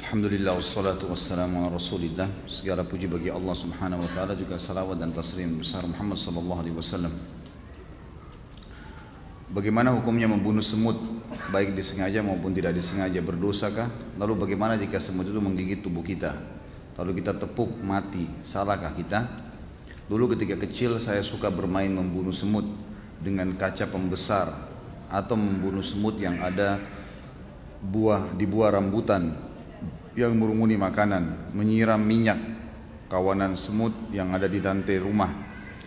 Alhamdulillah wassalatu wassalamu ala rasulillah. Segala puji bagi Allah subhanahu wa ta'ala, juga salawat dan taslim besar Muhammad sallallahu alaihi wasallam. Bagaimana hukumnya membunuh semut, baik disengaja maupun tidak disengaja, berdosakah? Lalu bagaimana jika semut itu menggigit tubuh kita, lalu kita tepuk mati, salahkah kita? Dulu ketika kecil saya suka bermain membunuh semut dengan kaca pembesar, atau membunuh semut yang ada di buah rambutan yang merumuni makanan, menyiram minyak kawanan semut yang ada di lantai rumah.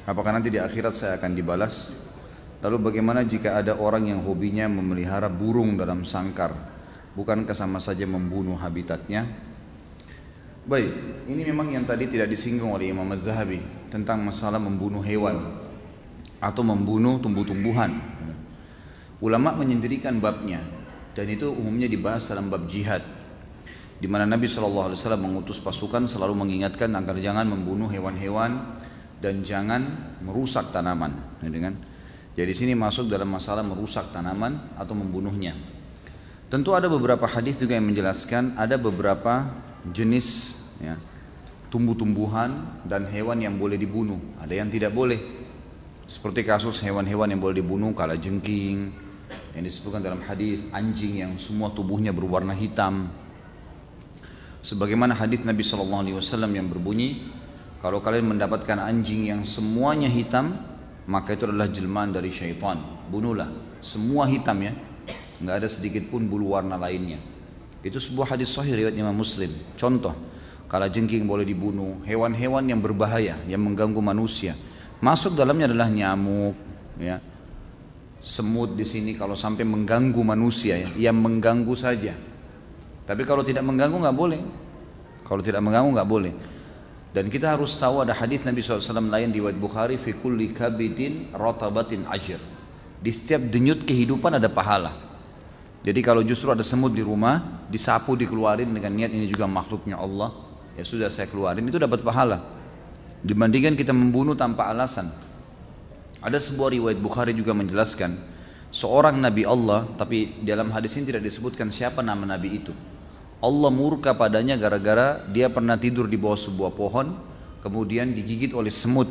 Apakah nanti di akhirat saya akan dibalas? Lalu bagaimana jika ada orang yang hobinya memelihara burung dalam sangkar? Bukankah sama saja membunuh habitatnya? Baik, ini memang yang tadi tidak disinggung oleh Imam Az-Zahabi tentang masalah membunuh hewan atau membunuh tumbuh-tumbuhan. Ulama menyendirikan babnya, dan itu umumnya dibahas dalam bab jihad, di mana Nabi SAW mengutus pasukan selalu mengingatkan agar jangan membunuh hewan-hewan dan jangan merusak tanaman. Jadi sini masuk dalam masalah merusak tanaman atau membunuhnya. Tentu ada beberapa hadis juga yang menjelaskan ada beberapa jenis tumbuh-tumbuhan dan hewan yang boleh dibunuh, ada yang tidak boleh. Seperti kasus hewan-hewan yang boleh dibunuh, kalajengking yang disebutkan dalam hadis, anjing yang semua tubuhnya berwarna hitam. Sebagaimana hadis Nabi SAW yang berbunyi, kalau kalian mendapatkan anjing yang semuanya hitam, maka itu adalah jelmaan dari syaitan. Bunuhlah, semua hitam ya, nggak ada sedikit pun bulu warna lainnya. Itu sebuah hadis sahih riwayat Imam Muslim. Contoh, kalajengking boleh dibunuh, hewan-hewan yang berbahaya, yang mengganggu manusia. Masuk dalamnya adalah nyamuk, ya, semut di sini kalau sampai mengganggu manusia, ya, yang mengganggu saja. Tapi kalau tidak mengganggu nggak boleh. Kalau tidak mengganggu nggak boleh. Dan kita harus tahu ada hadis Nabi SAW lain di riwayat Bukhari, fi kulli kabidin ratabatin ajr. Di setiap denyut kehidupan ada pahala. Jadi kalau justru ada semut di rumah, disapu, dikeluarin dengan niat ini juga makhluknya Allah, ya sudah saya keluarin, itu dapat pahala. Dibandingkan kita membunuh tanpa alasan. Ada sebuah riwayat Bukhari juga menjelaskan seorang Nabi Allah, tapi dalam hadis ini tidak disebutkan siapa nama Nabi itu. Allah murka padanya gara-gara dia pernah tidur di bawah sebuah pohon, kemudian digigit oleh semut.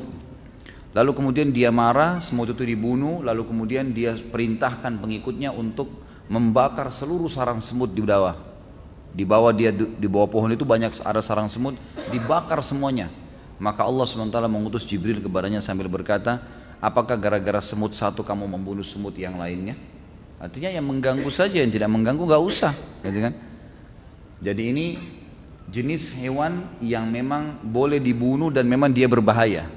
Lalu kemudian dia marah, semut itu dibunuh, lalu kemudian dia perintahkan pengikutnya untuk membakar seluruh sarang semut di bawah. Di bawah dia, di bawah pohon itu banyak ada sarang semut, dibakar semuanya. Maka Allah SWT mengutus Jibril kepadanya sambil berkata, apakah gara-gara semut satu kamu membunuh semut yang lainnya? Artinya yang mengganggu saja, yang tidak mengganggu gak usah, gitu kan? Jadi ini jenis hewan yang memang boleh dibunuh dan memang dia berbahaya.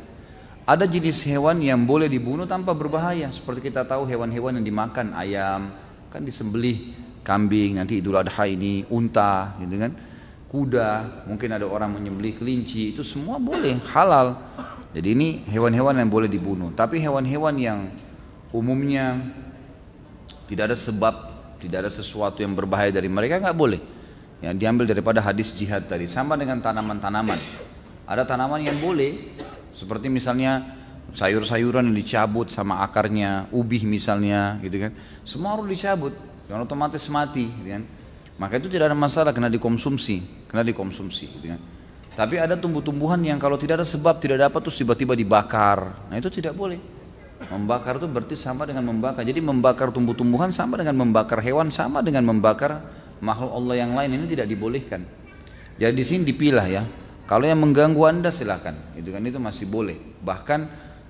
Ada jenis hewan yang boleh dibunuh tanpa berbahaya, seperti kita tahu hewan-hewan yang dimakan, ayam kan disembelih, kambing nanti Idul Adha ini, unta, gitu kan? Kuda, mungkin ada orang menyembelih kelinci, itu semua boleh, halal. Jadi ini hewan-hewan yang boleh dibunuh. Tapi hewan-hewan yang umumnya tidak ada sebab, tidak ada sesuatu yang berbahaya dari mereka, nggak boleh. Yang diambil daripada hadis jihad tadi. Sama dengan tanaman-tanaman. Ada tanaman yang boleh, seperti misalnya sayur-sayuran yang dicabut sama akarnya, ubi misalnya, gitu kan. Semua harus dicabut, jangan otomatis mati, gitu kan. Maka itu tidak ada masalah, kena dikonsumsi, gitu kan. Tapi ada tumbuh-tumbuhan yang kalau tidak ada sebab, tidak dapat, terus tiba-tiba dibakar. Nah itu tidak boleh. Membakar itu berarti sama dengan membakar. Jadi membakar tumbuh-tumbuhan sama dengan membakar hewan, sama dengan membakar makhluk Allah yang lain, ini tidak dibolehkan. Jadi di sini dipilah ya. Kalau yang mengganggu Anda silakan, itu kan, itu masih boleh. Bahkan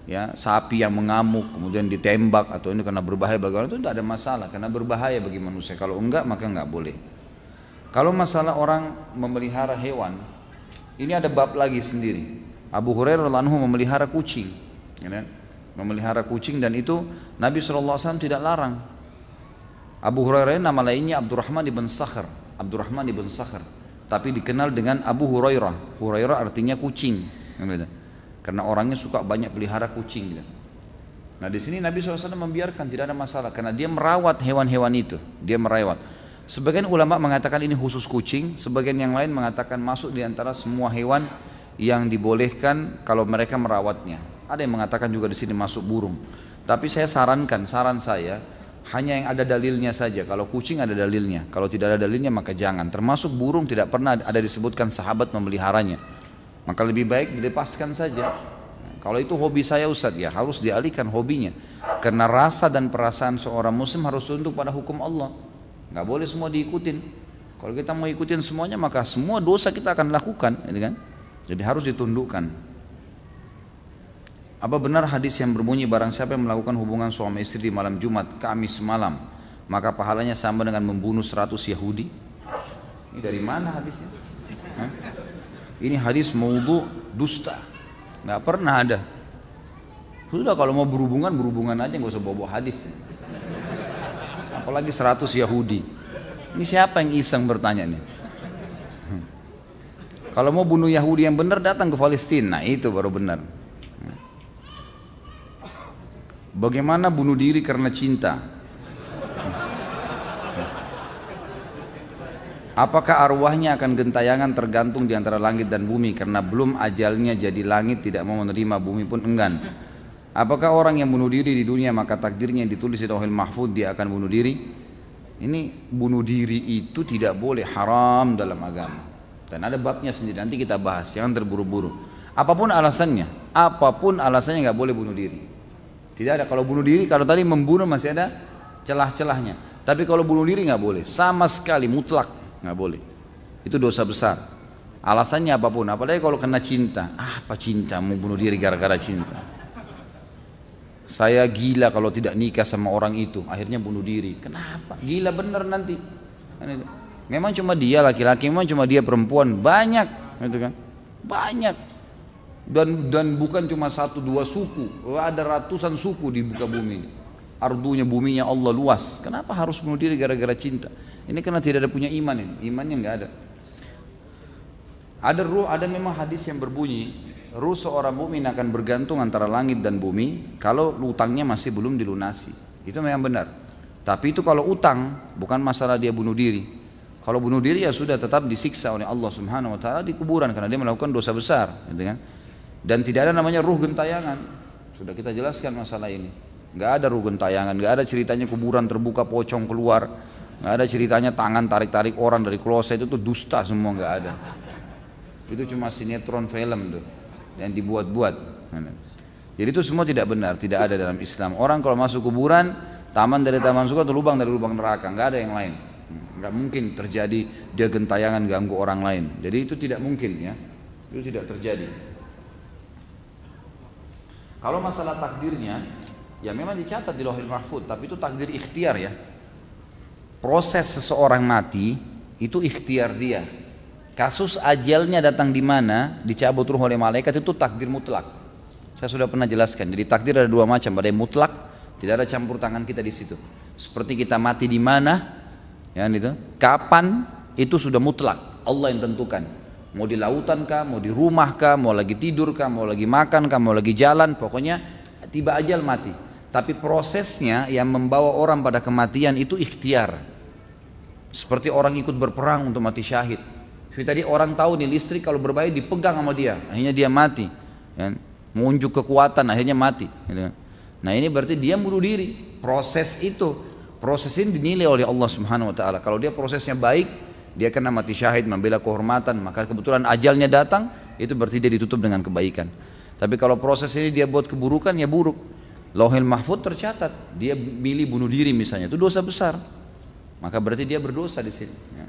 ya sapi yang mengamuk kemudian ditembak atau ini karena berbahaya bagi orang, itu tidak ada masalah karena berbahaya bagi manusia. Kalau enggak maka enggak boleh. Kalau masalah orang memelihara hewan, ini ada bab lagi sendiri. Abu Hurairah radhiyallahu anhu memelihara kucing, ya kan? Memelihara kucing, dan itu Nabi SAW tidak larang. Abu Hurairah nama lainnya Abdurrahman ibn Sakhr, tapi dikenal dengan Abu Hurairah. Hurairah artinya kucing, karena orangnya suka banyak pelihara kucing. Nah di sini Nabi SAW membiarkan, tidak ada masalah, karena dia merawat hewan-hewan itu, dia merawat. Sebagian ulama mengatakan ini khusus kucing, sebagian yang lain mengatakan masuk di antara semua hewan yang dibolehkan kalau mereka merawatnya. Ada yang mengatakan juga di sini masuk burung. Tapi saya saran saya hanya yang ada dalilnya saja. Kalau kucing ada dalilnya, kalau tidak ada dalilnya maka jangan. Termasuk burung tidak pernah ada disebutkan sahabat memeliharanya, maka lebih baik dilepaskan saja. Kalau itu hobi saya Ustadz, ya harus dialihkan hobinya, karena rasa dan perasaan seorang muslim harus tunduk pada hukum Allah, nggak boleh semua diikutin. Kalau kita mau ikutin semuanya maka semua dosa kita akan lakukan, gitu kan? Jadi harus ditundukkan. Apa benar hadis yang berbunyi barang siapa yang melakukan hubungan suami istri di malam Jumat, Kamis malam, maka pahalanya sama dengan membunuh 100 Yahudi? Ini dari mana hadisnya? Hah? Ini hadis maudhu, dusta, nggak pernah ada. Sudah kalau mau berhubungan aja, nggak usah bawa hadis. Apalagi 100 Yahudi. Ini siapa yang iseng bertanya nih? Kalau mau bunuh Yahudi yang benar datang ke Palestina, nah itu baru benar. Bagaimana bunuh diri karena cinta? Apakah arwahnya akan gentayangan tergantung di antara langit dan bumi karena belum ajalnya, jadi langit tidak mau menerima, bumi pun enggan? Apakah orang yang bunuh diri di dunia maka takdirnya yang ditulis di Lauhul Mahfuz dia akan bunuh diri? Ini bunuh diri itu tidak boleh, haram dalam agama. Dan ada babnya sendiri, nanti kita bahas, jangan terburu-buru. Apapun alasannya nggak boleh bunuh diri. Tidak ada, kalau bunuh diri, kalau tadi membunuh masih ada celah-celahnya. Tapi kalau bunuh diri nggak boleh, sama sekali mutlak nggak boleh. Itu dosa besar. Alasannya apapun, apalagi kalau kena cinta. Apa cinta, mau bunuh diri gara-gara cinta? Saya gila kalau tidak nikah sama orang itu, akhirnya bunuh diri. Kenapa? Gila bener nanti. Memang cuma dia laki-laki, memang cuma dia perempuan, banyak, gitu kan? Banyak. Dan bukan cuma 1-2 suku, ada ratusan suku di muka bumi ini. Ardunya, buminya Allah luas. Kenapa harus bunuh diri gara-gara cinta? Ini karena tidak ada punya iman ini. Imannya nggak ada. Ada memang hadis yang berbunyi, ruh seorang mukmin akan bergantung antara langit dan bumi kalau utangnya masih belum dilunasi. Itu memang benar. Tapi itu kalau utang, bukan masalah dia bunuh diri. Kalau bunuh diri ya sudah tetap disiksa oleh Allah Subhanahu wa taala di kuburan karena dia melakukan dosa besar, gitu kan? Dan tidak ada namanya ruh gentayangan. Sudah kita jelaskan masalah ini. Nggak ada ruh gentayangan, nggak ada ceritanya kuburan terbuka pocong keluar, nggak ada ceritanya tangan tarik-tarik orang dari kloset, itu tuh dusta semua, nggak ada. Itu cuma sinetron film tuh yang dibuat-buat. Jadi itu semua tidak benar, tidak ada dalam Islam. Orang kalau masuk kuburan, taman dari taman surga atau lubang dari lubang neraka, nggak ada yang lain. Nggak mungkin terjadi dia gentayangan ganggu orang lain. Jadi itu tidak mungkin, ya. Itu tidak terjadi. Kalau masalah takdirnya, ya memang dicatat di Lauhul Mahfuz, tapi itu takdir ikhtiar, ya. Proses seseorang mati itu ikhtiar dia. Kasus ajalnya datang di mana, dicabut ruh oleh malaikat, itu takdir mutlak. Saya sudah pernah jelaskan. Jadi takdir ada 2 macam, ada yang mutlak, tidak ada campur tangan kita di situ. Seperti kita mati di mana, ya gitu. Kapan, itu sudah mutlak, Allah yang tentukan. Mau di lautan kah, mau di rumah kah, mau lagi tidur kah, mau lagi makan kah, mau lagi jalan, pokoknya tiba ajal mati. Tapi prosesnya yang membawa orang pada kematian itu ikhtiar. Seperti orang ikut berperang untuk mati syahid. Seperti tadi orang tahu nih listrik kalau berbahaya dipegang sama dia, akhirnya dia mati. Ya. Mengunjuk kekuatan, akhirnya mati. Nah ini berarti dia bunuh diri. Proses ini dinilai oleh Allah Subhanahu Wa Taala. Kalau dia prosesnya baik, dia kena mati syahid, membela kehormatan, maka kebetulan ajalnya datang, itu berarti dia ditutup dengan kebaikan. Tapi kalau proses ini dia buat keburukan, ya buruk. Lauhul Mahfuz tercatat, dia milih bunuh diri misalnya, itu dosa besar. Maka berarti dia berdosa di sini. Ya.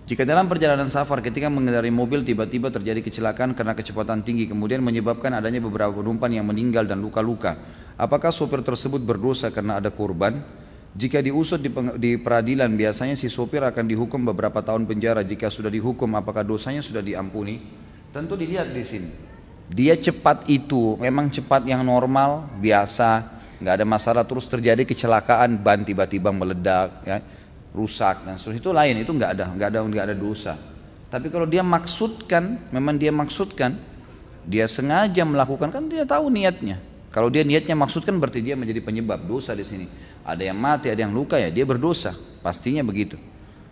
Jika dalam perjalanan safar ketika mengendarai mobil tiba-tiba terjadi kecelakaan karena kecepatan tinggi kemudian menyebabkan adanya beberapa penumpang yang meninggal dan luka-luka, apakah sopir tersebut berdosa karena ada korban? Jika diusut di peradilan biasanya si sopir akan dihukum beberapa tahun penjara. Jika sudah dihukum apakah dosanya sudah diampuni? Tentu dilihat di sini. Dia cepat itu memang cepat yang normal, biasa, nggak ada masalah. Terus terjadi kecelakaan, ban tiba-tiba meledak, ya, rusak dan seterusnya, itu lain, itu nggak ada dosa. Tapi kalau dia maksudkan, memang dia maksudkan, dia sengaja melakukan, kan dia tahu niatnya. Kalau dia niatnya maksudkan berarti dia menjadi penyebab dosa di sini. Ada yang mati, ada yang luka, ya dia berdosa, pastinya begitu,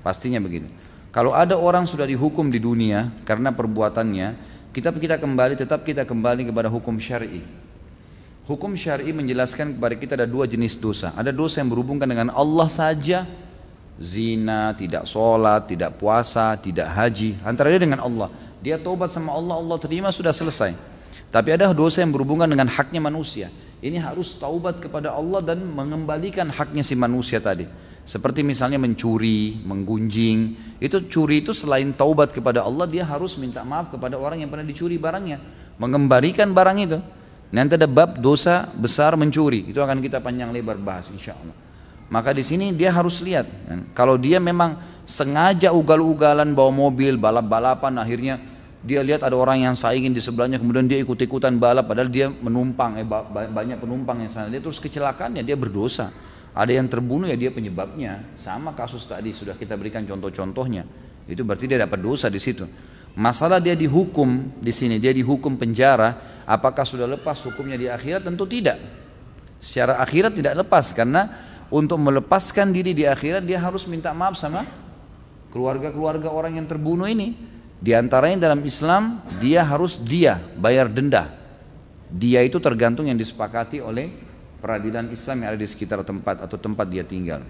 pastinya begitu. Kalau ada orang sudah dihukum di dunia karena perbuatannya, tetap kita kembali kepada hukum syar'i. Hukum syar'i menjelaskan kepada kita ada dua jenis dosa. Ada dosa yang berhubungan dengan Allah saja, zina, tidak sholat, tidak puasa, tidak haji. Antara dia dengan Allah. Dia taubat sama Allah, Allah terima, sudah selesai. Tapi ada dosa yang berhubungan dengan haknya manusia. Ini harus taubat kepada Allah dan mengembalikan haknya si manusia tadi. Seperti misalnya mencuri, menggunjing. Itu curi itu selain taubat kepada Allah, dia harus minta maaf kepada orang yang pernah dicuri barangnya, mengembalikan barang itu. Nanti ada bab dosa besar mencuri, itu akan kita panjang lebar bahas insya Allah. Maka di sini dia harus lihat, kalau dia memang sengaja ugal-ugalan bawa mobil, balap-balapan, akhirnya dia lihat ada orang yang saingin di sebelahnya, kemudian dia ikut-ikutan balap, padahal dia menumpang, banyak penumpang yang sana, dia terus kecelakaannya, dia berdosa. Ada yang terbunuh, ya dia penyebabnya. Sama kasus tadi sudah kita berikan contoh-contohnya. Itu berarti dia dapat dosa di situ. Masalah dia dihukum di sini, dia dihukum penjara, apakah sudah lepas hukumnya di akhirat? Tentu tidak. Secara akhirat tidak lepas, karena untuk melepaskan diri di akhirat dia harus minta maaf sama keluarga-keluarga orang yang terbunuh ini. Di antaranya dalam Islam dia harus bayar denda. Dia itu tergantung yang disepakati oleh peradilan Islam yang ada di sekitar tempat atau tempat dia tinggal.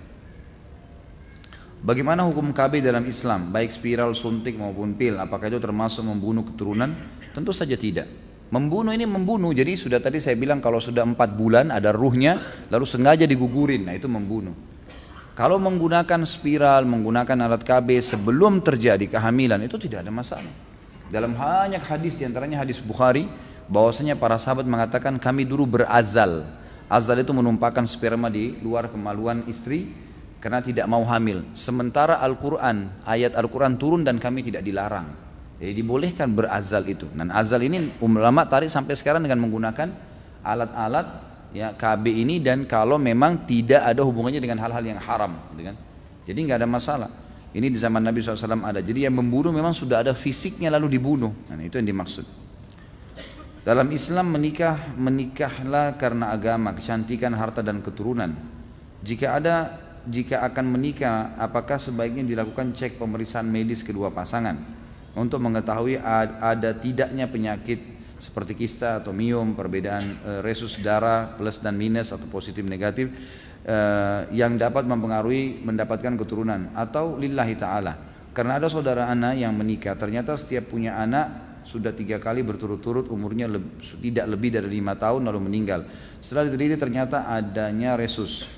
Bagaimana hukum KB dalam Islam, baik spiral, suntik maupun pil, apakah itu termasuk membunuh keturunan? Tentu saja tidak. Membunuh ini membunuh, jadi sudah tadi saya bilang kalau sudah 4 bulan ada ruhnya, lalu sengaja digugurin, nah itu membunuh. Kalau menggunakan spiral, menggunakan alat KB sebelum terjadi kehamilan, itu tidak ada masalah. Dalam banyak hadis, diantaranya hadis Bukhari, bahwasanya para sahabat mengatakan kami dulu berazal. Azal itu menumpahkan sperma di luar kemaluan istri, karena tidak mau hamil. Sementara Al-Quran, ayat Al-Quran turun dan kami tidak dilarang. Jadi dibolehkan berazal itu. Dan azal ini ulama tarik sampai sekarang dengan menggunakan alat-alat ya KB ini, dan kalau memang tidak ada hubungannya dengan hal-hal yang haram, gitu kan? Jadi nggak ada masalah. Ini di zaman Nabi SAW ada. Jadi yang membunuh memang sudah ada fisiknya lalu dibunuh. Nah, itu yang dimaksud. Dalam Islam menikahlah karena agama, kecantikan, harta dan keturunan. Jika akan menikah, apakah sebaiknya dilakukan cek pemeriksaan medis kedua pasangan untuk mengetahui ada tidaknya penyakit seperti kista atau miom, perbedaan resus darah plus dan minus atau positif negatif yang dapat mempengaruhi mendapatkan keturunan, atau lillahi ta'ala. Karena ada saudara anak yang menikah, ternyata setiap punya anak sudah 3 kali berturut-turut umurnya tidak lebih dari 5 tahun lalu meninggal. Setelah diteliti ternyata adanya resus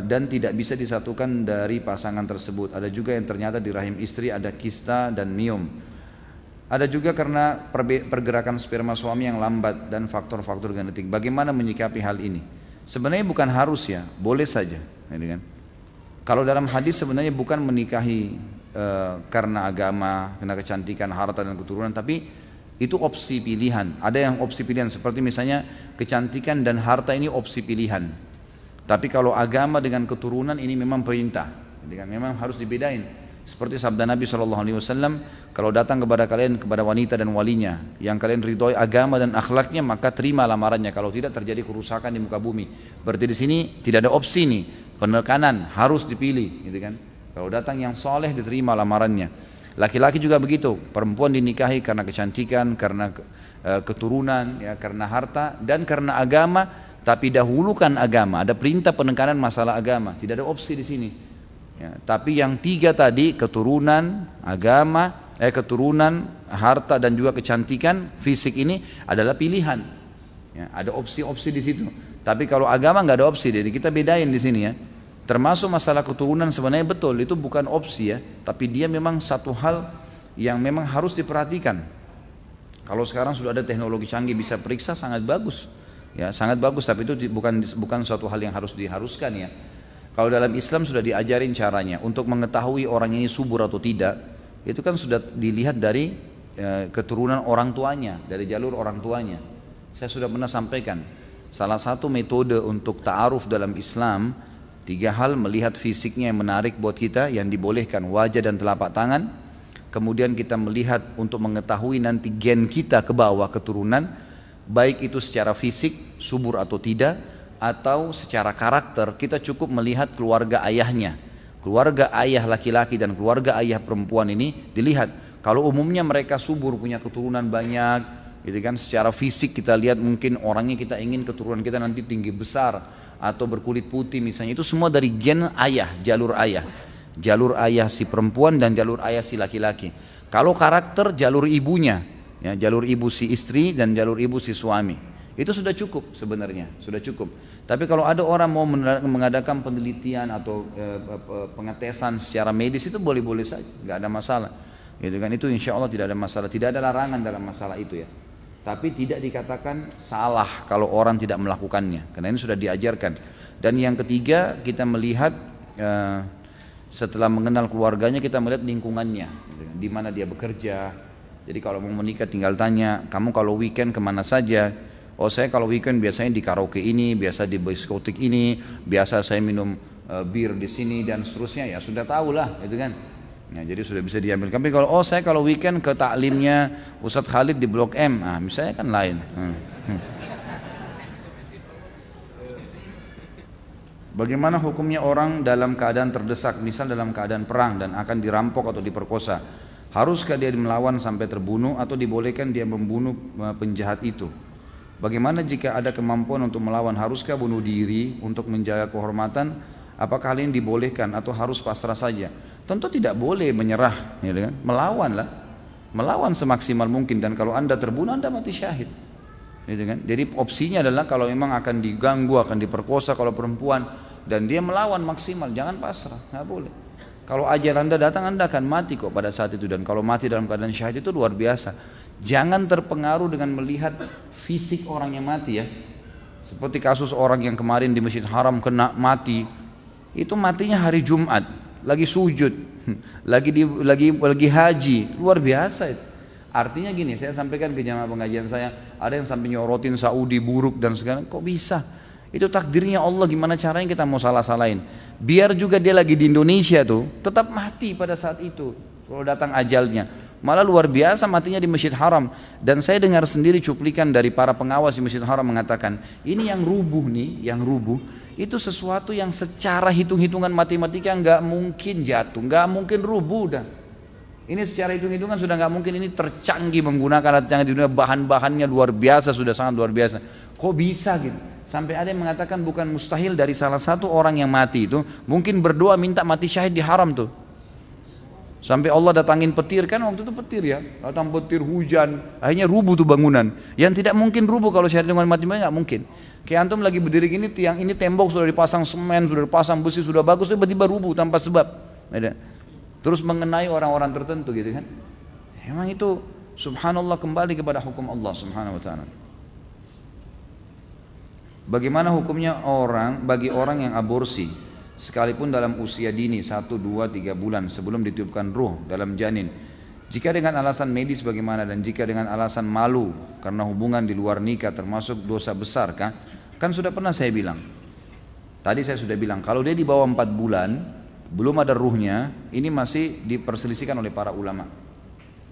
dan tidak bisa disatukan dari pasangan tersebut. Ada juga yang ternyata di rahim istri ada kista dan miom. Ada juga karena pergerakan sperma suami yang lambat dan faktor-faktor genetik. Bagaimana menyikapi hal ini? Sebenarnya bukan harus ya, boleh saja. Kalau dalam hadis sebenarnya bukan menikahi karena agama, karena kecantikan, harta dan keturunan, tapi itu opsi pilihan. Ada yang opsi pilihan seperti misalnya kecantikan dan harta ini opsi pilihan. Tapi kalau agama dengan keturunan ini memang perintah, jadi kan memang harus dibedain. Seperti sabda Nabi SAW, kalau datang kepada kalian, kepada wanita dan walinya, yang kalian ridhoi agama dan akhlaknya, maka terima lamarannya. Kalau tidak terjadi kerusakan di muka bumi. Berarti di sini tidak ada opsi nih, penekanan harus dipilih, gitu kan? Kalau datang yang soleh diterima lamarannya. Laki-laki juga begitu, perempuan dinikahi karena kecantikan, karena keturunan, ya, karena harta dan karena agama. Tapi dahulukan agama, ada perintah penekanan masalah agama, tidak ada opsi di sini. Ya, tapi yang 3 tadi, keturunan, agama, keturunan, harta dan juga kecantikan, fisik ini adalah pilihan. Ya, ada opsi-opsi di situ. Tapi kalau agama nggak ada opsi, jadi kita bedain di sini ya. Termasuk masalah keturunan sebenarnya betul, itu bukan opsi ya, tapi dia memang satu hal yang memang harus diperhatikan. Kalau sekarang sudah ada teknologi canggih bisa periksa, sangat bagus. Ya, sangat bagus, tapi itu bukan suatu hal yang harus diharuskan ya. Kalau dalam Islam sudah diajarin caranya untuk mengetahui orang ini subur atau tidak, itu kan sudah dilihat dari keturunan orang tuanya, dari jalur orang tuanya. Saya sudah pernah sampaikan, salah satu metode untuk ta'aruf dalam Islam, 3 hal: melihat fisiknya yang menarik buat kita, yang dibolehkan wajah dan telapak tangan. Kemudian kita melihat untuk mengetahui nanti gen kita ke bawah keturunan, baik itu secara fisik subur atau tidak, atau secara karakter. Kita cukup melihat keluarga ayahnya, keluarga ayah laki-laki dan keluarga ayah perempuan ini dilihat. Kalau umumnya mereka subur, punya keturunan banyak, gitu kan. Secara fisik kita lihat mungkin orangnya kita ingin keturunan kita nanti tinggi besar atau berkulit putih misalnya, itu semua dari gen ayah, jalur ayah si perempuan dan jalur ayah si laki-laki. Kalau karakter jalur ibunya, ya, jalur ibu si istri dan jalur ibu si suami, itu sudah cukup sebenarnya, sudah cukup. Tapi kalau ada orang mau mengadakan penelitian atau pengetesan secara medis, itu boleh-boleh saja, nggak ada masalah, gitu kan. Itu insya Allah tidak ada masalah, tidak ada larangan dalam masalah itu ya. Tapi tidak dikatakan salah kalau orang tidak melakukannya, karena ini sudah diajarkan. Dan yang ketiga, kita melihat setelah mengenal keluarganya, kita melihat lingkungannya, di mana dia bekerja. Jadi kalau mau menikah tinggal tanya, kamu kalau weekend kemana saja? Oh, saya kalau weekend biasanya di karaoke ini, biasa di diskotik ini, biasa saya minum bir di sini dan seterusnya, ya sudah tahulah, itu kan. Nah, jadi sudah bisa diambil. Tapi kalau saya kalau weekend ke taklimnya Ustadz Khalid di Blok M, misalnya kan lain. Bagaimana hukumnya orang dalam keadaan terdesak, misal dalam keadaan perang dan akan dirampok atau diperkosa? Haruskah dia melawan sampai terbunuh atau dibolehkan dia membunuh penjahat itu? Bagaimana jika ada kemampuan untuk melawan? Haruskah bunuh diri untuk menjaga kehormatan? Apakah hal ini dibolehkan atau harus pasrah saja? Tentu tidak boleh menyerah, ya kan? Melawanlah, melawan semaksimal mungkin, dan kalau Anda terbunuh Anda mati syahid. Gitu kan? Jadi opsinya adalah kalau memang akan diganggu, akan diperkosa kalau perempuan, dan dia melawan maksimal, jangan pasrah, nggak boleh. Kalau ajal Anda datang, Anda akan mati kok pada saat itu, dan kalau mati dalam keadaan syahid itu luar biasa. Jangan terpengaruh dengan melihat fisik orang yang mati ya. Seperti kasus orang yang kemarin di Masjid Haram kena mati, itu matinya hari Jumat, lagi sujud, lagi haji, luar biasa itu. Artinya gini, saya sampaikan ke jamaah pengajian saya, ada yang sampai nyorotin Saudi buruk dan segala, kok bisa? Itu takdirnya Allah, gimana caranya kita mau salah-salahin? Biar juga dia lagi di Indonesia tuh, tetap mati pada saat itu, kalau datang ajalnya. Malah luar biasa matinya di Masjid Haram. Dan saya dengar sendiri cuplikan dari para pengawas di Masjid Haram mengatakan, ini yang rubuh nih, yang rubuh, itu sesuatu yang secara hitung-hitungan matematika nggak mungkin jatuh, nggak mungkin rubuh dah. Ini secara hitung-hitungan sudah nggak mungkin, ini tercanggih menggunakan alat canggih di dunia, bahan-bahannya luar biasa, sudah sangat luar biasa. Kok bisa gitu? Sampai ada yang mengatakan bukan mustahil dari salah satu orang yang mati itu mungkin berdoa minta mati syahid di haram tuh. Sampai Allah datangin petir, kan waktu itu petir ya, datang petir, hujan, akhirnya rubuh tuh bangunan. Yang tidak mungkin rubuh kalau syahid dengan mati nggak mungkin. Kayak antum lagi berdiri gini, tiang ini tembok sudah dipasang semen, sudah dipasang besi, sudah bagus, tiba-tiba rubuh tanpa sebab. Terus mengenai orang-orang tertentu gitu kan. Emang itu subhanallah, kembali kepada hukum Allah subhanahu wa ta'ala. Bagaimana hukumnya bagi orang yang aborsi sekalipun dalam usia dini 1, 2, 3 bulan sebelum ditiupkan ruh dalam janin? Jika dengan alasan medis bagaimana, dan jika dengan alasan malu karena hubungan di luar nikah termasuk dosa besar kah? Kan sudah pernah saya bilang. Tadi saya sudah bilang kalau dia di bawah 4 bulan belum ada ruhnya, ini masih diperselisihkan oleh para ulama.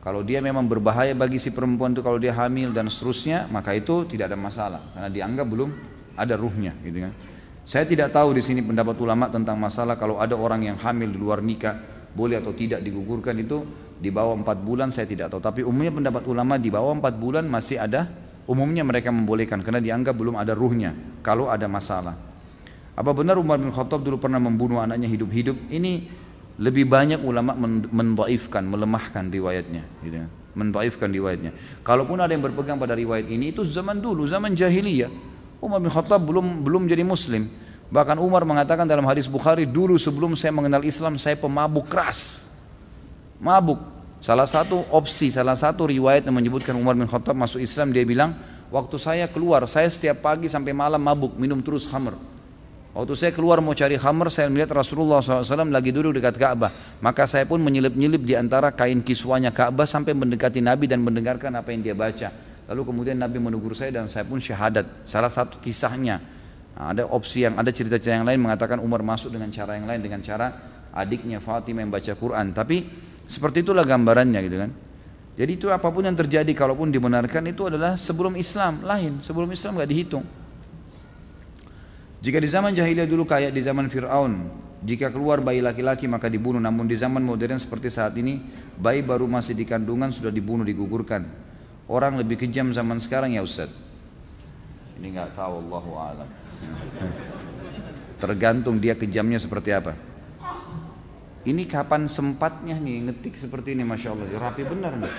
Kalau dia memang berbahaya bagi si perempuan itu, kalau dia hamil dan seterusnya, maka itu tidak ada masalah karena dianggap belum ada ruhnya, gitu kan. Saya tidak tahu di sini pendapat ulama tentang masalah kalau ada orang yang hamil di luar nikah boleh atau tidak digugurkan, itu di bawah 4 bulan saya tidak tahu. Tapi umumnya pendapat ulama di bawah 4 bulan masih ada, umumnya mereka membolehkan karena dianggap belum ada ruhnya kalau ada masalah. Apa benar Umar bin Khattab dulu pernah membunuh anaknya hidup-hidup? Ini lebih banyak ulama mendhaifkan, melemahkan riwayatnya, gitu. Mendhaifkan riwayatnya. Kalaupun ada yang berpegang pada riwayat ini, itu zaman dulu, zaman jahiliyah. Umar bin Khattab belum jadi muslim. Bahkan Umar mengatakan dalam hadis Bukhari, dulu sebelum saya mengenal Islam saya pemabuk keras. Mabuk. Salah satu opsi, salah satu riwayat yang menyebutkan Umar bin Khattab masuk Islam, dia bilang, waktu saya keluar, saya setiap pagi sampai malam mabuk, minum terus khamr. Waktu saya keluar mau cari khamr, saya melihat Rasulullah SAW lagi duduk dekat Ka'bah. Maka saya pun menyelip-nyelip di antara kain kiswanya Ka'bah sampai mendekati Nabi dan mendengarkan apa yang dia baca. Lalu kemudian Nabi menegur saya dan saya pun syahadat. Salah satu kisahnya. Nah, ada opsi yang ada cerita-cerita yang lain mengatakan Umar masuk dengan cara yang lain, dengan cara adiknya Fatimah yang baca Quran. Tapi seperti itulah gambarannya, gitu kan. Jadi itu apapun yang terjadi, kalaupun dibenarkan, itu adalah sebelum Islam, lain. Sebelum Islam nggak dihitung. Jika di zaman jahiliyah dulu kayak di zaman Fir'aun, jika keluar bayi laki-laki maka dibunuh. Namun di zaman modern seperti saat ini, bayi baru masih di kandungan sudah dibunuh, digugurkan. orang lebih kejam zaman sekarang ya Ustaz? Ini nggak tahu, Allahu a'lam. Tergantung dia kejamnya seperti apa. Ini kapan sempatnya nih ngetik seperti ini, Masya Allah, rapi benar nih.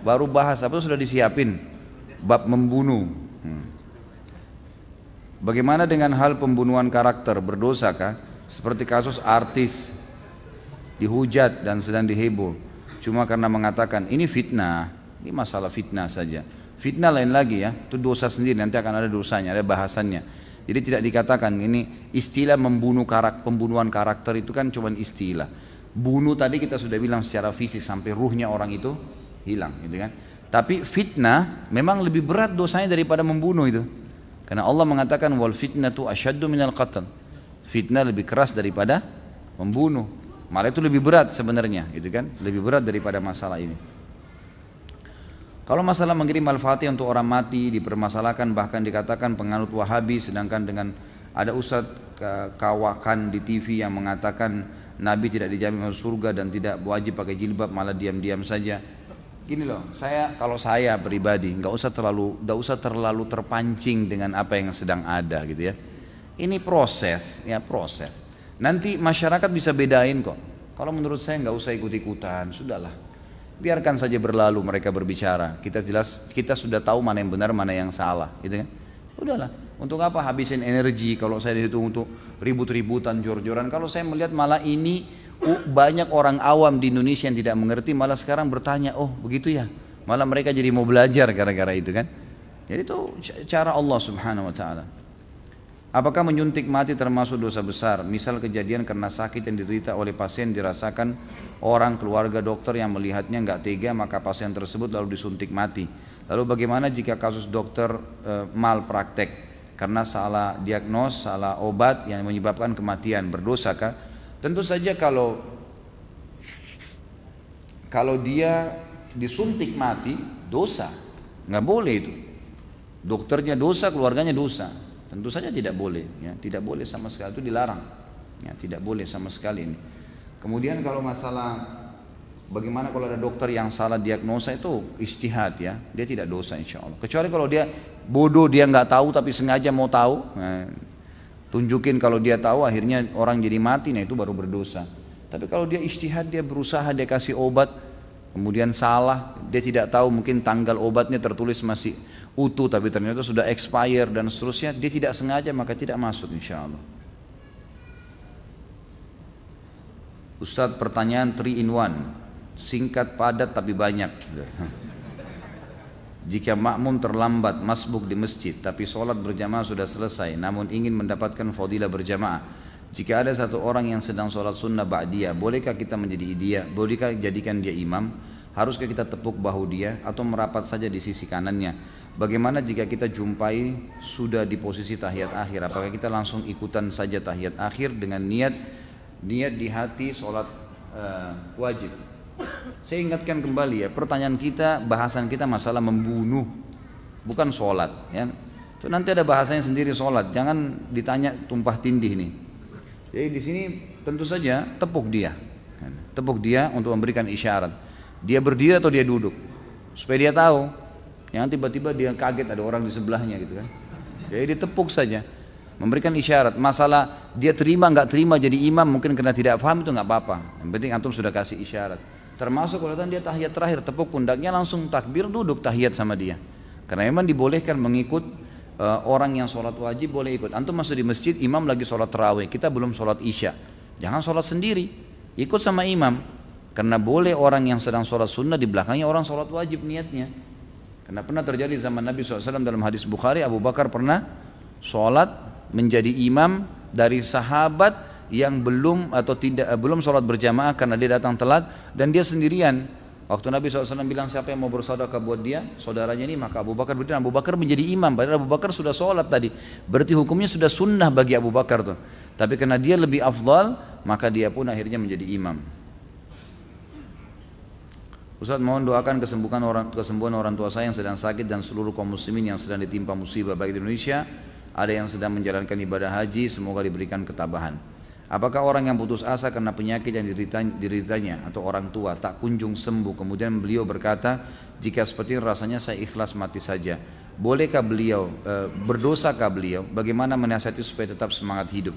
Baru bahas apa sudah disiapin, bab membunuh. Bagaimana dengan hal pembunuhan karakter, berdosakah? Seperti kasus artis dihujat dan sedang diheboh, cuma karena mengatakan ini fitnah, ini masalah fitnah saja. Fitnah lain lagi ya, itu dosa sendiri, nanti akan ada dosanya, ada bahasannya. Jadi tidak dikatakan ini istilah pembunuhan karakter itu kan cuma istilah. Bunuh tadi kita sudah bilang secara fisik sampai ruhnya orang itu hilang, gitu kan. Tapi fitnah memang lebih berat dosanya daripada membunuh itu. Karena Allah mengatakan wal fitnatu asyaddu minal qatl. Fitnah lebih keras daripada membunuh. Malah itu lebih berat sebenarnya, gitu kan? Lebih berat daripada masalah ini. Kalau masalah mengirim al-fatihah untuk orang mati dipermasalahkan, bahkan dikatakan penganut Wahabi, sedangkan dengan ada ustadz kawakan di TV yang mengatakan Nabi tidak dijamin masuk surga dan tidak wajib pakai jilbab, malah diam-diam saja. Gini loh, kalau saya pribadi nggak usah terlalu terpancing dengan apa yang sedang ada gitu ya. Ini proses, ya proses. Nanti masyarakat bisa bedain kok. Kalau menurut saya nggak usah ikut-ikutan, sudahlah. Biarkan saja berlalu mereka berbicara. Kita sudah tahu mana yang benar, mana yang salah, gitu kan? Udahlah. Untuk apa habisin energi kalau saya itu untuk ribut-ributan, jor-joran? Kalau saya melihat malah ini banyak orang awam di Indonesia yang tidak mengerti, malah sekarang bertanya, oh begitu ya? Malah mereka jadi mau belajar gara-gara itu kan? Jadi itu cara Allah Subhanahu Wa Taala. Apakah menyuntik mati termasuk dosa besar? Misal kejadian karena sakit yang diderita oleh pasien dirasakan orang keluarga dokter yang melihatnya nggak tega, maka pasien tersebut lalu disuntik mati. Lalu bagaimana jika kasus dokter malpraktek karena salah diagnos, salah obat yang menyebabkan kematian, berdosakah? Tentu saja kalau dia disuntik mati, dosa, nggak boleh itu. Dokternya dosa, keluarganya dosa. Tentu saja tidak boleh, ya, tidak boleh sama sekali, itu dilarang, ya, tidak boleh sama sekali ini. Kemudian kalau masalah bagaimana kalau ada dokter yang salah diagnosa, itu ijtihad ya, dia tidak dosa insya Allah. Kecuali kalau dia bodoh, dia nggak tahu tapi sengaja mau tahu, nah, tunjukin kalau dia tahu akhirnya orang jadi mati, nah itu baru berdosa. Tapi kalau dia ijtihad, dia berusaha, dia kasih obat, kemudian salah, dia tidak tahu mungkin tanggal obatnya tertulis masih utuh tapi ternyata sudah expire dan seterusnya, dia tidak sengaja, maka tidak masuk insya Allah. Ustadz, pertanyaan 3 in 1, singkat padat tapi banyak. Jika makmum terlambat masbuk di masjid tapi sholat berjamaah sudah selesai namun ingin mendapatkan fadilah berjamaah, jika ada satu orang yang sedang sholat sunnah ba'diyah, bolehkah kita menjadi dia? Bolehkah jadikan dia imam? Haruskah kita tepuk bahu dia atau merapat saja di sisi kanannya? Bagaimana jika kita jumpai sudah di posisi tahiyat akhir? Apakah kita langsung ikutan saja tahiyat akhir dengan niat di hati sholat wajib? Saya ingatkan kembali ya, pertanyaan kita, bahasan kita masalah membunuh, bukan sholat ya. Itu nanti ada bahasanya sendiri sholat, jangan ditanya tumpah tindih nih. Jadi di sini tentu saja tepuk dia untuk memberikan isyarat. Dia berdiri atau dia duduk, supaya dia tahu. Jangan tiba-tiba dia kaget ada orang di sebelahnya gitu kan. Jadi ditepuk saja, memberikan isyarat. Masalah dia terima nggak terima jadi imam mungkin karena tidak paham, itu nggak apa-apa. Yang penting antum sudah kasih isyarat. Termasuk kalau dia tahiyat terakhir, tepuk pundaknya langsung takbir, duduk tahiyat sama dia. Karena memang dibolehkan mengikut orang yang sholat wajib, boleh ikut. Antum masuk di masjid, imam lagi sholat tarawih, kita belum sholat isya, jangan sholat sendiri, ikut sama imam. Karena boleh orang yang sedang sholat sunnah di belakangnya orang sholat wajib niatnya. Karena pernah terjadi zaman Nabi SAW dalam hadis Bukhari, Abu Bakar pernah sholat menjadi imam dari sahabat yang belum sholat berjamaah karena dia datang telat dan dia sendirian. Waktu Nabi SAW bilang siapa yang mau bersedekah buat dia, saudaranya ini, maka Abu Bakar berdiri. Abu Bakar menjadi imam, padahal Abu Bakar sudah sholat tadi. Berarti hukumnya sudah sunnah bagi Abu Bakar tuh. Tapi karena dia lebih afdal, maka dia pun akhirnya menjadi imam. Ustaz, mohon doakan kesembuhan orang tua saya yang sedang sakit dan seluruh kaum muslimin yang sedang ditimpa musibah baik di Indonesia, ada yang sedang menjalankan ibadah haji, semoga diberikan ketabahan. Apakah orang yang putus asa karena penyakit yang dideritanya atau orang tua tak kunjung sembuh, kemudian beliau berkata, jika seperti ini rasanya saya ikhlas mati saja. Bolehkah beliau, berdosakah beliau? Bagaimana menasihati supaya tetap semangat hidup?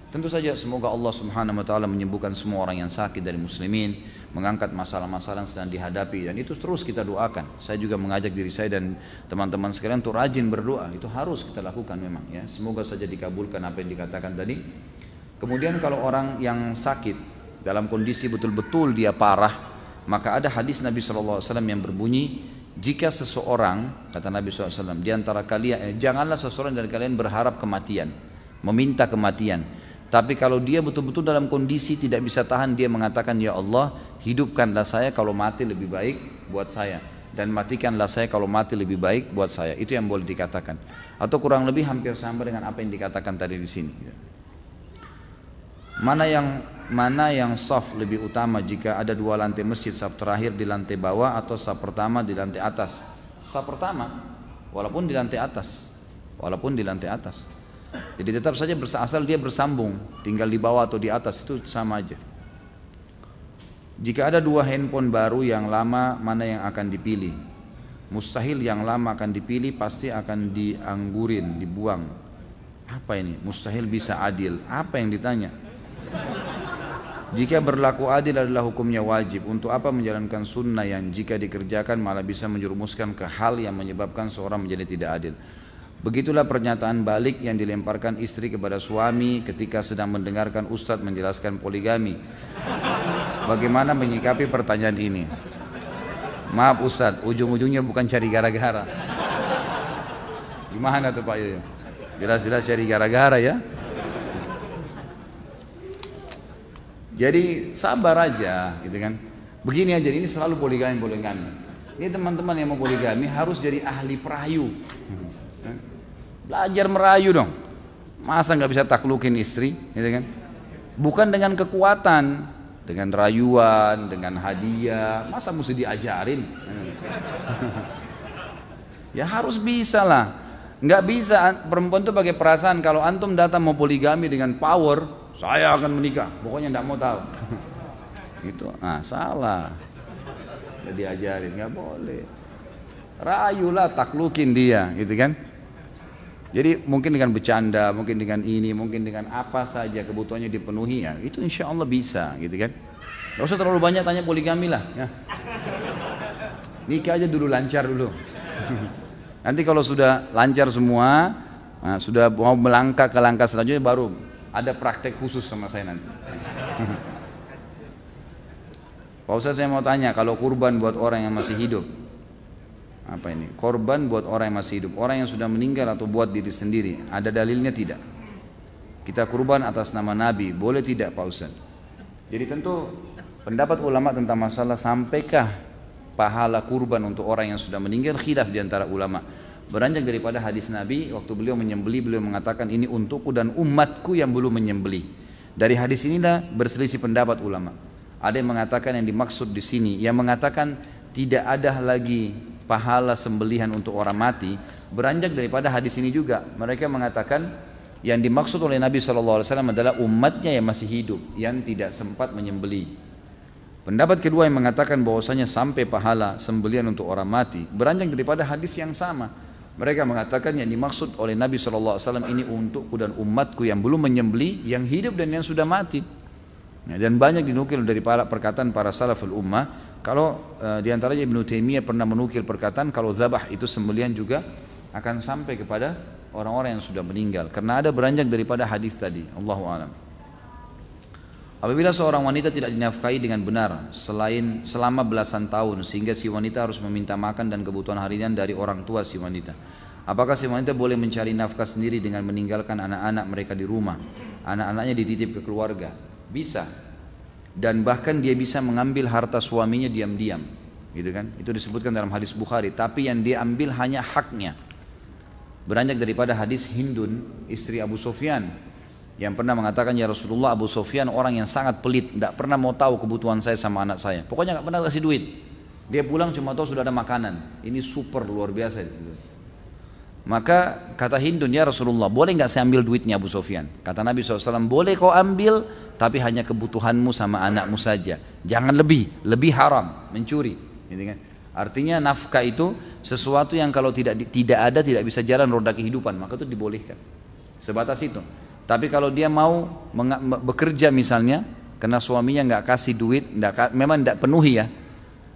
Tentu saja semoga Allah Subhanahu wa taala menyembuhkan semua orang yang sakit dari muslimin, mengangkat masalah-masalah yang sedang dihadapi, dan itu terus kita doakan. Saya juga mengajak diri saya dan teman-teman sekalian untuk rajin berdoa. Itu harus kita lakukan memang ya. Semoga saja dikabulkan apa yang dikatakan tadi. Kemudian kalau orang yang sakit dalam kondisi betul-betul dia parah, maka ada hadis Nabi SAW yang berbunyi, jika seseorang, kata Nabi SAW, di antara kalian, janganlah seseorang dari kalian berharap kematian, meminta kematian. Tapi kalau dia betul-betul dalam kondisi tidak bisa tahan, dia mengatakan, ya Allah, hidupkanlah saya kalau mati lebih baik buat saya, dan matikanlah saya kalau mati lebih baik buat saya. Itu yang boleh dikatakan. Atau kurang lebih hampir sama dengan apa yang dikatakan tadi di sini. Mana yang saf lebih utama jika ada dua lantai masjid, saf terakhir di lantai bawah atau saf pertama di lantai atas? Saf pertama, walaupun di lantai atas, Jadi tetap saja asal dia bersambung, tinggal di bawah atau di atas itu sama aja. Jika ada dua handphone baru, yang lama mana yang akan dipilih? Mustahil yang lama akan dipilih, pasti akan dianggurin, dibuang. Apa ini? Mustahil bisa adil. Apa yang ditanya? Jika berlaku adil adalah hukumnya wajib, untuk apa menjalankan sunnah yang jika dikerjakan malah bisa menjerumuskan ke hal yang menyebabkan seorang menjadi tidak adil? Begitulah pernyataan balik yang dilemparkan istri kepada suami ketika sedang mendengarkan ustadz menjelaskan poligami. Bagaimana menyikapi pertanyaan ini? Maaf ustadz, ujung-ujungnya bukan cari gara-gara. Gimana tuh Pak Yoyo? Jelas-jelas cari gara-gara ya. Jadi sabar aja gitu kan. Begini aja, ini selalu poligami. Ini teman-teman yang mau poligami harus jadi ahli perayu. Belajar merayu dong. Masa nggak bisa taklukin istri, gitu kan? Bukan dengan kekuatan, dengan rayuan, dengan hadiah. Masa mesti diajarin? Ya harus bisa lah. Nggak bisa perempuan tuh pakai perasaan. Kalau antum datang mau poligami dengan power, saya akan menikah. Pokoknya nggak mau tahu. Gitu. Nah salah. Jadi ajarin, nggak boleh. Rayulah, taklukin dia, gitu kan? Jadi mungkin dengan bercanda, mungkin dengan ini, mungkin dengan apa saja kebutuhannya dipenuhi ya, itu insya Allah bisa, gitu kan? Gak usah terlalu banyak tanya poligami lah, ya. Nikah aja dulu, lancar dulu. Nanti kalau sudah lancar semua, nah, sudah mau melangkah ke langkah selanjutnya, baru ada praktek khusus sama saya nanti. Pak Ustaz, saya mau tanya, kalau kurban buat orang yang masih hidup, apa ini? Korban buat orang yang masih hidup, orang yang sudah meninggal atau buat diri sendiri, ada dalilnya tidak? Kita kurban atas nama Nabi, boleh tidak Pak Ustaz? Jadi tentu pendapat ulama tentang masalah sampaikah pahala kurban untuk orang yang sudah meninggal, khilaf di antara ulama. Beranjak daripada hadis Nabi, waktu beliau menyembelih, beliau mengatakan ini untukku dan umatku yang belum menyembelih. Dari hadis inilah berselisih pendapat ulama. Ada yang mengatakan yang dimaksud di sini, yang mengatakan tidak ada lagi pahala sembelihan untuk orang mati, beranjak daripada hadis ini juga. Mereka mengatakan yang dimaksud oleh Nabi SAW adalah umatnya yang masih hidup, yang tidak sempat menyembelih. Pendapat kedua yang mengatakan bahwasanya sampai pahala sembelihan untuk orang mati, beranjak daripada hadis yang sama. Mereka mengatakan yang dimaksud oleh Nabi SAW ini untukku dan umatku yang belum menyembelih, yang hidup dan yang sudah mati. Dan banyak dinukil dari perkataan para salaful ummah. Kalau diantaranya Ibnu Taimiyah pernah menukil perkataan kalau zabah itu sembelihan juga akan sampai kepada orang-orang yang sudah meninggal, karena ada beranjak daripada hadis tadi. Allahu a'lam. Apabila seorang wanita tidak dinafkahi dengan benar selama belasan tahun sehingga si wanita harus meminta makan dan kebutuhan harian dari orang tua si wanita, apakah si wanita boleh mencari nafkah sendiri dengan meninggalkan anak-anak mereka di rumah, anak-anaknya dititip ke keluarga? Bisa. Dan bahkan dia bisa mengambil harta suaminya diam-diam, gitu kan? Itu disebutkan dalam hadis Bukhari. Tapi yang dia ambil hanya haknya. Beranjak daripada hadis Hindun, istri Abu Sufyan, yang pernah mengatakan, ya Rasulullah, Abu Sufyan orang yang sangat pelit, tidak pernah mau tahu kebutuhan saya sama anak saya. Pokoknya nggak pernah kasih duit. Dia pulang cuma tahu sudah ada makanan. Ini super luar biasa. Maka kata Hindun, ya Rasulullah, boleh nggak saya ambil duitnya Abu Sufyan? Kata Nabi SAW, boleh kau ambil, tapi hanya kebutuhanmu sama anakmu saja. Jangan lebih haram, mencuri. Gitu kan? Artinya nafkah itu sesuatu yang kalau tidak ada, tidak bisa jalan roda kehidupan, maka itu dibolehkan. Sebatas itu. Tapi kalau dia mau bekerja misalnya, karena suaminya nggak kasih duit, memang tidak penuhi ya.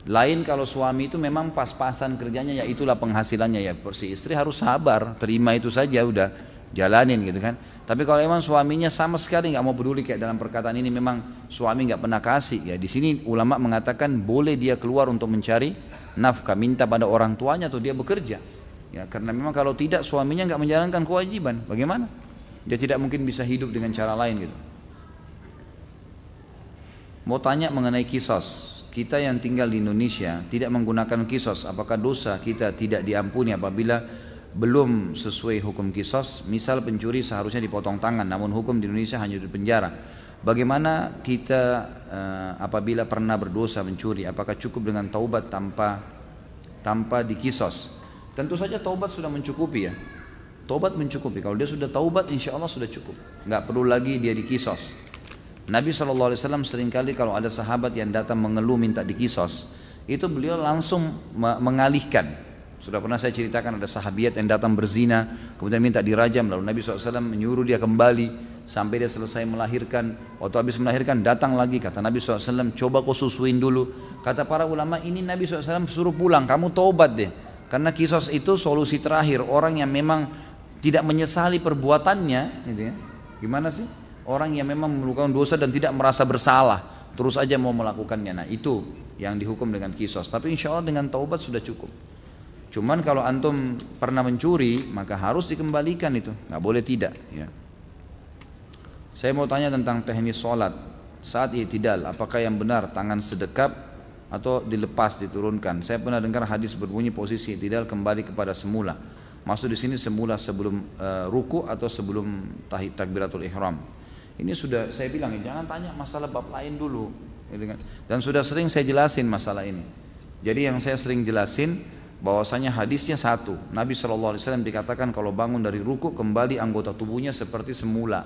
Lain kalau suami itu memang pas-pasan kerjanya, ya itulah penghasilannya, ya si istri harus sabar, terima itu saja, udah jalanin gitu kan. Tapi kalau memang suaminya sama sekali nggak mau peduli, kayak dalam perkataan ini memang suami nggak pernah kasih, ya di sini ulama mengatakan boleh dia keluar untuk mencari nafkah, minta pada orang tuanya atau dia bekerja. Ya karena memang kalau tidak suaminya nggak menjalankan kewajiban, bagaimana? Dia tidak mungkin bisa hidup dengan cara lain gitu. Mau tanya mengenai kisos. Kita yang tinggal di Indonesia tidak menggunakan kisos, apakah dosa kita tidak diampuni apabila belum sesuai hukum kisos? Misal pencuri seharusnya dipotong tangan, namun hukum di Indonesia hanya di penjara. Bagaimana kita apabila pernah berdosa mencuri? Apakah cukup dengan taubat tanpa dikisos? Tentu saja taubat sudah mencukupi ya. Taubat mencukupi. Kalau dia sudah taubat, insya Allah sudah cukup. Nggak perlu lagi dia dikisos. Nabi SAW seringkali kalau ada sahabat yang datang mengeluh minta dikisos, itu beliau langsung mengalihkan. Sudah pernah saya ceritakan ada sahabiat yang datang berzina, kemudian minta dirajam, lalu Nabi SAW menyuruh dia kembali sampai dia selesai melahirkan. Waktu habis melahirkan datang lagi, kata Nabi SAW, coba kau susuin dulu. Kata para ulama, ini Nabi SAW suruh pulang, kamu taubat deh. Karena kisos itu solusi terakhir, orang yang memang tidak menyesali perbuatannya, gitu ya. Gimana sih? Orang yang memang melakukan dosa dan tidak merasa bersalah, terus aja mau melakukannya. Nah itu yang dihukum dengan kisos. Tapi insya Allah dengan taubat sudah cukup. Cuman kalau antum pernah mencuri, maka harus dikembalikan itu, nggak boleh tidak. Ya. Saya mau tanya tentang teknis sholat saat i'tidal. Apakah yang benar tangan sedekap atau dilepas diturunkan? Saya pernah dengar hadis berbunyi posisi i'tidal kembali kepada semula. Maksud di sini semula sebelum ruku atau sebelum takbiratul ihram. Ini sudah saya bilang, jangan tanya masalah bab lain dulu, dan sudah sering saya jelasin masalah ini. Jadi yang saya sering jelasin bahwasanya hadisnya satu, Nabi SAW dikatakan kalau bangun dari ruku kembali anggota tubuhnya seperti semula.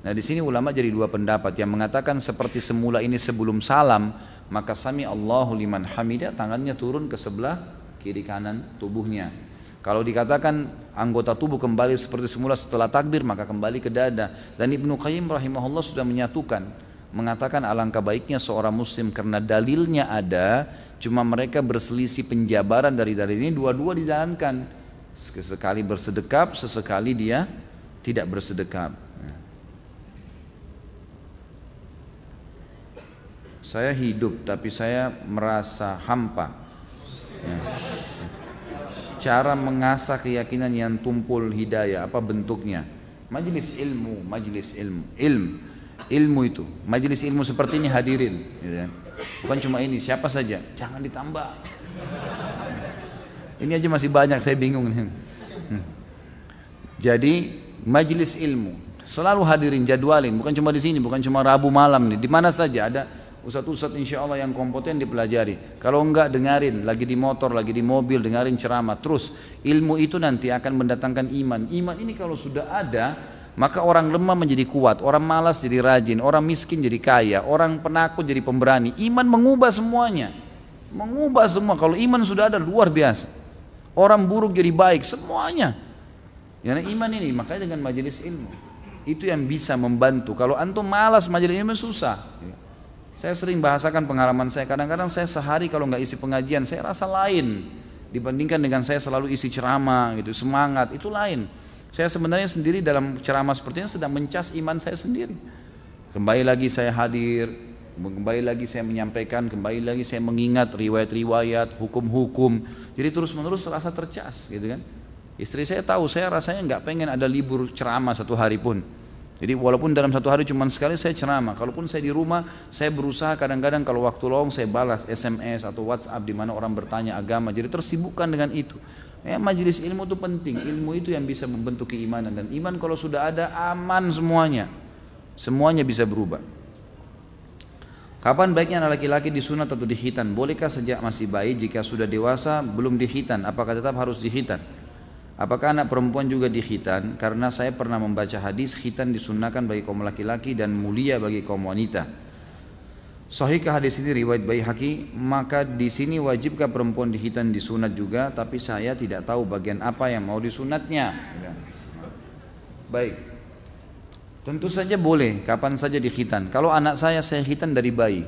Nah di sini ulama jadi dua pendapat, yang mengatakan seperti semula ini sebelum salam, maka sami Allahu liman hamidah, tangannya turun ke sebelah kiri kanan tubuhnya. Kalau dikatakan anggota tubuh kembali seperti semula setelah takbir, maka kembali ke dada. Dan Ibnu Qayyim rahimahullah sudah menyatukan, mengatakan alangkah baiknya seorang muslim karena dalilnya ada, cuma mereka berselisih penjabaran dari dalil ini, dua-dua dijalankan. Sesekali bersedekap, sesekali dia tidak bersedekap. Saya hidup tapi saya merasa hampa. Ya. Cara mengasah keyakinan yang tumpul hidayah, apa bentuknya? Majelis ilmu, ilmu itu, majelis ilmu seperti ini hadirin, gitu kan? Bukan cuma ini, siapa saja, jangan ditambah. Ini aja masih banyak, saya bingung nih. Jadi majelis ilmu selalu hadirin, jadwalin, bukan cuma di sini, bukan cuma Rabu malam nih, di mana saja ada. Ustadz insya Allah yang kompeten dipelajari. Kalau enggak dengarin, lagi di motor, lagi di mobil, dengarin ceramah. Terus ilmu itu nanti akan mendatangkan iman. Iman ini kalau sudah ada, maka orang lemah menjadi kuat, orang malas jadi rajin, orang miskin jadi kaya, orang penakut jadi pemberani. Iman mengubah semuanya, mengubah semua. Kalau iman sudah ada, luar biasa. Orang buruk jadi baik, semuanya. Ya, iman ini, makanya dengan majelis ilmu itu yang bisa membantu. Kalau antum malas majelis ilmu susah. Saya sering bahasakan pengalaman saya, kadang-kadang saya sehari kalau nggak isi pengajian, saya rasa lain dibandingkan dengan saya selalu isi ceramah gitu, semangat, itu lain. Saya sebenarnya sendiri dalam ceramah seperti ini sedang mencas iman saya sendiri. Kembali lagi saya hadir, kembali lagi saya menyampaikan, kembali lagi saya mengingat riwayat-riwayat, hukum-hukum, jadi terus-menerus rasa tercas gitu kan. Istri saya tahu, saya rasanya nggak pengen ada libur ceramah satu hari pun. Jadi walaupun dalam satu hari cuma sekali saya ceramah, kalaupun saya di rumah, saya berusaha kadang-kadang kalau waktu lowong saya balas SMS atau WhatsApp di mana orang bertanya agama, jadi tersibukkan dengan itu. Ya, majelis ilmu itu penting, ilmu itu yang bisa membentuk keimanan, dan iman kalau sudah ada aman semuanya bisa berubah. Kapan baiknya anak laki-laki disunat atau dihitan? Bolehkah sejak masih bayi? Jika sudah dewasa belum dihitan, apakah tetap harus dihitan? Apakah anak perempuan juga dikhitan? Karena saya pernah membaca hadis khitan disunnahkan bagi kaum laki-laki dan mulia bagi kaum wanita. Sahihkah hadis ini riwayat Baihaqi? Maka di sini wajibkah perempuan dikhitan disunat juga? Tapi saya tidak tahu bagian apa yang mau disunatnya. Baik. Tentu saja boleh, kapan saja dikhitan. Kalau anak saya khitan dari bayi.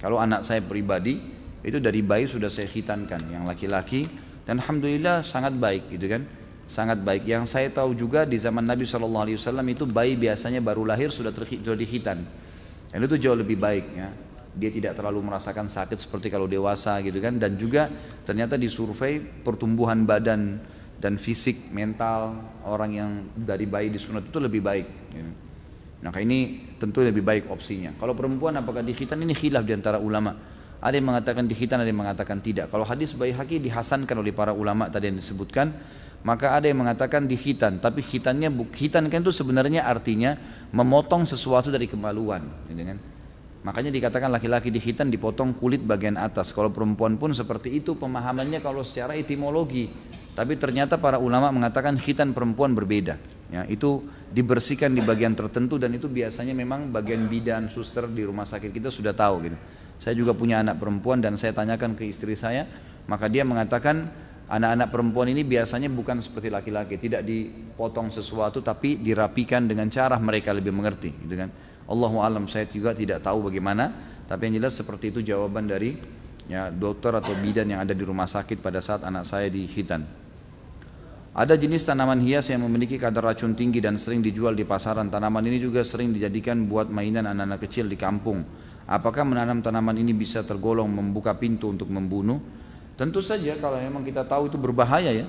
Kalau anak saya pribadi itu dari bayi sudah saya khitankan yang laki-laki, dan alhamdulillah sangat baik gitu kan. Sangat baik. Yang saya tahu juga di zaman Nabi SAW itu bayi biasanya baru lahir sudah dikhitan. Dan itu jauh lebih baik ya. Dia tidak terlalu merasakan sakit seperti kalau dewasa gitu kan. Dan juga ternyata disurvei pertumbuhan badan dan fisik mental orang yang dari bayi disunat itu lebih baik gitu. Maka ini tentu lebih baik opsinya. Kalau perempuan apakah dikhitan, ini khilaf di antara ulama. Ada yang mengatakan dikhitan, ada yang mengatakan tidak. Kalau hadis Baihaqi dihasankan oleh para ulama tadi yang disebutkan, maka ada yang mengatakan dikhitan. Tapi khitan kan itu sebenarnya artinya memotong sesuatu dari kemaluan gitu kan? Makanya dikatakan laki-laki dikhitan dipotong kulit bagian atas. Kalau perempuan pun seperti itu pemahamannya kalau secara etimologi. Tapi ternyata para ulama mengatakan khitan perempuan berbeda ya, itu dibersihkan di bagian tertentu, dan itu biasanya memang bagian bidan, suster di rumah sakit kita sudah tahu gitu. Saya juga punya anak perempuan dan saya tanyakan ke istri saya, maka dia mengatakan anak-anak perempuan ini biasanya bukan seperti laki-laki, tidak dipotong sesuatu tapi dirapikan dengan cara mereka lebih mengerti gitu kan. Allahu alam, saya juga tidak tahu bagaimana, tapi yang jelas seperti itu jawaban dari ya dokter atau bidan yang ada di rumah sakit pada saat anak saya dikhitan. Ada jenis tanaman hias yang memiliki kadar racun tinggi dan sering dijual di pasaran. Tanaman ini juga sering dijadikan buat mainan anak-anak kecil di kampung. Apakah menanam tanaman ini bisa tergolong membuka pintu untuk membunuh? Tentu saja kalau memang kita tahu itu berbahaya ya,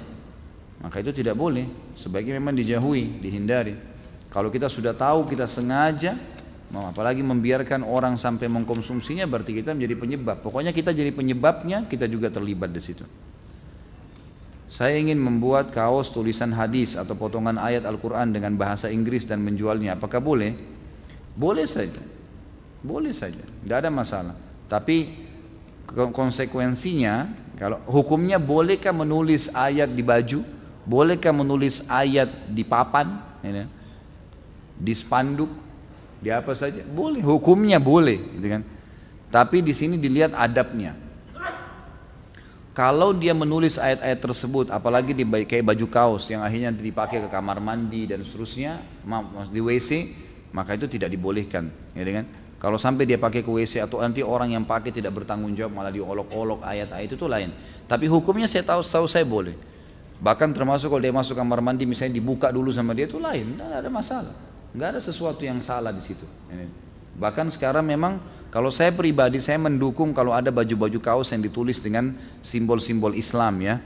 maka itu tidak boleh. Sebaiknya memang dijauhi, dihindari. Kalau kita sudah tahu, kita sengaja, apalagi membiarkan orang sampai mengkonsumsinya, berarti kita menjadi penyebab. Pokoknya kita jadi penyebabnya, kita juga terlibat di situ. Saya ingin membuat kaos tulisan hadis atau potongan ayat Al-Quran dengan bahasa Inggris dan menjualnya. Apakah boleh? Boleh saja. Boleh saja, tidak ada masalah. Tapi konsekuensinya, kalau hukumnya bolehkah menulis ayat di baju? Bolehkah menulis ayat di papan? Di spanduk? Di apa saja? Boleh, hukumnya boleh gitu kan. Tapi di sini dilihat adabnya. Kalau dia menulis ayat-ayat tersebut, apalagi di kayak baju kaos yang akhirnya dipakai ke kamar mandi dan seterusnya, di WC, maka itu tidak dibolehkan, ya kan? Kalau sampai dia pakai ke WC atau nanti orang yang pakai tidak bertanggung jawab malah diolok-olok ayat-ayat itu lain. Tapi hukumnya saya tahu saya boleh. Bahkan termasuk kalau dia masuk kamar mandi misalnya dibuka dulu sama dia itu lain, tidak ada masalah, nggak ada sesuatu yang salah di situ. Bahkan sekarang memang kalau saya pribadi saya mendukung kalau ada baju-baju kaos yang ditulis dengan simbol-simbol Islam ya.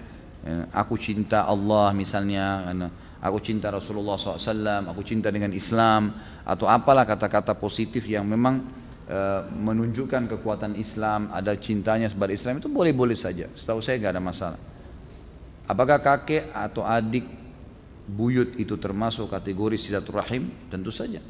Aku cinta Allah misalnya, aku cinta Rasulullah SAW, aku cinta dengan Islam, atau apalah kata-kata positif yang memang menunjukkan kekuatan Islam, ada cintanya kepada Islam, itu boleh-boleh saja. Setahu saya nggak ada masalah. Apakah kakek atau adik buyut itu termasuk kategori silaturahim? Tentu saja.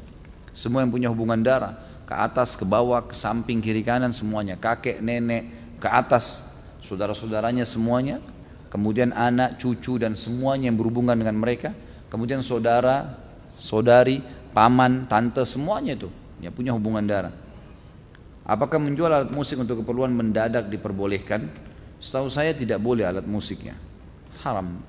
Semua yang punya hubungan darah, ke atas, ke bawah, ke samping, kiri kanan semuanya, kakek, nenek, ke atas, saudara-saudaranya semuanya, kemudian anak, cucu dan semuanya yang berhubungan dengan mereka, kemudian saudara, saudari, paman, tante, semuanya itu yang punya hubungan darah. Apakah menjual alat musik untuk keperluan mendadak diperbolehkan? Setahu saya tidak boleh alat musiknya, haram.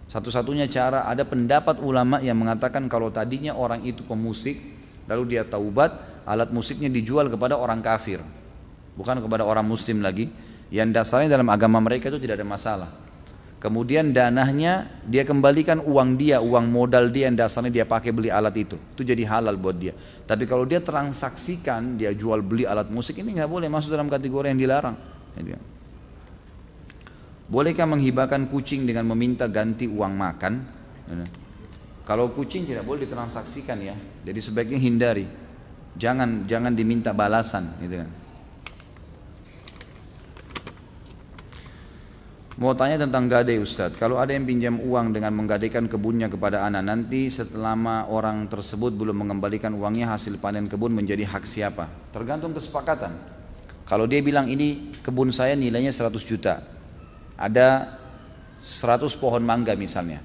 Satu-satunya cara, ada pendapat ulama yang mengatakan kalau tadinya orang itu pemusik, lalu dia taubat, alat musiknya dijual kepada orang kafir, bukan kepada orang muslim lagi, yang dasarnya dalam agama mereka itu tidak ada masalah. Kemudian danahnya dia kembalikan uang dia, uang modal dia yang dasarnya dia pakai beli alat itu jadi halal buat dia. Tapi kalau dia transaksikan, dia jual beli alat musik, ini nggak boleh, masuk dalam kategori yang dilarang. Bolehkah menghibahkan kucing dengan meminta ganti uang makan? Kalau kucing tidak boleh ditransaksikan ya, jadi sebaiknya hindari, jangan diminta balasan gitu kan. Mau tanya tentang gadai Ustadz, kalau ada yang pinjam uang dengan menggadaikan kebunnya kepada anak, nanti setelah orang tersebut belum mengembalikan uangnya, hasil panen kebun menjadi hak siapa? Tergantung kesepakatan. Kalau dia bilang ini kebun saya nilainya 100 juta, ada 100 pohon mangga misalnya,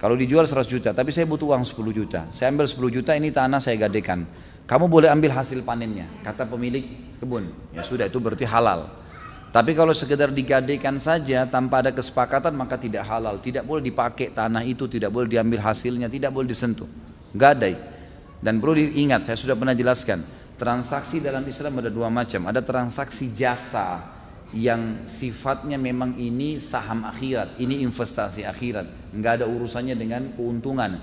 Kalau dijual 100 juta, tapi saya butuh uang 10 juta. Saya ambil 10 juta, ini tanah saya gadekan. Kamu boleh ambil hasil panennya, kata pemilik kebun. Ya sudah, itu berarti halal. Tapi kalau sekedar digadekan saja tanpa ada kesepakatan, maka tidak halal. Tidak boleh dipakai tanah itu, tidak boleh diambil hasilnya, tidak boleh disentuh. Gadai. Dan perlu diingat, saya sudah pernah jelaskan, transaksi dalam Islam ada dua macam. Ada transaksi jasa yang sifatnya memang ini saham akhirat, ini investasi akhirat, nggak ada urusannya dengan keuntungan.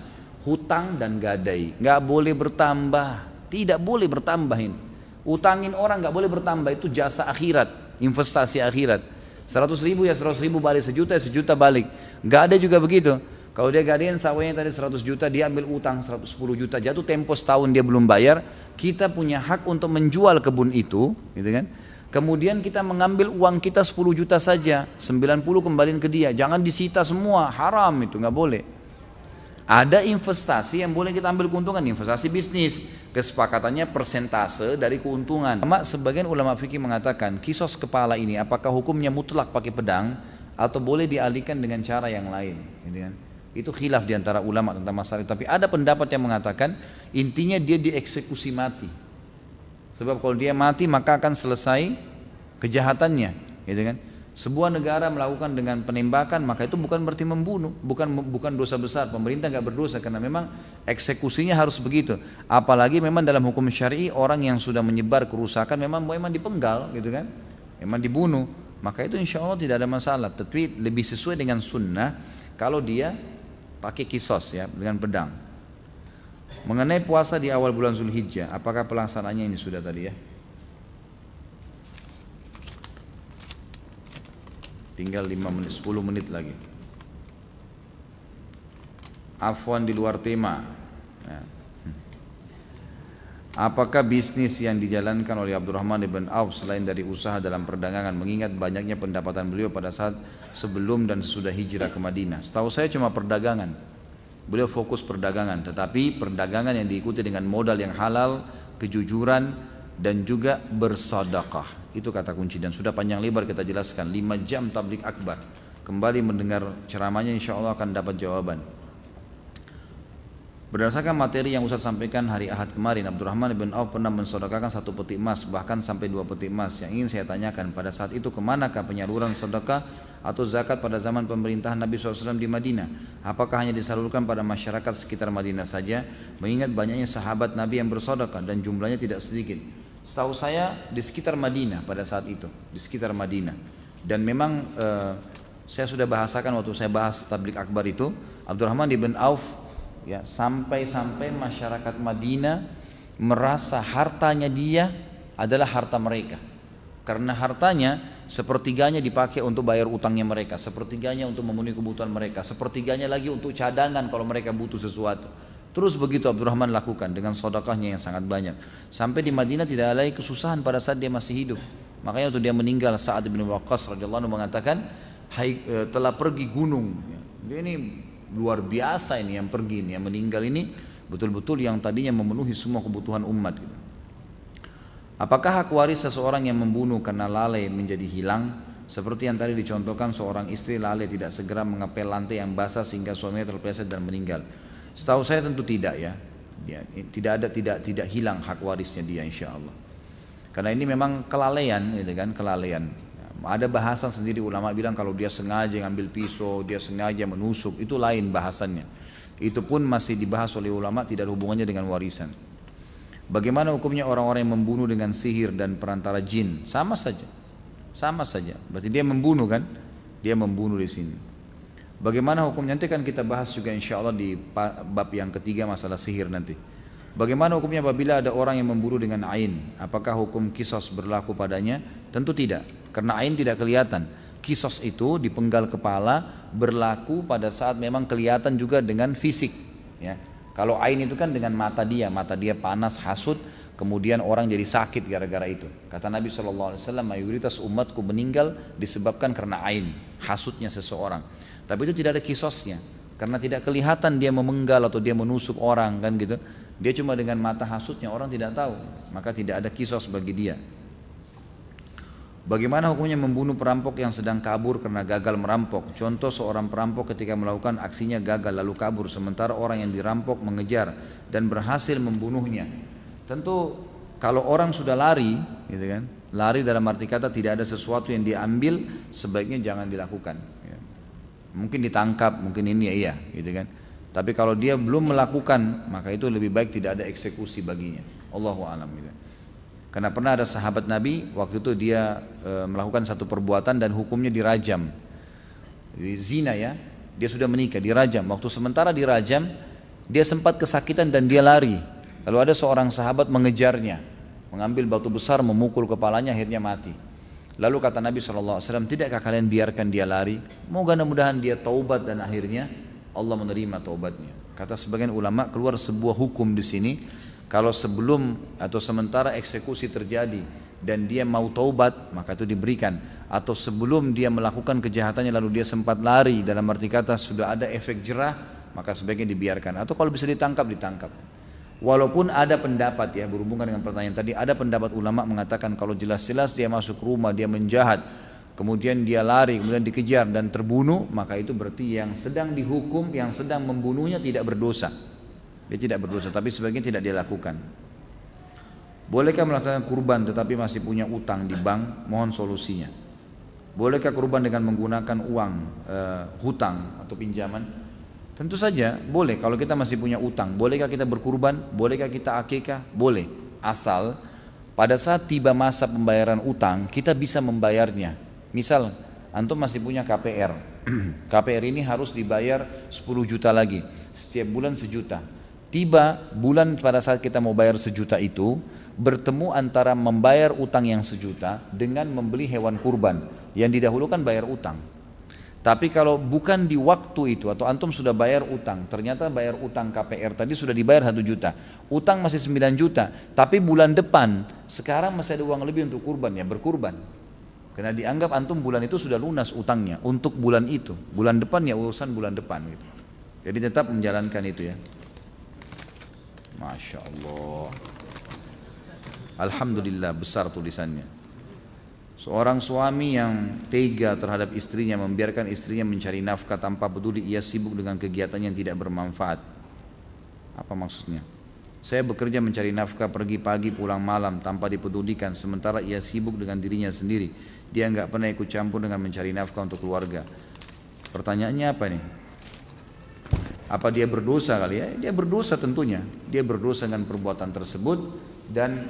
Hutang dan gadai, nggak boleh bertambah. Tidak boleh bertambahin. Utangin orang nggak boleh bertambah, itu jasa akhirat, investasi akhirat. 100 ribu ya 100 ribu balik, sejuta ya sejuta balik. Nggak ada juga begitu. Kalau dia gadein sawahnya tadi 100 juta, dia ambil utang 110 juta, jatuh tempo setahun dia belum bayar, kita punya hak untuk menjual kebun itu, gitu kan? Kemudian kita mengambil uang kita 10 juta saja, 90 kembaliin ke dia, jangan disita semua, haram itu, nggak boleh. Ada investasi yang boleh kita ambil keuntungan, investasi bisnis, kesepakatannya persentase dari keuntungan. Sebagian ulama fikih mengatakan kisos kepala ini apakah hukumnya mutlak pakai pedang atau boleh dialihkan dengan cara yang lain, gitu kan? Itu khilaf diantara ulama tentang masalah itu. Tapi ada pendapat yang mengatakan intinya dia dieksekusi mati. Sebab kalau dia mati maka akan selesai kejahatannya, gitu kan? Sebuah negara melakukan dengan penembakan maka itu bukan berarti membunuh, bukan dosa besar. Pemerintah nggak berdosa karena memang eksekusinya harus begitu. Apalagi memang dalam hukum syar'i orang yang sudah menyebar kerusakan memang dipenggal, gitu kan? Memang dibunuh. Maka itu insya Allah tidak ada masalah. Tapi lebih sesuai dengan sunnah kalau dia pakai kisos ya dengan pedang. Mengenai puasa di awal bulan Zulhijjah, apakah pelaksanaannya ini sudah tadi ya? Tinggal 5 menit, 10 menit lagi. Afwan di luar tema. Ya. Apakah bisnis yang dijalankan oleh Abdurrahman ibn Auf selain dari usaha dalam perdagangan, mengingat banyaknya pendapatan beliau pada saat sebelum dan sesudah hijrah ke Madinah? Setahu saya cuma perdagangan. Beliau fokus perdagangan, tetapi perdagangan yang diikuti dengan modal yang halal, kejujuran, dan juga bersedekah. Itu kata kunci dan sudah panjang lebar kita jelaskan. 5 jam tabligh akbar. Kembali mendengar ceramahnya insya Allah akan dapat jawaban. Berdasarkan materi yang Ustaz sampaikan hari Ahad kemarin, Abdurrahman bin Auf pernah mensedekahkan 1 peti emas, bahkan sampai 2 peti emas. Yang ingin saya tanyakan, pada saat itu kemanakah penyaluran sedekah atau zakat pada zaman pemerintahan Nabi SAW di Madinah? Apakah hanya disalurkan pada masyarakat sekitar Madinah saja? Mengingat banyaknya sahabat Nabi yang bersedekah dan jumlahnya tidak sedikit. Setahu saya di sekitar Madinah pada saat itu, di sekitar Madinah. Dan memang saya sudah bahasakan waktu saya bahas tabligh akbar itu, Abdurrahman bin Auf ya sampai masyarakat Madinah merasa hartanya dia adalah harta mereka. Karena hartanya sepertiganya dipakai untuk bayar utangnya mereka, sepertiganya untuk memenuhi kebutuhan mereka, sepertiganya lagi untuk cadangan kalau mereka butuh sesuatu. Terus begitu Abdurrahman lakukan dengan sedekahnya yang sangat banyak. Sampai di Madinah tidak ada lagi kesusahan pada saat dia masih hidup. Makanya waktu dia meninggal, Sa'ad bin Waqqas radhiyallahu anhu mengatakan, telah pergi gunung. Dia ini luar biasa ini yang pergi ini, yang meninggal ini betul-betul yang tadinya memenuhi semua kebutuhan umat. Apakah hak waris seseorang yang membunuh karena lalai menjadi hilang? Seperti yang tadi dicontohkan, seorang istri lalai tidak segera mengepel lantai yang basah sehingga suaminya terpeleset dan meninggal. Setahu saya tentu tidak ya, tidak hilang hak warisnya dia insya Allah. Karena ini memang kelalaian, gitu kan, kelalaian. Ada bahasan sendiri ulama bilang kalau dia sengaja ngambil pisau, dia sengaja menusuk, itu lain bahasannya. Itu pun masih dibahas oleh ulama, tidak ada hubungannya dengan warisan. Bagaimana hukumnya orang-orang yang membunuh dengan sihir dan perantara jin? Sama saja. Berarti dia membunuh kan? Dia membunuh di sini. Bagaimana hukumnya? Nanti kan kita bahas juga insya Allah di bab yang ketiga masalah sihir nanti. Bagaimana hukumnya apabila ada orang yang membunuh dengan ain? Apakah hukum kisos berlaku padanya? Tentu tidak, karena ain tidak kelihatan. Kisos itu dipenggal kepala berlaku pada saat memang kelihatan juga dengan fisik. Ya. Kalau ain itu kan dengan mata dia panas, hasut, kemudian orang jadi sakit gara-gara itu. Kata Nabi SAW, mayoritas umatku meninggal disebabkan karena ain, hasutnya seseorang. Tapi itu tidak ada kisosnya, karena tidak kelihatan dia memenggal atau dia menusuk orang kan gitu. Dia cuma dengan mata hasutnya, orang tidak tahu, maka tidak ada kisos bagi dia. Bagaimana hukumnya membunuh perampok yang sedang kabur karena gagal merampok? Contoh, seorang perampok ketika melakukan aksinya gagal lalu kabur, sementara orang yang dirampok mengejar dan berhasil membunuhnya. Tentu kalau orang sudah lari, gitu kan, lari dalam arti kata tidak ada sesuatu yang diambil, sebaiknya jangan dilakukan. Ya. Mungkin ditangkap, mungkin ini ya iya, gitu kan. Tapi kalau dia belum melakukan, maka itu lebih baik tidak ada eksekusi baginya. Allahu a'lam. Gitu. Karena pernah ada sahabat Nabi, waktu itu dia melakukan satu perbuatan dan hukumnya dirajam. Zina ya, dia sudah menikah, dirajam. Waktu sementara dirajam, dia sempat kesakitan dan dia lari. Lalu ada seorang sahabat mengejarnya, mengambil batu besar, memukul kepalanya, akhirnya mati. Lalu kata Nabi SAW, tidakkah kalian biarkan dia lari? Mudah-mudahan dia taubat dan akhirnya Allah menerima taubatnya. Kata sebagian ulama, keluar sebuah hukum di sini. Kalau sebelum atau sementara eksekusi terjadi dan dia mau taubat, maka itu diberikan. Atau sebelum dia melakukan kejahatannya lalu dia sempat lari, dalam arti kata sudah ada efek jerah, maka sebaiknya dibiarkan. Atau kalau bisa ditangkap, ditangkap. Walaupun ada pendapat ya, berhubungan dengan pertanyaan tadi, ada pendapat ulama mengatakan kalau jelas-jelas dia masuk rumah, dia menjahat, kemudian dia lari, kemudian dikejar dan terbunuh, maka itu berarti yang sedang dihukum, yang sedang membunuhnya tidak berdosa. Dia tidak berdosa, tapi sebagian tidak dia lakukan. Bolehkah melaksanakan kurban tetapi masih punya utang di bank? Mohon solusinya. Bolehkah kurban dengan menggunakan uang hutang atau pinjaman? Tentu saja boleh kalau kita masih punya utang. Bolehkah kita berkurban? Bolehkah kita akikah? Boleh. Asal pada saat tiba masa pembayaran utang kita bisa membayarnya. Misal antum masih punya KPR. KPR ini harus dibayar 10 juta lagi. Setiap bulan 1 juta. Tiba bulan pada saat kita mau bayar 1 juta itu, bertemu antara membayar utang yang 1 juta dengan membeli hewan kurban. Yang didahulukan bayar utang. Tapi kalau bukan di waktu itu atau antum sudah bayar utang, ternyata bayar utang KPR tadi sudah dibayar 1 juta, utang masih 9 juta, tapi bulan depan sekarang masih ada uang lebih untuk kurban, ya berkurban. Karena dianggap antum bulan itu sudah lunas utangnya untuk bulan itu, bulan depan ya urusan bulan depan gitu. Jadi tetap menjalankan itu ya. Masya Allah. Alhamdulillah, besar tulisannya. Seorang suami yang tega terhadap istrinya, membiarkan istrinya mencari nafkah tanpa peduli ia sibuk dengan kegiatan yang tidak bermanfaat. Apa maksudnya? Saya bekerja mencari nafkah, pergi pagi pulang malam tanpa dipedulikan, sementara ia sibuk dengan dirinya sendiri. Dia nggak pernah ikut campur dengan mencari nafkah untuk keluarga. Pertanyaannya apa nih? Apa dia berdosa kali ya? Dia berdosa tentunya. Dia berdosa dengan perbuatan tersebut, dan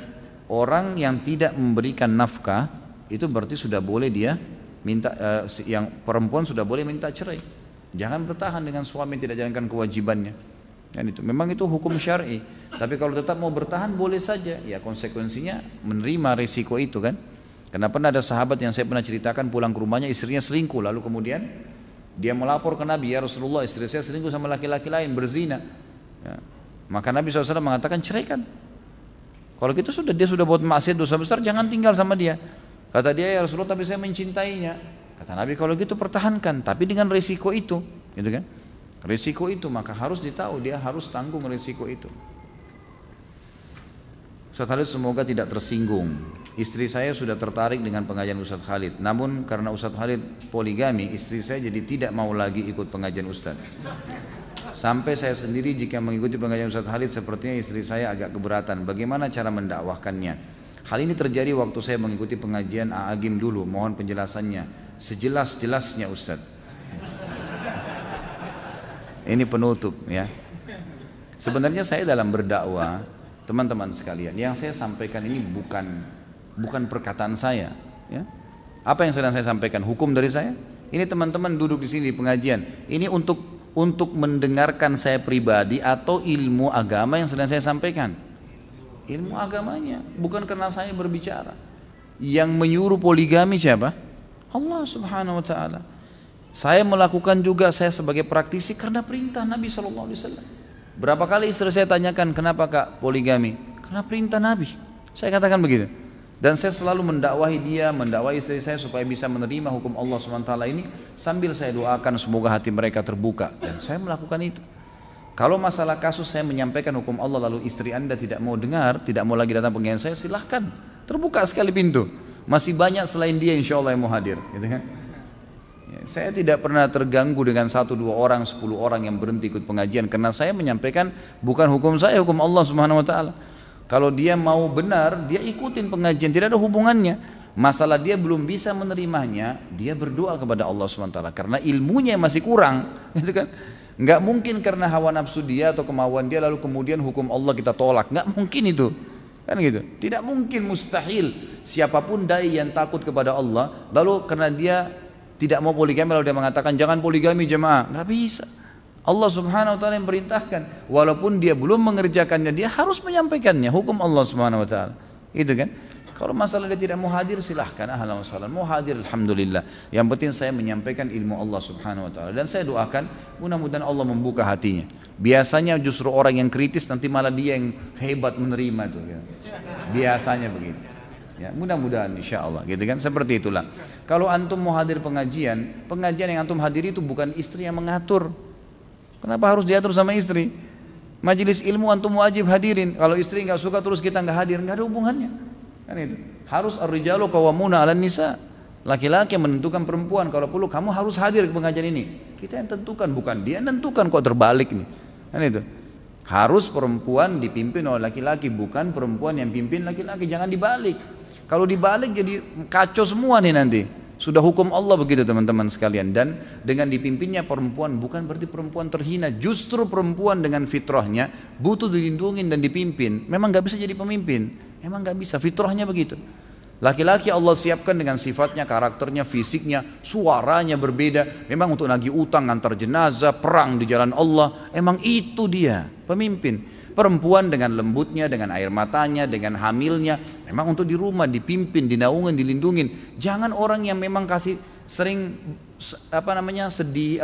orang yang tidak memberikan nafkah itu berarti sudah boleh dia minta, yang perempuan sudah boleh minta cerai. Jangan bertahan dengan suami yang tidak jalankan kewajibannya. Dan itu memang itu hukum syar'i. Tapi kalau tetap mau bertahan boleh saja. Ya konsekuensinya menerima risiko itu kan. Karena pernah ada sahabat yang saya pernah ceritakan pulang ke rumahnya istrinya selingkuh, lalu kemudian dia melapor ke Nabi, ya Rasulullah istri saya selingkuh sama laki-laki lain, berzina. Ya. Maka Nabi SAW mengatakan ceraikan. Kalau gitu sudah, dia sudah buat maksiat dosa besar, jangan tinggal sama dia. Kata dia, ya Rasulullah tapi saya mencintainya. Kata Nabi kalau gitu pertahankan, tapi dengan risiko itu, gitu kan? Risiko itu maka harus ditahu, dia harus tanggung risiko itu. Ustaz Khalid semoga tidak tersinggung. Istri saya sudah tertarik dengan pengajian Ustaz Khalid, namun karena Ustaz Khalid poligami, istri saya jadi tidak mau lagi ikut pengajian Ustaz. Sampai saya sendiri jika mengikuti pengajian Ustaz Khalid sepertinya istri saya agak keberatan. Bagaimana cara mendakwahkannya? Hal ini terjadi waktu saya mengikuti pengajian A'agim dulu. Mohon penjelasannya sejelas-jelasnya Ustaz. Ini penutup ya. Sebenarnya saya dalam berdakwah, teman-teman sekalian, yang saya sampaikan ini bukan perkataan saya ya. Apa yang sedang saya sampaikan? Hukum dari saya. Ini teman-teman duduk di sini di pengajian. Ini untuk mendengarkan saya pribadi atau ilmu agama yang sedang saya sampaikan. Ilmu agamanya, bukan karena saya berbicara. Yang menyuruh poligami siapa? Allah Subhanahu wa taala. Saya melakukan juga, saya sebagai praktisi karena perintah Nabi SAW. Berapa kali istri saya tanyakan, kenapa kak poligami? Karena perintah Nabi. Saya katakan begitu. Dan saya selalu mendakwahi dia, mendakwahi istri saya supaya bisa menerima hukum Allah SWT ini, sambil saya doakan semoga hati mereka terbuka. Dan saya melakukan itu. Kalau masalah kasus saya menyampaikan hukum Allah lalu istri anda tidak mau dengar, tidak mau lagi datang pengajian saya, silahkan. Terbuka sekali pintu. Masih banyak selain dia insya Allah yang mau hadir, gitu kan? Ya, saya tidak pernah terganggu dengan 1, 2 orang, 10 orang yang berhenti ikut pengajian, karena saya menyampaikan bukan hukum saya, hukum Allah Subhanahu Wa Taala. Kalau dia mau benar, dia ikutin pengajian, tidak ada hubungannya. Masalah dia belum bisa menerimanya, dia berdoa kepada Allah Subhanahu Wa Taala, karena ilmunya masih kurang, gitu kan? Nggak mungkin karena hawa nafsu dia atau kemauan dia lalu kemudian hukum Allah kita tolak, nggak mungkin itu. Kan gitu, tidak mungkin, mustahil. Siapapun dai yang takut kepada Allah lalu karena dia tidak mau poligami lalu dia mengatakan jangan poligami jemaah, nggak bisa. Allah Subhanahu Wa Taala yang perintahkan, walaupun dia belum mengerjakannya dia harus menyampaikannya, hukum Allah Subhanahu Wa Taala, itu kan. Kalau masalah dia tidak mau hadir silahkan, ahlan wa sahlan. Mau hadir alhamdulillah, yang penting saya menyampaikan ilmu Allah Subhanahu Wa Taala, dan saya doakan mudah-mudahan Allah membuka hatinya. Biasanya justru orang yang kritis nanti malah dia yang hebat menerima itu ya. Biasanya begitu ya, mudah-mudahan insya Allah gitu kan, seperti itulah. Kalau antum mau hadir pengajian, pengajian yang antum hadiri itu bukan istri yang mengatur. Kenapa harus diatur sama istri? Majelis ilmu antum wajib hadirin. Kalau istri nggak suka terus kita nggak hadir, nggak ada hubungannya kan itu. Harus ar-rijalu qawwamuna 'alan nisa. Laki-laki yang menentukan perempuan, kalau perlu kamu harus hadir ke pengajian ini. Kita yang tentukan, bukan dia yang tentukan, kok terbalik nih. Kan itu. Harus perempuan dipimpin oleh laki-laki, bukan perempuan yang pimpin laki-laki, jangan dibalik. Kalau dibalik jadi kacau semua nih nanti. Sudah hukum Allah begitu teman-teman sekalian. Dan dengan dipimpinnya perempuan bukan berarti perempuan terhina. Justru perempuan dengan fitrahnya butuh dilindungi dan dipimpin. Memang gak bisa jadi pemimpin, memang gak bisa, fitrahnya begitu. Laki-laki Allah siapkan dengan sifatnya, karakternya, fisiknya, suaranya berbeda. Memang untuk nagih utang, antar jenazah, perang di jalan Allah. Emang itu dia pemimpin. Perempuan dengan lembutnya, dengan air matanya, dengan hamilnya, memang untuk di rumah dipimpin, dinaungin, dilindungin. Jangan orang yang memang kasih sering sedih,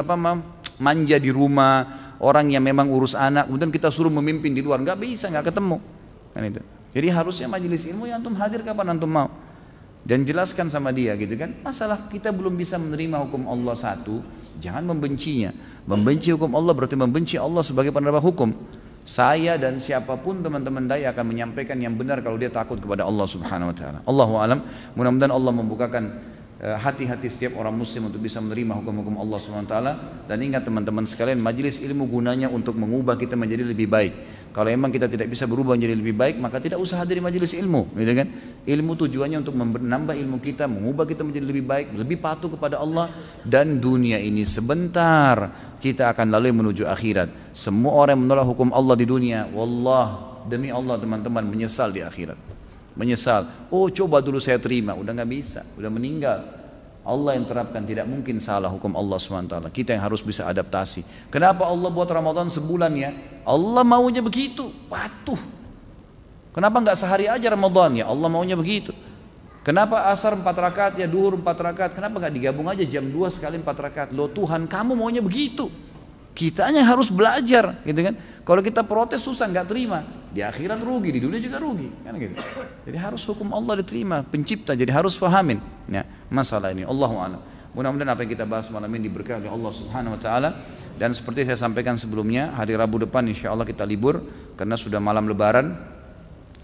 manja di rumah, orang yang memang urus anak, kemudian kita suruh memimpin di luar, nggak bisa, nggak ketemu. Kan itu. Jadi harusnya majelis ilmu yang antum hadir kapan antum mau, dan jelaskan sama dia gitu kan. Masalah kita belum bisa menerima hukum Allah satu, jangan membencinya. Membenci hukum Allah berarti membenci Allah sebagai penerima hukum. Saya dan siapapun teman-teman dai akan menyampaikan yang benar kalau dia takut kepada Allah Subhanahu Wa Taala. Allahu a'lam. Mudah-mudahan Allah membukakan hati-hati setiap orang muslim untuk bisa menerima hukum-hukum Allah Subhanahu Wa Taala. Dan ingat teman-teman sekalian, majelis ilmu gunanya untuk mengubah kita menjadi lebih baik. Kalau emang kita tidak bisa berubah menjadi lebih baik, maka tidak usah hadir di majelis ilmu, gitu kan? Ilmu tujuannya untuk menambah ilmu kita, mengubah kita menjadi lebih baik, lebih patuh kepada Allah. Dan dunia ini sebentar, kita akan lalui menuju akhirat. Semua orang yang menolak hukum Allah di dunia, wallah, demi Allah teman-teman, menyesal di akhirat. Menyesal, oh coba dulu saya terima, udah nggak bisa, udah meninggal. Allah yang terapkan, tidak mungkin salah hukum Allah SWT. Kita yang harus bisa adaptasi. Kenapa Allah buat Ramadan sebulan ya? Allah maunya begitu, patuh. Kenapa nggak sehari aja Ramadan ya? Allah maunya begitu. Kenapa asar 4 rakaat ya, duhur 4 rakaat? Kenapa nggak digabung aja jam 2 sekali 4 rakaat? Loh Tuhan, kamu maunya begitu. Kitanya harus belajar, gitu kan? Kalau kita protes susah, nggak terima. Di akhirat rugi, di dunia juga rugi, kan gitu. Jadi harus hukum Allah diterima, pencipta. Jadi harus fahamin ya, masalah ini. Allahu a'lam. Mudah-mudahan apa yang kita bahas malam ini diberkahi oleh Allah Subhanahu Wa Taala. Dan seperti saya sampaikan sebelumnya, hari Rabu depan insya Allah kita libur karena sudah malam Lebaran.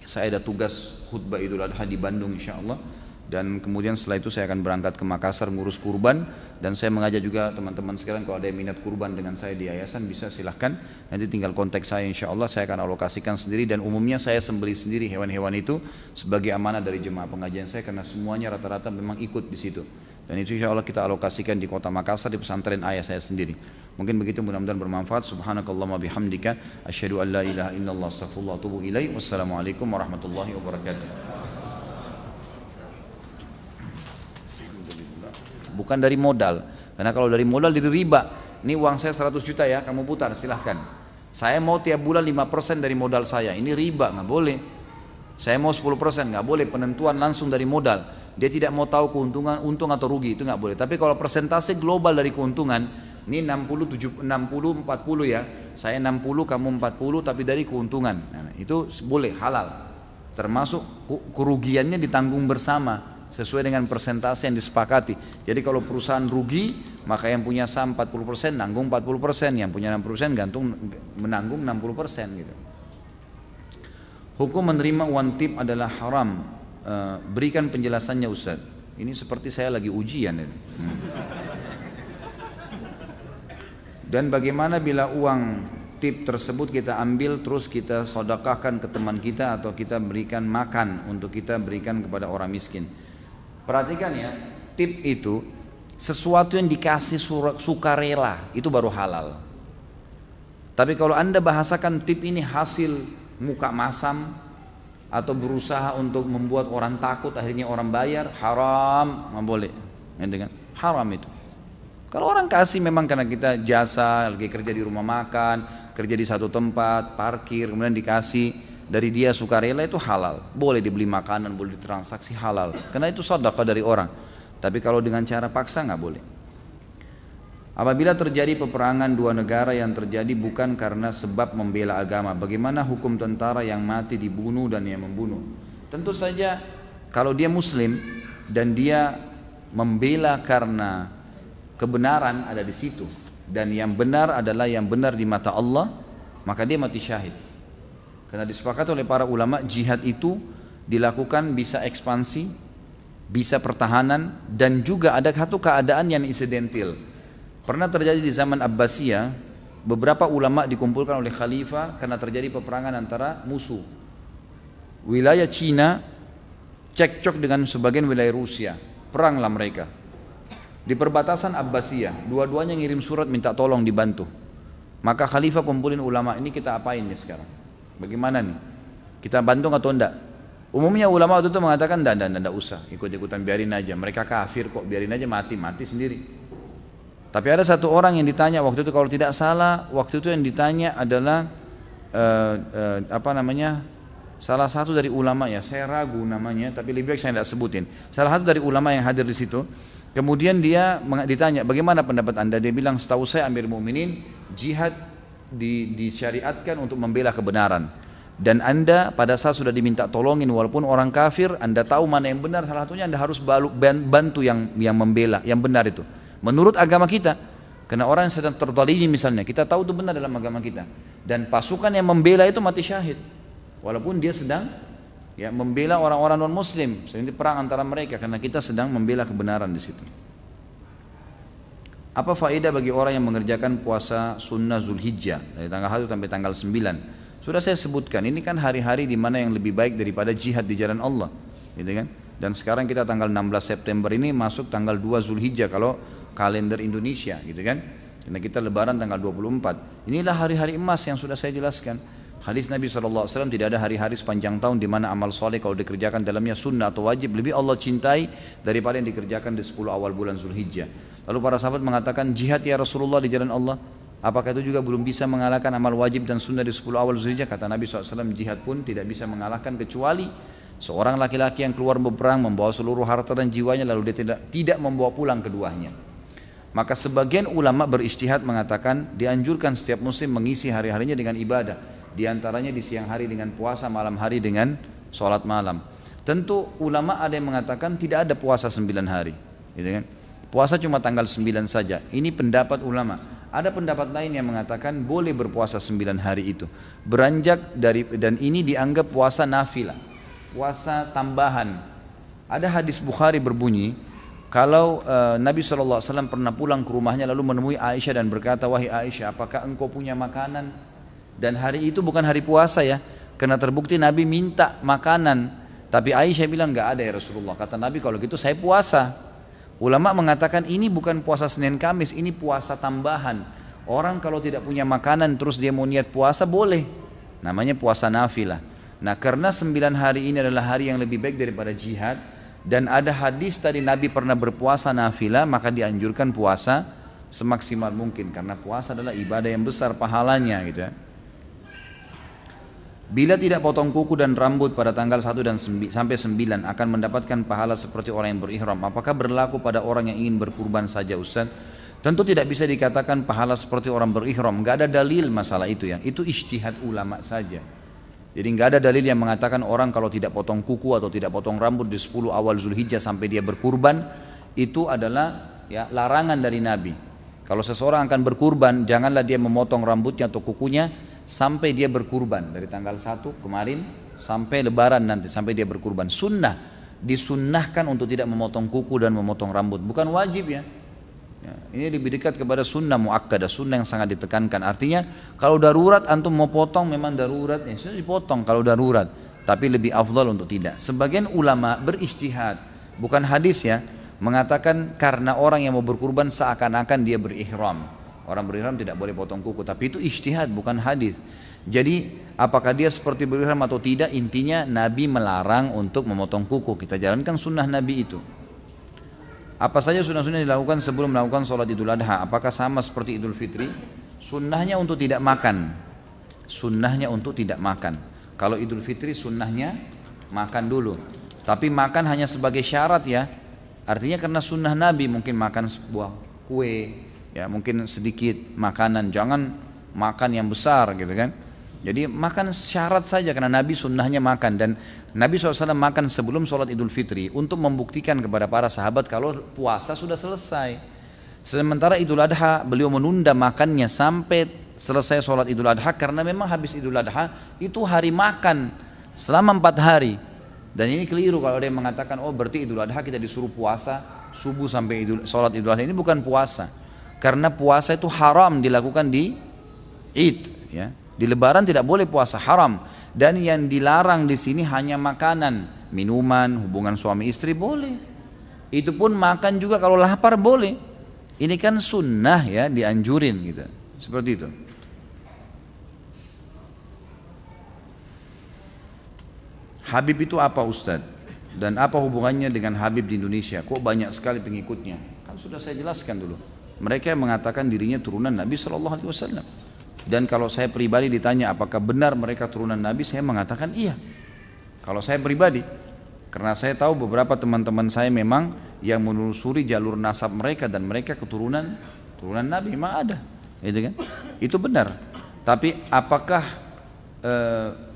Saya ada tugas khutbah Idul Adha di Bandung insya Allah. Dan kemudian setelah itu saya akan berangkat ke Makassar ngurus kurban. Dan saya mengajak juga teman-teman sekalian, kalau ada yang minat kurban dengan saya di yayasan bisa silahkan. Nanti tinggal kontak saya insya Allah, saya akan alokasikan sendiri. Dan umumnya saya sembelih sendiri hewan-hewan itu sebagai amanah dari jemaah pengajian saya, karena semuanya rata-rata memang ikut di situ. Dan itu insya Allah kita alokasikan di kota Makassar, di pesantren ayah saya sendiri. Mungkin begitu, mudah-mudahan bermanfaat. Subhanakallahumma bihamdika asyhadu an la ilaha illallah astaghfirullah wa atubu ilaih. Wassalamualaikum warahmatullahi wabarakatuh. Bukan dari modal, karena kalau dari modal jadi riba. Ini uang saya 100 juta ya, kamu putar silahkan. Saya mau tiap bulan 5% dari modal saya, ini riba, nggak boleh. Saya mau 10%, nggak boleh. Penentuan langsung dari modal. Dia tidak mau tahu keuntungan, untung atau rugi, itu nggak boleh. Tapi kalau persentase global dari keuntungan, ini 60, 40 ya, saya 60, kamu 40, tapi dari keuntungan, nah, itu boleh, halal. Termasuk kerugiannya ditanggung bersama sesuai dengan persentase yang disepakati. Jadi kalau perusahaan rugi, maka yang punya saham 40% nanggung 40%, yang punya 60% menanggung 60% gitu. Hukum menerima uang tip adalah haram berikan penjelasannya Ustaz. Ini seperti saya lagi ujian ini. Dan bagaimana bila uang tip tersebut kita ambil terus kita sedekahkan ke teman kita atau kita berikan makan untuk kita berikan kepada orang miskin. Perhatikan ya, tip itu sesuatu yang dikasih sukarela itu baru halal. Tapi kalau Anda bahasakan tip ini hasil muka masam atau berusaha untuk membuat orang takut akhirnya orang bayar, haram, nggak boleh. Haram itu. Kalau orang kasih memang karena kita jasa, lagi kerja di rumah makan, kerja di satu tempat, parkir, kemudian dikasih dari dia sukarela itu halal. Boleh dibeli makanan, boleh ditransaksi halal. Karena itu sedekah dari orang. Tapi kalau dengan cara paksa nggak boleh. Apabila terjadi peperangan dua negara yang terjadi bukan karena sebab membela agama, bagaimana hukum tentara yang mati dibunuh dan yang membunuh? Tentu saja kalau dia muslim dan dia membela karena kebenaran ada di situ dan yang benar adalah yang benar di mata Allah, maka dia mati syahid. Karena disepakati oleh para ulama jihad itu dilakukan bisa ekspansi, bisa pertahanan dan juga ada satu keadaan yang insidental. Pernah terjadi di zaman Abbasiyah, beberapa ulama dikumpulkan oleh khalifah karena terjadi peperangan antara musuh. Wilayah Cina cekcok dengan sebagian wilayah Rusia, peranglah mereka. Di perbatasan Abbasiyah, dua-duanya ngirim surat minta tolong dibantu. Maka khalifah kumpulin ulama, ini kita apain nih sekarang? Bagaimana nih? Kita bantu atau enggak? Umumnya ulama waktu itu mengatakan enggak usah, ikut-ikutan biarin aja. Mereka kafir kok, biarin aja mati sendiri. Tapi ada satu orang yang ditanya waktu itu, kalau tidak salah waktu itu yang ditanya adalah salah satu dari ulama ya, saya ragu namanya, tapi lebih baik saya tidak sebutin. Salah satu dari ulama yang hadir di situ. Kemudian dia ditanya, bagaimana pendapat anda? Dia bilang, setahu saya Amir Mu'minin, jihad disyariatkan untuk membela kebenaran. Dan anda pada saat sudah diminta tolongin walaupun orang kafir, anda tahu mana yang benar, salah satunya anda harus bantu yang membela, yang benar itu. Menurut agama kita, karena orang yang sedang terzalimi misalnya, kita tahu itu benar dalam agama kita. Dan pasukan yang membela itu mati syahid. Walaupun dia sedang membela orang-orang non-muslim, seperti perang antara mereka karena kita sedang membela kebenaran di situ. Apa faedah bagi orang yang mengerjakan puasa sunnah Zulhijjah dari tanggal 1 sampai tanggal 9? Sudah saya sebutkan, ini kan hari-hari di mana yang lebih baik daripada jihad di jalan Allah, gitu kan? Dan sekarang kita tanggal 16 September ini masuk tanggal 2 Zulhijjah kalau kalender Indonesia, gitu kan? Karena kita lebaran tanggal 24. Inilah hari-hari emas yang sudah saya jelaskan. Hadis Nabi SAW, tidak ada hari-hari sepanjang tahun di mana amal soleh kalau dikerjakan dalamnya sunnah atau wajib lebih Allah cintai daripada yang dikerjakan di 10 awal bulan Zulhijjah. Lalu para sahabat mengatakan, jihad ya Rasulullah di jalan Allah, apakah itu juga belum bisa mengalahkan amal wajib dan sunnah di 10 awal Zulhijjah? Kata Nabi SAW, jihad pun tidak bisa mengalahkan kecuali seorang laki-laki yang keluar berperang membawa seluruh harta dan jiwanya lalu dia tidak membawa pulang keduanya. Maka sebagian ulama berijtihad mengatakan dianjurkan setiap muslim mengisi hari-harinya dengan ibadah. Di antaranya di siang hari dengan puasa, malam hari dengan sholat malam. Tentu ulama ada yang mengatakan tidak ada puasa 9 hari, gitu kan? Puasa cuma tanggal 9 saja. Ini pendapat ulama. Ada pendapat lain yang mengatakan boleh berpuasa 9 hari itu. Beranjak dari, dan ini dianggap puasa nafilah, puasa tambahan. Ada hadis Bukhari berbunyi, kalau Nabi SAW pernah pulang ke rumahnya lalu menemui Aisyah dan berkata, wahai Aisyah, apakah engkau punya makanan? Dan hari itu bukan hari puasa ya, karena terbukti Nabi minta makanan. Tapi Aisyah bilang, enggak ada ya Rasulullah. Kata Nabi, kalau gitu saya puasa. Ulama mengatakan ini bukan puasa Senin Kamis, ini puasa tambahan. Orang kalau tidak punya makanan terus dia mau niat puasa boleh. Namanya puasa nafilah. Nah karena 9 hari ini adalah hari yang lebih baik daripada jihad, dan ada hadis tadi Nabi pernah berpuasa nafilah, maka dianjurkan puasa semaksimal mungkin karena puasa adalah ibadah yang besar pahalanya, gitu ya. Bila tidak potong kuku dan rambut pada tanggal 1 dan sampai 9 akan mendapatkan pahala seperti orang yang berihram. Apakah berlaku pada orang yang ingin berkurban saja Ustaz? Tentu tidak bisa dikatakan pahala seperti orang berihram. Enggak ada dalil masalah itu ya. Itu ijtihad ulama saja. Jadi nggak ada dalil yang mengatakan orang kalau tidak potong kuku atau tidak potong rambut di 10 awal Zulhijjah sampai dia berkurban itu adalah ya larangan dari Nabi. Kalau seseorang akan berkurban, janganlah dia memotong rambutnya atau kukunya sampai dia berkurban dari tanggal 1 kemarin sampai lebaran nanti, sampai dia berkurban. Sunnah, disunnahkan untuk tidak memotong kuku dan memotong rambut, bukan wajib ya. Ya, ini lebih dekat kepada sunnah muakkadah, sunnah yang sangat ditekankan. Artinya kalau darurat antum mau potong memang darurat, ya sudah dipotong kalau darurat. Tapi lebih afdal untuk tidak. Sebagian ulama berijtihad, bukan hadis ya, mengatakan karena orang yang mau berkurban seakan-akan dia berihram. Orang berihram tidak boleh potong kuku, tapi itu ijtihad bukan hadis. Jadi apakah dia seperti berihram atau tidak, intinya Nabi melarang untuk memotong kuku. Kita jalankan sunnah Nabi itu. Apa saja sunnah-sunnah dilakukan sebelum melakukan sholat Idul Adha? Apakah sama seperti Idul Fitri? Sunnahnya untuk tidak makan. Sunnahnya untuk tidak makan. Kalau Idul Fitri sunnahnya makan dulu. Tapi makan hanya sebagai syarat ya. Artinya karena sunnah Nabi mungkin makan sebuah kue, ya mungkin sedikit makanan. Jangan makan yang besar gitu kan. Jadi makan syarat saja karena Nabi sunnahnya makan. Dan Nabi SAW makan sebelum sholat Idul Fitri untuk membuktikan kepada para sahabat kalau puasa sudah selesai. Sementara Idul Adha beliau menunda makannya sampai selesai sholat Idul Adha karena memang habis Idul Adha itu hari makan selama 4 hari. Dan ini keliru kalau ada yang mengatakan oh berarti Idul Adha kita disuruh puasa subuh sampai sholat Idul Adha. Ini bukan puasa, karena puasa itu haram dilakukan di Id ya. Di Lebaran tidak boleh puasa, haram. Dan yang dilarang di sini hanya makanan, minuman, hubungan suami istri boleh. Itu pun makan juga kalau lapar boleh. Ini kan sunnah ya, dianjurin gitu. Seperti itu. Habib itu apa Ustadz? Dan apa hubungannya dengan Habib di Indonesia? Kok banyak sekali pengikutnya? Kan sudah saya jelaskan dulu. Mereka mengatakan dirinya turunan Nabi SAW. Dan kalau saya pribadi ditanya apakah benar mereka turunan Nabi, saya mengatakan iya. Kalau saya pribadi, karena saya tahu beberapa teman-teman saya memang yang menelusuri jalur nasab mereka dan mereka keturunan Nabi memang ada, gitu kan? Itu benar. Tapi apakah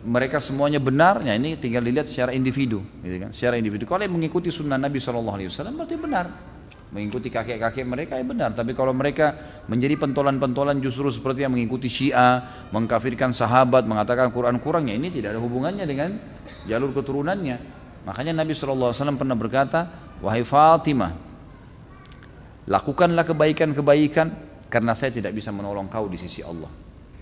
mereka semuanya benar? Ya ini tinggal dilihat secara individu, gitu kan? Secara individu. Kalau yang mengikuti sunnah Nabi SAW berarti benar. Mengikuti kakek-kakek mereka ya benar, tapi kalau mereka menjadi pentolan-pentolan justru seperti yang mengikuti Syiah, mengkafirkan sahabat, mengatakan Quran kurangnya, ini tidak ada hubungannya dengan jalur keturunannya. Makanya Nabi SAW pernah berkata, wahai Fatimah, lakukanlah kebaikan-kebaikan karena saya tidak bisa menolong kau di sisi Allah.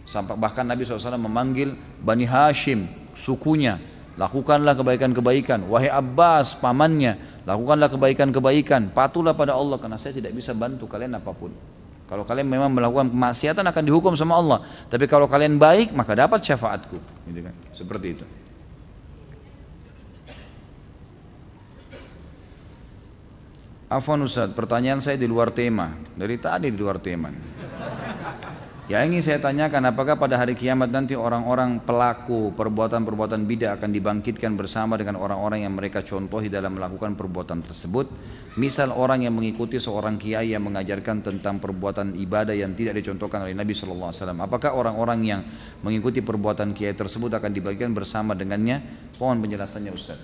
Sampai bahkan Nabi SAW memanggil Bani Hashim, sukunya, lakukanlah kebaikan-kebaikan. Wahai Abbas, pamannya, lakukanlah kebaikan-kebaikan, patuhlah pada Allah karena saya tidak bisa bantu kalian apapun. Kalau kalian memang melakukan kemaksiatan akan dihukum sama Allah, tapi kalau kalian baik maka dapat syafaatku, gitu kan? Seperti itu. Afwan Ustaz, pertanyaan saya di luar tema. Dari tadi di luar tema. Ya ingin saya tanyakan, apakah pada hari kiamat nanti orang-orang pelaku perbuatan-perbuatan bidah akan dibangkitkan bersama dengan orang-orang yang mereka contohi dalam melakukan perbuatan tersebut? Misal orang yang mengikuti seorang kiai yang mengajarkan tentang perbuatan ibadah yang tidak dicontohkan oleh Nabi SAW. Apakah orang-orang yang mengikuti perbuatan kiai tersebut akan dibangkitkan bersama dengannya? Mohon penjelasannya Ustaz.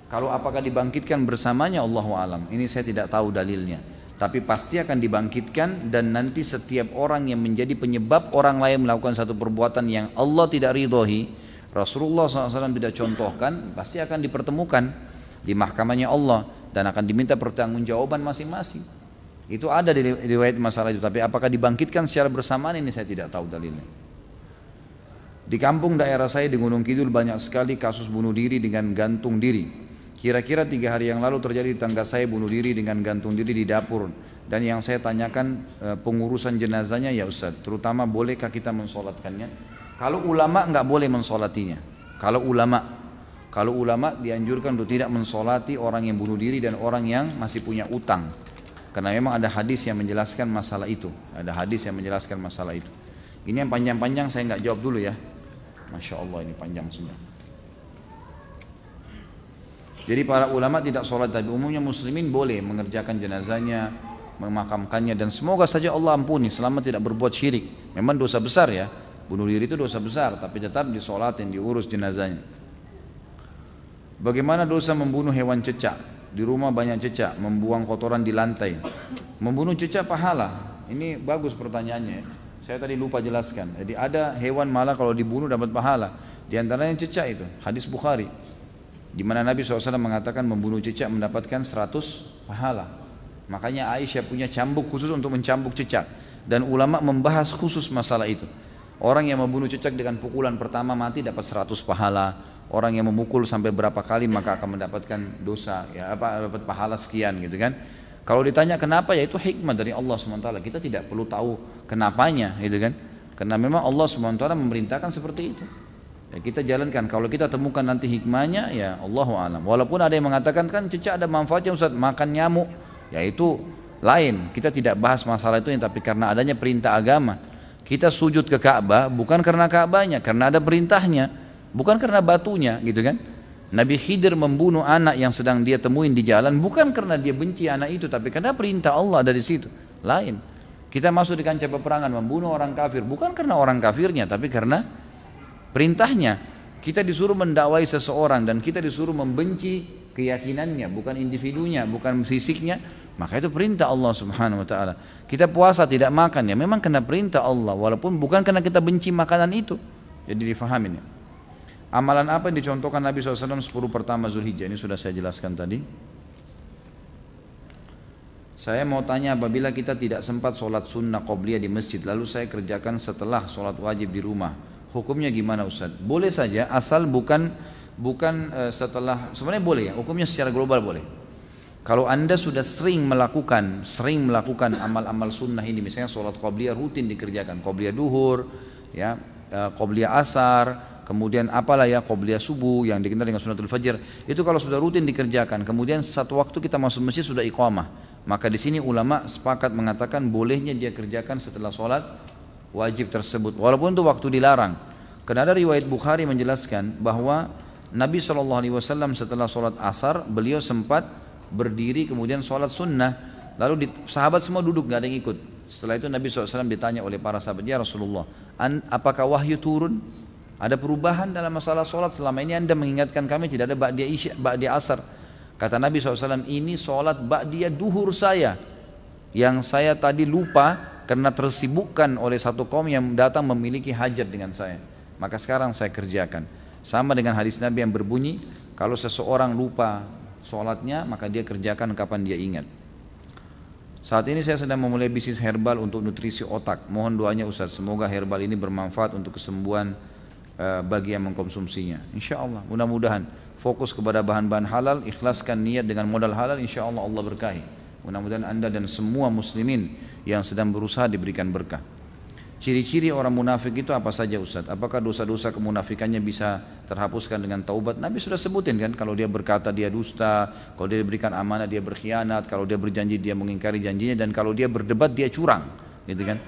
Kalau apakah dibangkitkan bersamanya, Allahu alam. Ini saya tidak tahu dalilnya. Tapi pasti akan dibangkitkan dan nanti setiap orang yang menjadi penyebab orang lain melakukan satu perbuatan yang Allah tidak ridhoi, Rasulullah SAW tidak contohkan, pasti akan dipertemukan di mahkamahnya Allah dan akan diminta pertanggungjawaban masing-masing. Itu ada di riwayat masalah itu, tapi apakah dibangkitkan secara bersamaan ini saya tidak tahu dalilnya. Di kampung daerah saya di Gunung Kidul banyak sekali kasus bunuh diri dengan gantung diri. Kira-kira 3 hari yang lalu terjadi di tangga saya bunuh diri dengan gantung diri di dapur. Dan yang saya tanyakan pengurusan jenazahnya ya Ustaz, terutama bolehkah kita mensolatkannya? Kalau ulama nggak boleh mensolatinya. Kalau ulama dianjurkan untuk tidak mensolati orang yang bunuh diri dan orang yang masih punya utang. Karena memang ada hadis yang menjelaskan masalah itu. Ada hadis yang menjelaskan masalah itu. Ini yang panjang-panjang saya nggak jawab dulu ya. Masya Allah ini panjang semua. Jadi para ulama tidak sholat, tapi umumnya muslimin boleh mengerjakan jenazahnya, memakamkannya, dan semoga saja Allah ampuni selama tidak berbuat syirik. Memang dosa besar ya, bunuh diri itu dosa besar, tapi tetap disolatin, diurus jenazahnya. Bagaimana dosa membunuh hewan cecak? Di rumah banyak cecak, membuang kotoran di lantai. Membunuh cecak pahala. Ini bagus pertanyaannya. Saya tadi lupa jelaskan. Jadi ada hewan malah kalau dibunuh dapat pahala. Di antaranya cecak itu, hadis Bukhari, di mana Nabi SAW mengatakan membunuh cecak mendapatkan 100 pahala. Makanya Aisyah punya cambuk khusus untuk mencambuk cecak, dan ulama membahas khusus masalah itu. Orang yang membunuh cecak dengan pukulan pertama mati dapat 100 pahala. Orang yang memukul sampai berapa kali maka akan mendapatkan dosa, ya dapat pahala sekian gitu kan. Kalau ditanya kenapa, ya itu hikmah dari Allah SWT. Kita tidak perlu tahu kenapanya gitu kan. Karena memang Allah SWT memerintahkan seperti itu. Ya, kita jalankan. Kalau kita temukan nanti hikmahnya, ya Allahu a'lam. Walaupun ada yang mengatakan kan cecak ada manfaatnya Ustaz, makan nyamuk. Ya itu lain. Kita tidak bahas masalah itu, tapi karena adanya perintah agama. Kita sujud ke Ka'bah bukan karena Ka'bahnya, karena ada perintahnya. Bukan karena batunya gitu kan. Nabi Khidir membunuh anak yang sedang dia temuin di jalan bukan karena dia benci anak itu, tapi karena perintah Allah dari situ. Lain. Kita masuk di kancah peperangan membunuh orang kafir bukan karena orang kafirnya, tapi karena perintahnya. Kita disuruh mendakwai seseorang dan kita disuruh membenci keyakinannya, bukan individunya, bukan fisiknya. Maka itu perintah Allah Subhanahu wa taala. Kita puasa tidak makan, ya memang kena perintah Allah, walaupun bukan karena kita benci makanan itu. Jadi difahamin ya. Amalan apa yang dicontohkan Nabi SAW 10 pertama Zulhijjah? Ini sudah saya jelaskan tadi. Saya mau tanya, apabila kita tidak sempat sholat sunnah qobliyah di masjid, lalu saya kerjakan setelah sholat wajib di rumah, hukumnya gimana Ustaz? Boleh saja, asal bukan setelah, sebenarnya boleh ya, hukumnya secara global boleh. Kalau anda sudah sering melakukan amal-amal sunnah ini, misalnya sholat qobliyah rutin dikerjakan, qobliyah duhur, ya, qobliyah asar, kemudian apalah ya qobliyah subuh yang dikenal dengan sunnatul fajr, itu kalau sudah rutin dikerjakan, kemudian satu waktu kita masuk masjid sudah iqamah, maka di sini ulama sepakat mengatakan bolehnya dia kerjakan setelah sholat wajib tersebut, walaupun itu waktu dilarang. Karena ada riwayat Bukhari menjelaskan bahwa Nabi SAW setelah sholat asar beliau sempat berdiri kemudian sholat sunnah, lalu sahabat semua duduk, gak ada yang ikut. Setelah itu Nabi SAW ditanya oleh para sahabat, ya Rasulullah, apakah wahyu turun? Ada perubahan dalam masalah sholat, selama ini anda mengingatkan kami tidak ada ba'diyah asar. Kata Nabi SAW, ini sholat ba'diyah duhur saya, yang saya tadi lupa karena tersibukkan oleh satu kaum yang datang memiliki hajat dengan saya, maka sekarang saya kerjakan. Sama dengan hadis Nabi yang berbunyi, kalau seseorang lupa sholatnya maka dia kerjakan kapan dia ingat. Saat ini saya sedang memulai bisnis herbal untuk nutrisi otak, mohon doanya Ustaz, semoga herbal ini bermanfaat untuk kesembuhan bagi yang mengkonsumsinya. Insya Allah, mudah-mudahan fokus kepada bahan-bahan halal, ikhlaskan niat dengan modal halal, insya Allah Allah berkahi. Mudah-mudahan anda dan semua muslimin yang sedang berusaha diberikan berkah. Ciri-ciri orang munafik itu apa saja Ustaz? Apakah dosa-dosa kemunafikannya bisa terhapuskan dengan taubat? Nabi sudah sebutin kan, kalau dia berkata dia dusta, kalau dia diberikan amanah dia berkhianat, kalau dia berjanji dia mengingkari janjinya, dan kalau dia berdebat dia curang, gitu kan?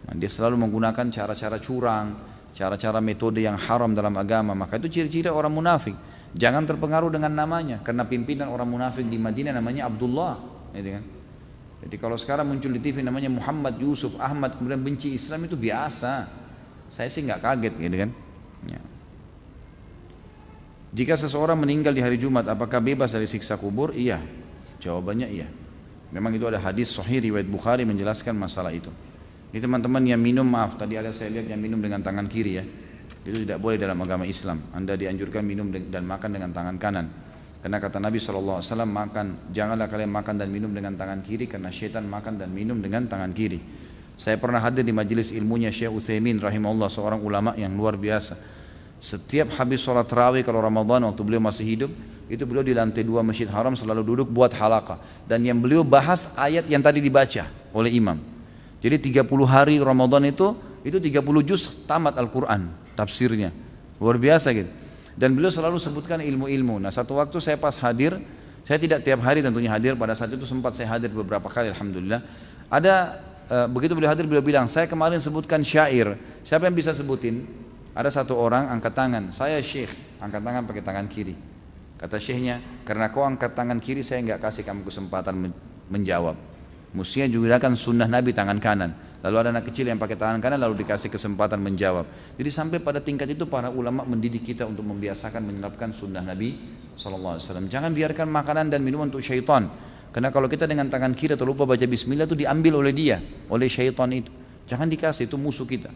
Nah, dia selalu menggunakan cara-cara curang, cara-cara metode yang haram dalam agama. Maka itu ciri-ciri orang munafik. Jangan terpengaruh dengan namanya, karena pimpinan orang munafik di Madinah namanya Abdullah, gitu kan? Jadi kalau sekarang muncul di TV namanya Muhammad, Yusuf, Ahmad, kemudian benci Islam, itu biasa. Saya sih nggak kaget gitu kan. Ya. Jika seseorang meninggal di hari Jumat, apakah bebas dari siksa kubur? Iya. Jawabannya iya. Memang itu ada hadis sahih riwayat Bukhari menjelaskan masalah itu. Ini teman-teman yang minum, maaf tadi ada saya lihat yang minum dengan tangan kiri ya. Itu tidak boleh dalam agama Islam. Anda dianjurkan minum dan makan dengan tangan kanan. Karena kata Nabi SAW, janganlah kalian makan dan minum dengan tangan kiri, karena syaitan makan dan minum dengan tangan kiri. Saya pernah hadir di majelis ilmunya Syekh Utsaimin rahimahullah, seorang ulama yang luar biasa. Setiap habis sholat tarawih kalau Ramadan waktu beliau masih hidup, itu beliau di lantai 2 Masjid Haram selalu duduk buat halaqah. Dan yang beliau bahas ayat yang tadi dibaca oleh imam. Jadi 30 hari Ramadan itu 30 juz tamat Al-Quran, tafsirnya. Luar biasa gitu. Dan beliau selalu sebutkan ilmu-ilmu. Nah satu waktu saya pas hadir, saya tidak tiap hari tentunya hadir, pada saat itu sempat saya hadir beberapa kali alhamdulillah. Begitu beliau hadir, beliau bilang, saya kemarin sebutkan syair, siapa yang bisa sebutin? Ada satu orang angkat tangan, saya syekh, angkat tangan pakai tangan kiri. Kata syekhnya, karena kau angkat tangan kiri saya nggak kasih kamu kesempatan menjawab. Mestinya juga kan sunnah Nabi tangan kanan. Lalu ada anak kecil yang pakai tangan kanan lalu dikasih kesempatan menjawab. Jadi sampai pada tingkat itu para ulama mendidik kita untuk membiasakan menerapkan sunnah Nabi SAW. Jangan biarkan makanan dan minuman untuk syaitan. Karena kalau kita dengan tangan kiri atau lupa baca bismillah itu diambil oleh dia, oleh syaitan itu. Jangan dikasih, itu musuh kita.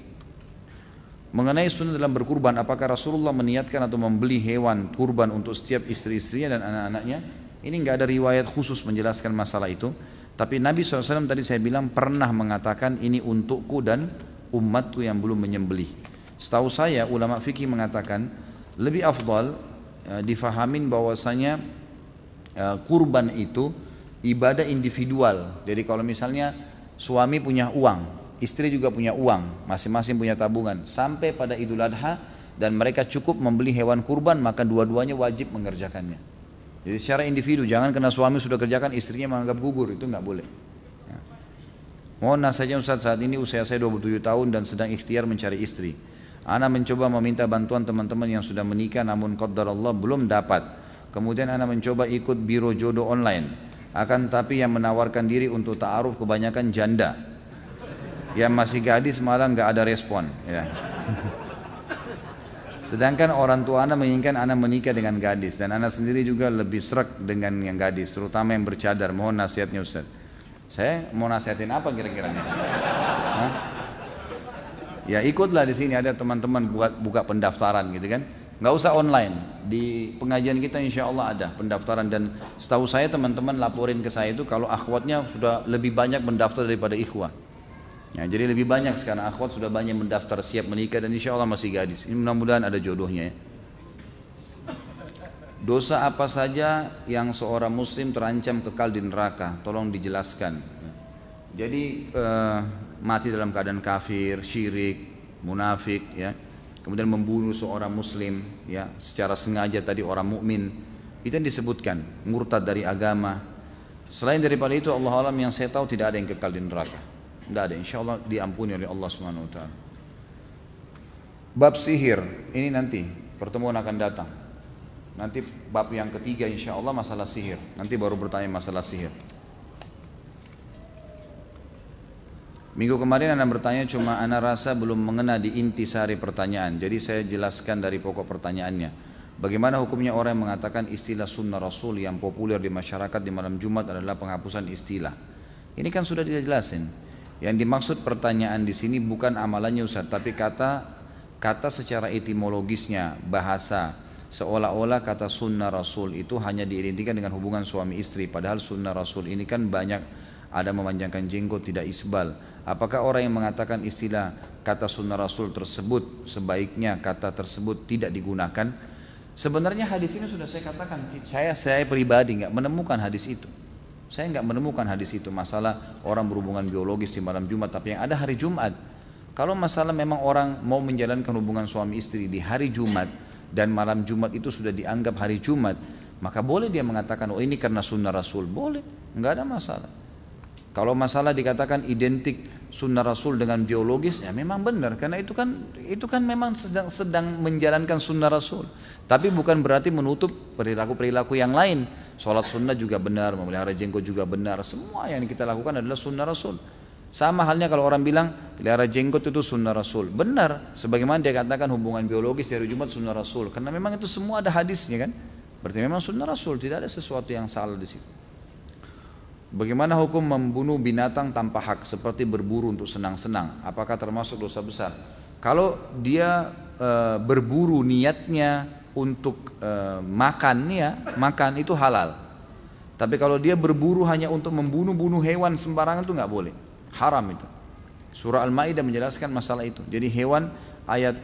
Mengenai sunnah dalam berkurban, apakah Rasulullah meniatkan atau membeli hewan kurban untuk setiap istri-istrinya dan anak-anaknya? Ini nggak ada riwayat khusus menjelaskan masalah itu. Tapi Nabi SAW tadi saya bilang pernah mengatakan ini untukku dan umatku yang belum menyembelih. Setahu saya ulama fikih mengatakan lebih afdal difahamin bahwasanya kurban itu ibadah individual. Jadi kalau misalnya suami punya uang, istri juga punya uang, masing-masing punya tabungan, sampai pada Idul Adha dan mereka cukup membeli hewan kurban, maka dua-duanya wajib mengerjakannya. Jadi secara individu, jangan karena suami sudah kerjakan istrinya menganggap gugur, itu nggak boleh. Ya. Mohon nasihatnya Ustaz, saat ini usia saya 27 tahun dan sedang ikhtiar mencari istri. Ana mencoba meminta bantuan teman-teman yang sudah menikah namun qadarullah belum dapat. Kemudian ana mencoba ikut biro jodoh online. Akan tapi yang menawarkan diri untuk ta'aruf kebanyakan janda. Yang masih gadis malah nggak ada respon. Ya. Sedangkan orang tua ana menginginkan ana menikah dengan gadis dan ana sendiri juga lebih srek dengan yang gadis, terutama yang bercadar. Mohon nasihatnya Ustaz. Saya mau nasihatin apa kira-kira nih? Hah? Ya ikutlah di sini ada teman-teman buka pendaftaran gitu kan. Nggak usah online. Di pengajian kita insya Allah ada pendaftaran dan setahu saya teman-teman laporin ke saya itu kalau akhwatnya sudah lebih banyak mendaftar daripada ikhwah. Ya, jadi lebih banyak sekarang akhwat sudah banyak mendaftar siap menikah dan insya Allah masih gadis. Ini mudah-mudahan ada jodohnya ya. Dosa apa saja yang seorang muslim terancam kekal di neraka? Tolong dijelaskan. Jadi mati dalam keadaan kafir, syirik, munafik, ya. Kemudian membunuh seorang muslim, ya, secara sengaja tadi orang mukmin, itu yang disebutkan murtad dari agama. Selain daripada itu Allah alam yang saya tahu tidak ada yang kekal di neraka. Tidak ada, insya Allah diampuni oleh Allah Subhanahu Wa Taala. Bab sihir ini nanti pertemuan akan datang. Nanti bab yang ketiga insya Allah masalah sihir. Nanti baru bertanya masalah sihir. Minggu kemarin anda bertanya cuma anda rasa belum mengena di inti sari pertanyaan. Jadi saya jelaskan dari pokok pertanyaannya. Bagaimana hukumnya orang yang mengatakan istilah sunnah Rasul yang populer di masyarakat di malam Jumat adalah penghapusan istilah. Ini kan sudah dijelasin. Yang dimaksud pertanyaan di sini bukan amalannya Ustaz, tapi kata secara etimologisnya bahasa. Seolah-olah kata sunnah Rasul itu hanya diidentikan dengan hubungan suami istri. Padahal sunnah Rasul ini kan banyak, ada memanjangkan jenggot, tidak isbal. Apakah orang yang mengatakan istilah kata sunnah Rasul tersebut sebaiknya kata tersebut tidak digunakan? Sebenarnya hadis ini sudah saya katakan, saya pribadi nggak menemukan hadis itu. Saya nggak menemukan hadis itu masalah orang berhubungan biologis di malam Jumat, tapi yang ada hari Jumat. Kalau masalah memang orang mau menjalankan hubungan suami istri di hari Jumat dan malam Jumat itu sudah dianggap hari Jumat, maka boleh dia mengatakan oh ini karena sunnah Rasul, boleh, nggak ada masalah. Kalau masalah dikatakan identik sunnah Rasul dengan biologis, ya memang benar karena itu kan memang sedang menjalankan sunnah Rasul. Tapi bukan berarti menutup perilaku-perilaku yang lain. Sholat sunnah juga benar, memelihara jenggot juga benar. Semua yang kita lakukan adalah sunnah Rasul. Sama halnya kalau orang bilang pelihara jenggot itu sunnah Rasul. Benar, sebagaimana dia katakan hubungan biologis dari Jumat sunnah Rasul. Karena memang itu semua ada hadisnya kan. Berarti memang sunnah Rasul, tidak ada sesuatu yang salah di situ. Bagaimana hukum membunuh binatang tanpa hak seperti berburu untuk senang-senang? Apakah termasuk dosa besar? Kalau dia berburu niatnya untuk makan itu halal. Tapi kalau dia berburu hanya untuk membunuh hewan sembarangan itu nggak boleh, haram itu. Surah Al-Maidah menjelaskan masalah itu. Jadi hewan ayat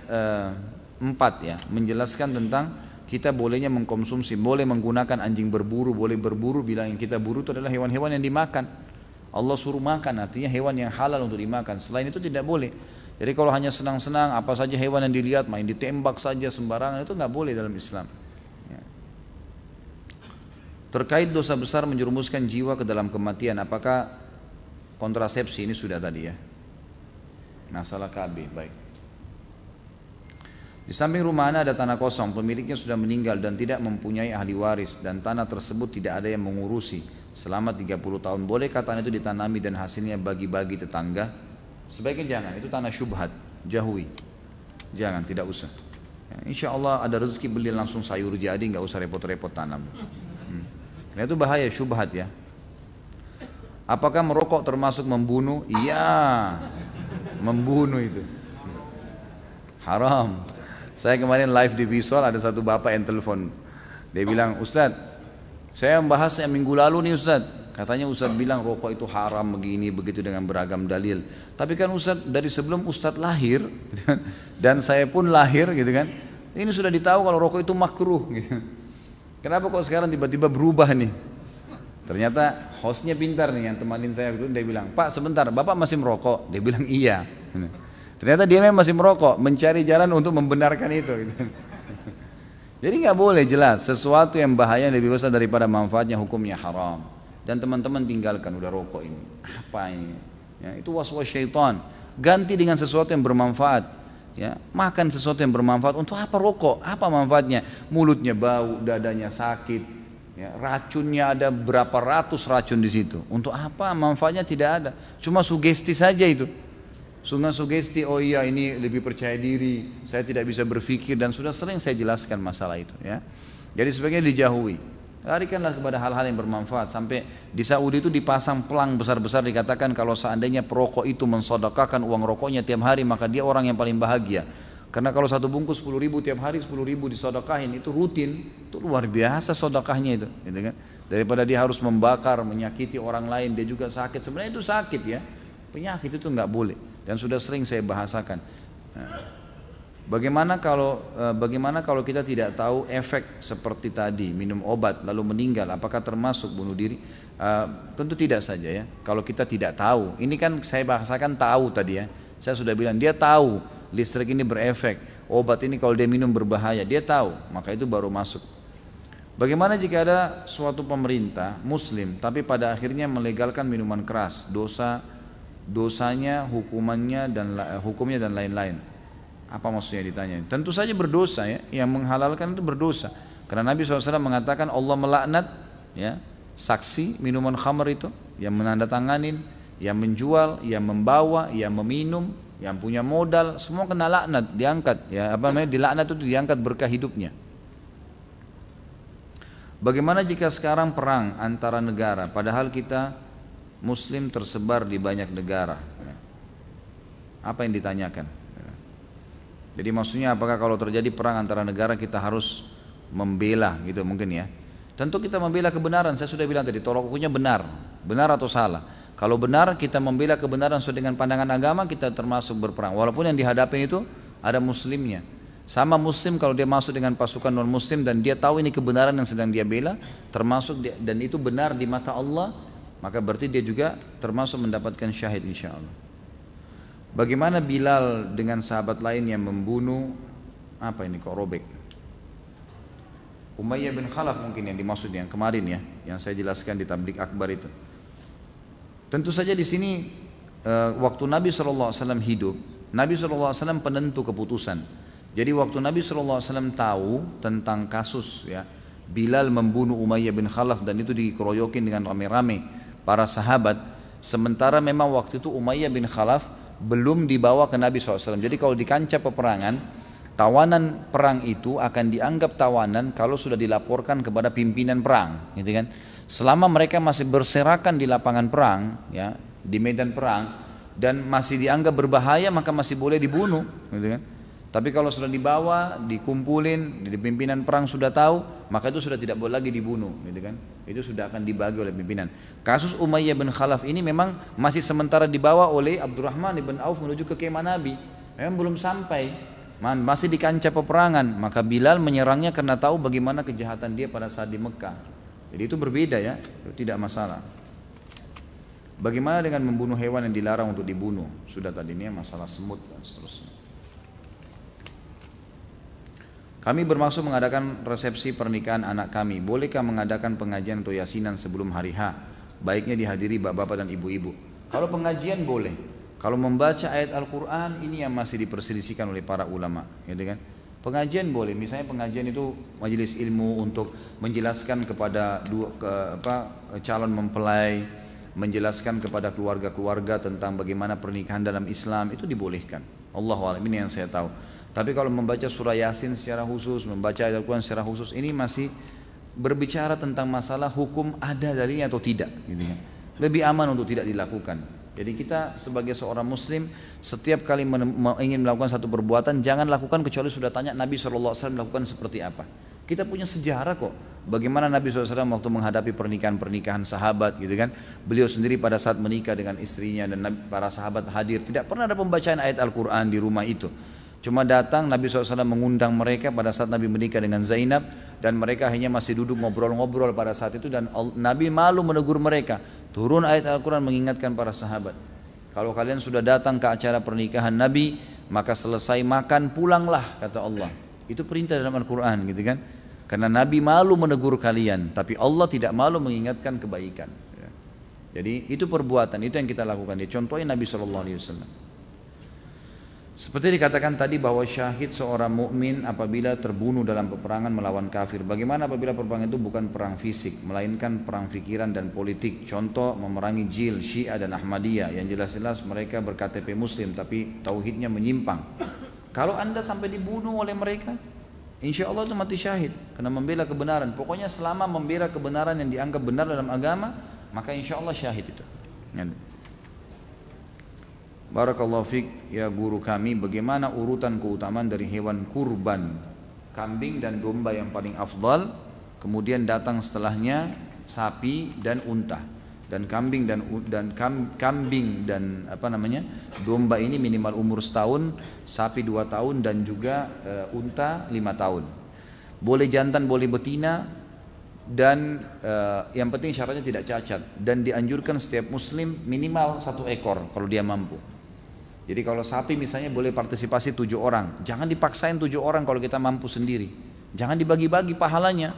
4 ya menjelaskan tentang kita bolehnya mengkonsumsi, boleh menggunakan anjing berburu, boleh berburu bila yang kita buru itu adalah hewan-hewan yang dimakan. Allah suruh makan, artinya hewan yang halal untuk dimakan. Selain itu tidak boleh. Jadi kalau hanya senang-senang apa saja hewan yang dilihat main ditembak saja sembarangan itu nggak boleh dalam Islam. Ya. Terkait dosa besar menjerumuskan jiwa ke dalam kematian, apakah kontrasepsi ini sudah tadi ya? Masalah KB, baik. Di samping rumah Anda ada tanah kosong, pemiliknya sudah meninggal dan tidak mempunyai ahli waris dan tanah tersebut tidak ada yang mengurusi selama 30 tahun. Bolehkah tanah itu ditanami dan hasilnya bagi-bagi tetangga? Sebaiknya jangan, itu tanah syubhat, jauhi. Jangan, tidak usah. Ya, insya Allah ada rezeki beli langsung sayur jadi, nggak usah repot-repot tanam. Karena itu bahaya syubhat ya. Apakah merokok termasuk membunuh? Iya, membunuh itu. Haram. Saya kemarin live di Bisol, ada satu bapak yang telepon. Dia bilang, Ustadz, saya membahas yang minggu lalu nih Ustadz. Katanya Ustadz bilang rokok itu haram begini begitu dengan beragam dalil. Tapi kan Ustadz dari sebelum Ustadz lahir dan saya pun lahir gitu kan, ini sudah ditahu kalau rokok itu makruh gitu. Kenapa kok sekarang tiba-tiba berubah nih? Ternyata hostnya pintar nih yang temanin saya itu, dia bilang, Pak sebentar, Bapak masih merokok? Dia bilang iya. Ternyata dia memang masih merokok, mencari jalan untuk membenarkan itu gitu. Jadi nggak boleh, jelas sesuatu yang bahaya lebih besar daripada manfaatnya, hukumnya haram. Dan teman-teman tinggalkan udah rokok ini. Apa ini? Ya, itu waswas syaitan. Ganti dengan sesuatu yang bermanfaat. Ya, makan sesuatu yang bermanfaat. Untuk apa rokok? Apa manfaatnya? Mulutnya bau, dadanya sakit. Ya, racunnya ada berapa ratus racun di situ. Untuk apa? Manfaatnya tidak ada. Cuma sugesti saja itu. Sugesti, oh iya ini lebih percaya diri, saya tidak bisa berpikir, dan sudah sering saya jelaskan masalah itu ya. Jadi sebaiknya dijauhi. Larikanlah kepada hal-hal yang bermanfaat. Sampai di Saudi itu dipasang pelang besar-besar, dikatakan kalau seandainya perokok itu mensedekahkan uang rokoknya tiap hari, maka dia orang yang paling bahagia. Karena kalau satu bungkus 10 ribu tiap hari, 10 ribu disedekahin, itu rutin, itu luar biasa sedekahnya itu gitu kan. Daripada dia harus membakar, menyakiti orang lain, dia juga sakit. Sebenarnya itu sakit ya, penyakit itu nggak boleh. Dan sudah sering saya bahasakan. Bagaimana kalau kita tidak tahu efek seperti tadi, minum obat lalu meninggal, apakah termasuk bunuh diri? Tentu tidak saja ya. Kalau kita tidak tahu, ini kan saya bahasakan tahu tadi ya. Saya sudah bilang dia tahu listrik ini berefek, obat ini kalau dia minum berbahaya, dia tahu, maka itu baru masuk. Bagaimana jika ada suatu pemerintah Muslim tapi pada akhirnya melegalkan minuman keras, dosanya, hukumannya hukumnya dan lain-lain? Apa maksudnya ditanya? Tentu saja berdosa ya, yang menghalalkan itu berdosa. Karena Nabi SAW mengatakan Allah melaknat ya, saksi minuman khamr itu, yang menandatanganin, yang menjual, yang membawa, yang meminum, yang punya modal, semua kena laknat, diangkat ya, apa namanya, dilaknat itu diangkat berkah hidupnya. Bagaimana jika sekarang perang antara negara, padahal kita Muslim tersebar di banyak negara? Apa yang ditanyakan? Jadi maksudnya apakah kalau terjadi perang antara negara kita harus membela gitu mungkin ya? Tentu kita membela kebenaran. Saya sudah bilang tadi, tolak ukurnya benar atau salah. Kalau benar kita membela kebenaran sesuai dengan pandangan agama, kita termasuk berperang. Walaupun yang dihadapin itu ada muslimnya. Sama muslim kalau dia masuk dengan pasukan non muslim dan dia tahu ini kebenaran yang sedang dia bela, termasuk dia, dan itu benar di mata Allah, maka berarti dia juga termasuk mendapatkan syahid insya Allah. Bagaimana Bilal dengan sahabat lain yang membunuh, apa ini kok robek? Umayyah bin Khalaf mungkin yang dimaksud yang kemarin ya, yang saya jelaskan di tablik akbar itu. Tentu saja di sini waktu Nabi SAW hidup, Nabi SAW penentu keputusan. Jadi waktu Nabi SAW tahu tentang kasus ya, Bilal membunuh Umayyah bin Khalaf dan itu dikeroyokin dengan rame-rame para sahabat, sementara memang waktu itu Umayyah bin Khalaf belum dibawa ke Nabi SAW. Jadi kalau di kancah peperangan, tawanan perang itu akan dianggap tawanan kalau sudah dilaporkan kepada pimpinan perang, gitu kan? Selama mereka masih berserakan di lapangan perang, ya, di medan perang, dan masih dianggap berbahaya, maka masih boleh dibunuh, gitu kan? Tapi kalau sudah dibawa, dikumpulin, di pimpinan perang sudah tahu, maka itu sudah tidak boleh lagi dibunuh, gitu kan? Itu sudah akan dibagi oleh pimpinan. Kasus Umayyah bin Khalaf ini memang masih sementara dibawa oleh Abdurrahman bin Auf menuju ke kemah Nabi. Memang belum sampai, masih di kancah peperangan. Maka Bilal menyerangnya karena tahu bagaimana kejahatan dia pada saat di Mekah. Jadi itu berbeda ya, itu tidak masalah. Bagaimana dengan membunuh hewan yang dilarang untuk dibunuh? Sudah tadi ini masalah semut dan seterusnya. Kami bermaksud mengadakan resepsi pernikahan anak kami. Bolehkah mengadakan pengajian atau yasinan sebelum hari H? Baiknya dihadiri bapak-bapak dan ibu-ibu. Kalau pengajian boleh. Kalau membaca ayat Al-Quran, ini yang masih diperselisihkan oleh para ulama, gitu kan? Pengajian boleh. Misalnya pengajian itu majelis ilmu untuk menjelaskan kepada calon mempelai, menjelaskan kepada keluarga-keluarga tentang bagaimana pernikahan dalam Islam, itu dibolehkan. Allahu a'lam, ini yang saya tahu. Tapi kalau membaca surah Yasin secara khusus, membaca ayat Al-Quran secara khusus, ini masih berbicara tentang masalah hukum ada dalilnya atau tidak, gitu ya. Lebih aman untuk tidak dilakukan. Jadi kita sebagai seorang muslim setiap kali ingin melakukan satu perbuatan jangan lakukan kecuali sudah tanya Nabi SAW melakukan seperti apa. Kita punya sejarah kok. Bagaimana Nabi SAW waktu menghadapi pernikahan-pernikahan sahabat gitu kan. Beliau sendiri pada saat menikah dengan istrinya dan para sahabat hadir. Tidak pernah ada pembacaan ayat Al-Quran di rumah itu. Cuma datang Nabi SAW mengundang mereka pada saat Nabi menikah dengan Zainab. Dan mereka hanya masih duduk ngobrol-ngobrol pada saat itu. Dan Nabi malu menegur mereka. Turun ayat Al-Quran mengingatkan para sahabat. Kalau kalian sudah datang ke acara pernikahan Nabi, maka selesai makan pulanglah, kata Allah. Itu perintah dalam Al-Quran gitu kan. Karena Nabi malu menegur kalian, tapi Allah tidak malu mengingatkan kebaikan. Jadi itu perbuatan, itu yang kita lakukan. Contohnya Nabi SAW. Seperti dikatakan tadi bahwa syahid seorang mukmin apabila terbunuh dalam peperangan melawan kafir. Bagaimana apabila peperangan itu bukan perang fisik, melainkan perang pikiran dan politik. Contoh memerangi Jil, Syiah dan Ahmadiyah yang jelas-jelas mereka berKTP Muslim tapi tauhidnya menyimpang. Kalau anda sampai dibunuh oleh mereka, insya Allah itu mati syahid karena membela kebenaran. Pokoknya selama membela kebenaran yang dianggap benar dalam agama, maka insya Allah syahid itu. Barakallahu fiik ya guru kami, bagaimana urutan keutamaan dari hewan kurban, kambing dan domba yang paling afdal, kemudian datang setelahnya sapi dan unta. Dan kambing dan domba ini minimal umur setahun, sapi 2 tahun dan juga unta 5 tahun. Boleh jantan, boleh betina, dan yang penting syaratnya tidak cacat. Dan dianjurkan setiap muslim minimal 1 ekor kalau dia mampu. Jadi kalau sapi misalnya boleh partisipasi 7 orang, jangan dipaksain 7 orang kalau kita mampu sendiri. Jangan dibagi-bagi pahalanya.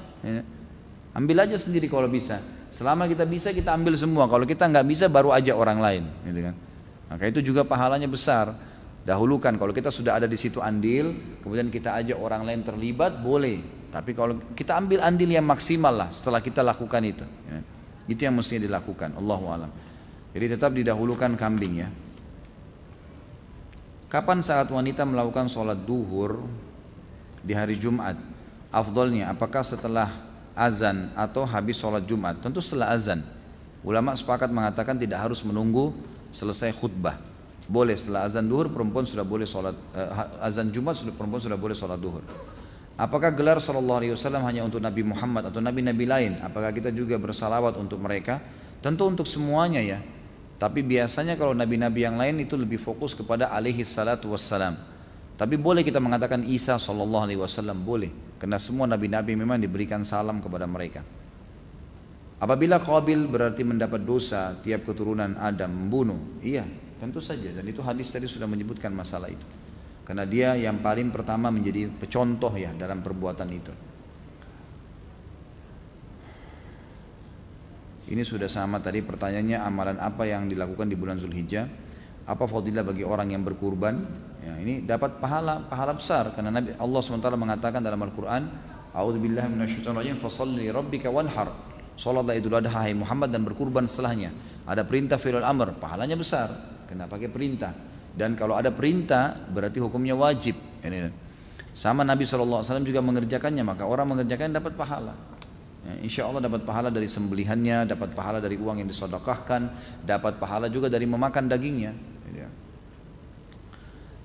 Ambil aja sendiri kalau bisa. Selama kita bisa kita ambil semua. Kalau kita nggak bisa baru ajak orang lain, gitu kan. Maka itu juga pahalanya besar. Dahulukan kalau kita sudah ada di situ andil, kemudian kita ajak orang lain terlibat boleh. Tapi kalau kita ambil andil yang maksimal lah setelah kita lakukan itu. Itu yang mestinya dilakukan. Allahu a'lam. Jadi tetap didahulukan kambing ya. Kapan saat wanita melakukan sholat duhur di hari Jumat? Afdolnya apakah setelah azan atau habis sholat Jumat? Tentu setelah azan. Ulama sepakat mengatakan tidak harus menunggu selesai khutbah. Boleh setelah azan duhur perempuan sudah boleh sholat, azan Jumat perempuan sudah boleh sholat duhur. Apakah gelar sallallahu alaihi wasallam hanya untuk Nabi Muhammad atau nabi-nabi lain? Apakah kita juga bersalawat untuk mereka? Tentu untuk semuanya ya. Tapi biasanya kalau nabi-nabi yang lain itu lebih fokus kepada alaihi salatu wassalam. Tapi boleh kita mengatakan Isa sallallahu alaihi wasallam, boleh. Karena semua nabi-nabi memang diberikan salam kepada mereka. Apabila Qabil berarti mendapat dosa tiap keturunan Adam membunuh, iya tentu saja. Dan itu hadis tadi sudah menyebutkan masalah itu. Karena dia yang paling pertama menjadi contoh ya dalam perbuatan itu. Ini sudah sama tadi pertanyaannya, amalan apa yang dilakukan di bulan Zulhijjah? Apa fadilah bagi orang yang berkurban? Ya, ini dapat pahala besar karena Nabi Allah SWT mengatakan dalam Al-Quran, A'udzubillahi minasyaitonirrajim, fasholli rabbika wanhar. Salatlah Idul Adha hai Muhammad dan berkurban setelahnya. Ada perintah fi'lul amr, pahalanya besar. Kena pakai perintah. Dan kalau ada perintah berarti hukumnya wajib. Ini sama Nabi SAW juga mengerjakannya, maka orang mengerjakannya dapat pahala. Ya, insya Allah dapat pahala dari sembelihannya, dapat pahala dari uang yang disedekahkan, dapat pahala juga dari memakan dagingnya. Ya.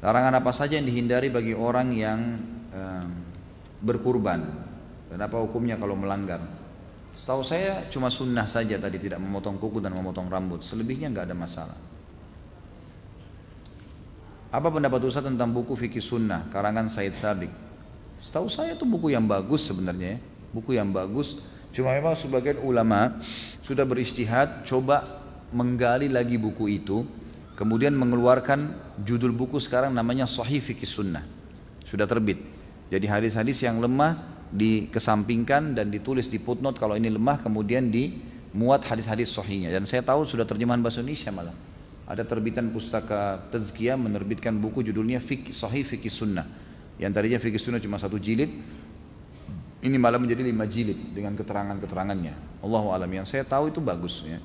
Larangan apa saja yang dihindari bagi orang yang berkurban? Dan apa hukumnya kalau melanggar? Setahu saya cuma sunnah saja tadi, tidak memotong kuku dan memotong rambut. Selebihnya nggak ada masalah. Apa pendapat Ustaz tentang buku Fikih Sunnah karangan Said Sabiq? Setahu saya itu buku yang bagus sebenarnya ya. Buku yang bagus, cuma memang sebagian ulama sudah beristihad coba menggali lagi buku itu, kemudian mengeluarkan judul buku sekarang namanya Sahih Fikih Sunnah, sudah terbit. Jadi hadis-hadis yang lemah dikesampingkan dan ditulis di footnote kalau ini lemah, kemudian dimuat hadis-hadis sahihnya. Dan saya tahu sudah terjemahan bahasa Indonesia malah. Ada terbitan pustaka Tazkiyah menerbitkan buku judulnya Sahih Fikih Sunnah. Yang tadinya Fikih Sunnah cuma 1 jilid, ini malah menjadi 5 jilid dengan keterangan-keterangannya. Allahu a'lam, yang saya tahu itu bagus ya.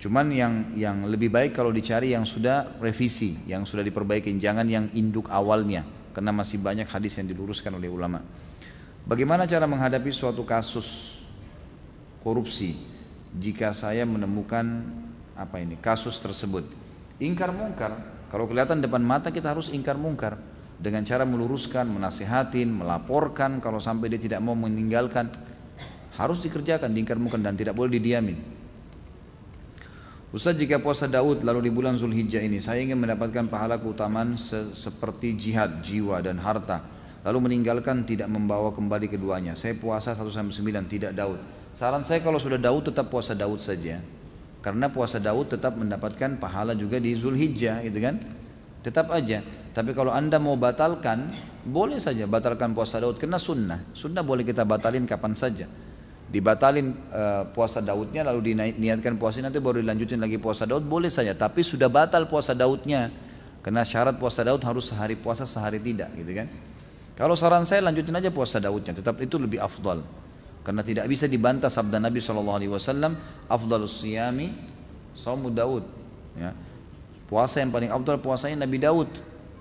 Cuman yang lebih baik kalau dicari yang sudah revisi, yang sudah diperbaiki, jangan yang induk awalnya, karena masih banyak hadis yang diluruskan oleh ulama. Bagaimana cara menghadapi suatu kasus korupsi jika saya menemukan kasus tersebut. Ingkar mungkar, kalau kelihatan depan mata kita harus ingkar mungkar dengan cara meluruskan, menasihatin, melaporkan. Kalau sampai dia tidak mau meninggalkan, harus dikerjakan, diingkar mungkar dan tidak boleh didiamin. Ustaz, jika puasa Daud lalu di bulan Zulhijjah ini saya ingin mendapatkan pahala keutamaan seperti jihad, jiwa dan harta, lalu meninggalkan tidak membawa kembali keduanya. Saya puasa 1-9 tidak Daud. Saran saya kalau sudah Daud tetap puasa Daud saja. Karena puasa Daud tetap mendapatkan pahala juga di Zulhijjah, gitu kan? Tetap aja. Tapi kalau anda mau batalkan, boleh saja batalkan puasa Daud karena sunnah. Sunnah boleh kita batalin kapan saja. Dibatalin puasa Daudnya lalu diniatkan puasa nanti baru dilanjutin lagi puasa Daud, boleh saja. Tapi sudah batal puasa Daudnya. Karena syarat puasa Daud harus sehari puasa sehari tidak, gitu kan? Kalau saran saya lanjutin aja puasa Daudnya, tetap itu lebih afdal. Karena tidak bisa dibantah sabda Nabi SAW, afdalus siyami saumu Daud, ya. Puasa yang paling afdal puasanya Nabi Daud.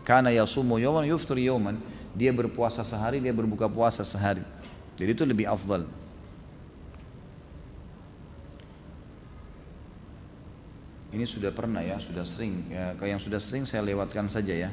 Kana yasumu yawman yuftir yawman. Dia berpuasa sehari, dia berbuka puasa sehari. Jadi itu lebih afdal. Ini sudah pernah ya, sudah sering ya, kalau yang sudah sering saya lewatkan saja ya.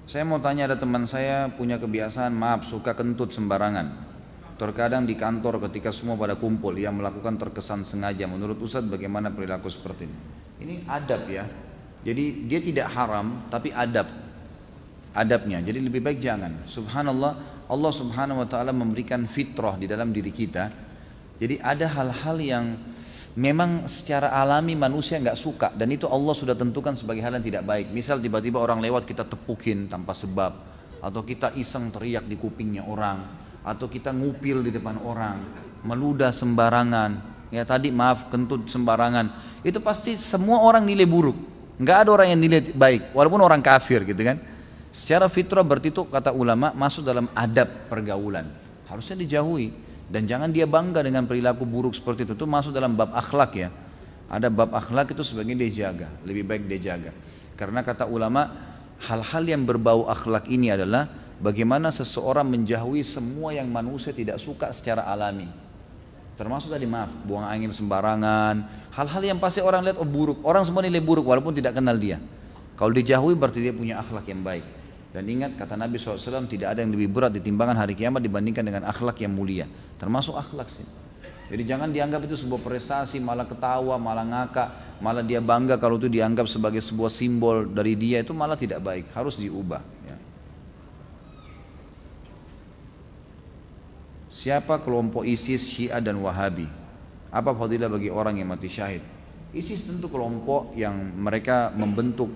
Saya mau tanya, ada teman saya punya kebiasaan suka kentut sembarangan. Terkadang di kantor ketika semua pada kumpul, ia melakukan terkesan sengaja. Menurut Ustadz bagaimana perilaku seperti ini? Ini adab ya. Jadi dia tidak haram tapi adabnya. Jadi lebih baik jangan. Subhanallah, Allah Subhanahu wa taala memberikan fitrah di dalam diri kita. Jadi ada hal-hal yang memang secara alami manusia nggak suka dan itu Allah sudah tentukan sebagai hal yang tidak baik. Misal tiba-tiba orang lewat kita tepukin tanpa sebab, atau kita iseng teriak di kupingnya orang, atau kita ngupil di depan orang, meludah sembarangan. Ya tadi kentut sembarangan. Itu pasti semua orang nilai buruk. Nggak ada orang yang nilai baik, walaupun orang kafir gitu kan. Secara fitrah berarti itu kata ulama masuk dalam adab pergaulan. Harusnya dijauhi. Dan jangan dia bangga dengan perilaku buruk seperti itu masuk dalam bab akhlak ya. Ada bab akhlak itu sebagian dia jaga, lebih baik dia jaga. Karena kata ulama, hal-hal yang berbau akhlak ini adalah bagaimana seseorang menjauhi semua yang manusia tidak suka secara alami. Termasuk tadi buang angin sembarangan, hal-hal yang pasti orang lihat buruk, orang semua nilai buruk walaupun tidak kenal dia. Kalau dijauhi berarti dia punya akhlak yang baik. Dan ingat kata Nabi SAW, tidak ada yang lebih berat di timbangan hari kiamat dibandingkan dengan akhlak yang mulia. Termasuk akhlak sih. Jadi jangan dianggap itu sebuah prestasi, malah ketawa, malah ngakak, malah dia bangga kalau itu dianggap sebagai sebuah simbol dari dia, itu malah tidak baik, harus diubah ya. Siapa kelompok ISIS, Syiah dan Wahabi? Apa fadilah bagi orang yang mati syahid? ISIS tentu kelompok yang mereka membentuk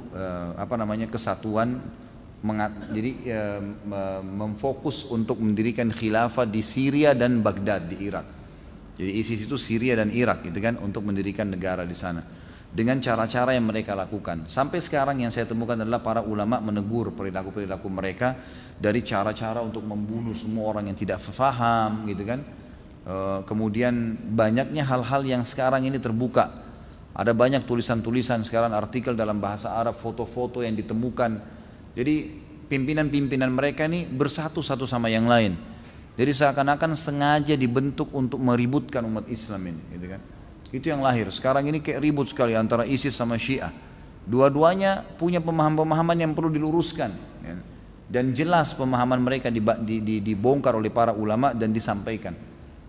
kesatuan, jadi memfokus untuk mendirikan khilafah di Syria dan Baghdad di Irak. Jadi ISIS itu Syria dan Irak gitu kan, untuk mendirikan negara di sana dengan cara-cara yang mereka lakukan. Sampai sekarang yang saya temukan adalah para ulama menegur perilaku-perilaku mereka, dari cara-cara untuk membunuh semua orang yang tidak faham gitu kan. Kemudian banyaknya hal-hal yang sekarang ini terbuka. Ada banyak tulisan-tulisan sekarang, artikel dalam bahasa Arab, foto-foto yang ditemukan. Jadi pimpinan-pimpinan mereka ini bersatu satu sama yang lain. Jadi seakan-akan sengaja dibentuk untuk meributkan umat Islam ini, gitu kan? Itu yang lahir. Sekarang ini kayak ribut sekali antara ISIS sama Syiah. Dua-duanya punya pemahaman-pemahaman yang perlu diluruskan. Ya. Dan jelas pemahaman mereka dibongkar oleh para ulama dan disampaikan.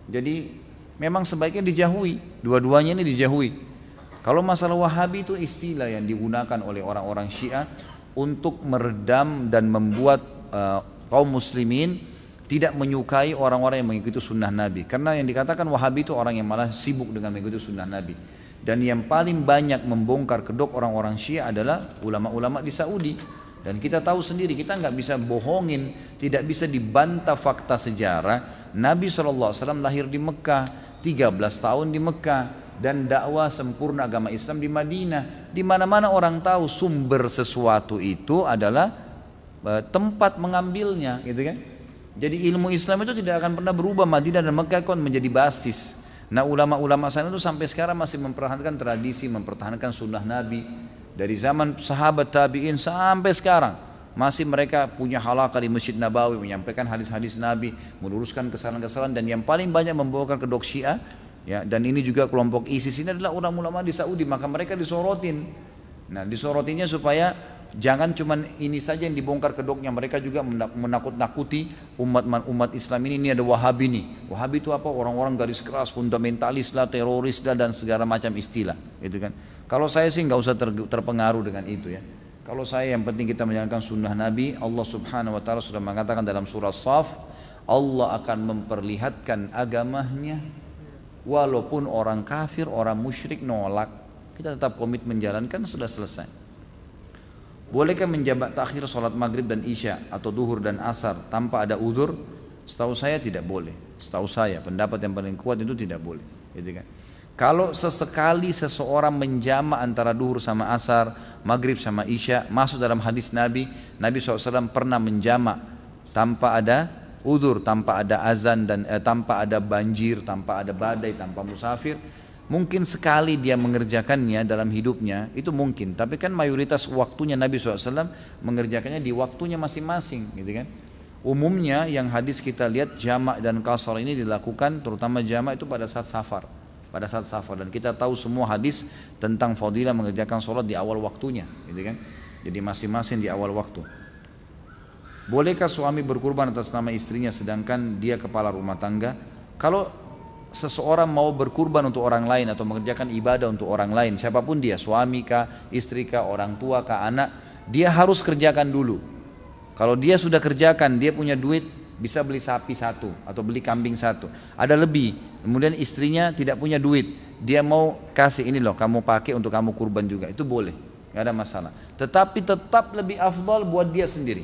Jadi memang sebaiknya dijauhi. Dua-duanya ini dijauhi. Kalau masalah Wahabi itu istilah yang digunakan oleh orang-orang Syiah untuk meredam dan membuat kaum muslimin tidak menyukai orang-orang yang mengikuti sunnah Nabi. Karena yang dikatakan Wahabi itu orang yang malah sibuk dengan mengikuti sunnah Nabi. Dan yang paling banyak membongkar kedok orang-orang Syiah adalah ulama-ulama di Saudi. Dan kita tahu sendiri, kita nggak bisa bohongin, tidak bisa dibantah fakta sejarah. Nabi SAW lahir di Mekah, 13 tahun di Mekah, dan dakwah sempurna agama Islam di Madinah. Di mana-mana orang tahu sumber sesuatu itu adalah tempat mengambilnya, gitu kan? Jadi ilmu Islam itu tidak akan pernah berubah. Madinah dan Mekah kan menjadi basis. Nah ulama-ulama sana itu sampai sekarang masih mempertahankan tradisi, mempertahankan sunnah Nabi dari zaman sahabat tabi'in sampai sekarang. masih mereka punya halaqah di Masjid Nabawi, menyampaikan hadis-hadis Nabi, meluruskan kesalahan-kesalahan, dan yang paling banyak membawakan kedok Syiah, ya, dan ini juga kelompok ISIS ini adalah ulama-ulama di Saudi, maka mereka disorotin. Nah, disorotinnya supaya jangan cuman ini saja yang dibongkar kedoknya, mereka juga menakut-nakuti umat Islam ini ada Wahabi nih. Wahabi itu apa? Orang-orang garis keras, fundamentalis lah, teroris lah, dan segala macam istilah, gitu kan. Kalau saya sih nggak usah terpengaruh dengan itu ya. Kalau saya yang penting kita menjalankan sunnah Nabi. Allah Subhanahu Wa Taala sudah mengatakan dalam surah Shaf, Allah akan memperlihatkan agamanya walaupun orang kafir, orang musyrik nolak, kita tetap komit menjalankan, sudah selesai. Bolehkah menjamak takhir sholat maghrib dan isya atau duhur dan asar tanpa ada udzur? Setahu saya tidak boleh. Setahu saya pendapat yang paling kuat itu tidak boleh, gitu kan. Kalau sesekali seseorang menjamak antara duhur sama asar, maghrib sama isya, masuk dalam hadis Nabi SAW pernah menjamak tanpa ada udzur, tanpa ada azan dan tanpa ada banjir, tanpa ada badai, tanpa musafir. Mungkin sekali dia mengerjakannya dalam hidupnya, itu mungkin. Tapi kan mayoritas waktunya Nabi SAW mengerjakannya di waktunya masing-masing, gitu kan. Umumnya yang hadis kita lihat jamak dan qasar ini dilakukan, terutama jamak itu pada saat safar. Pada saat safar, dan kita tahu semua hadis tentang fadilah mengerjakan sholat di awal waktunya, gitu kan. Jadi masing-masing di awal waktu. Bolehkah suami berkurban atas nama istrinya sedangkan dia kepala rumah tangga? Kalau seseorang mau berkurban untuk orang lain atau mengerjakan ibadah untuk orang lain, siapapun dia, suami kah, istri kah, orang tua kah, anak, dia harus kerjakan dulu. Kalau dia sudah kerjakan, dia punya duit, bisa beli sapi satu atau beli kambing satu, ada lebih, kemudian istrinya tidak punya duit, dia mau kasih ini loh, kamu pakai untuk kamu kurban juga, itu boleh, nggak ada masalah. Tetapi tetap lebih afdal buat dia sendiri.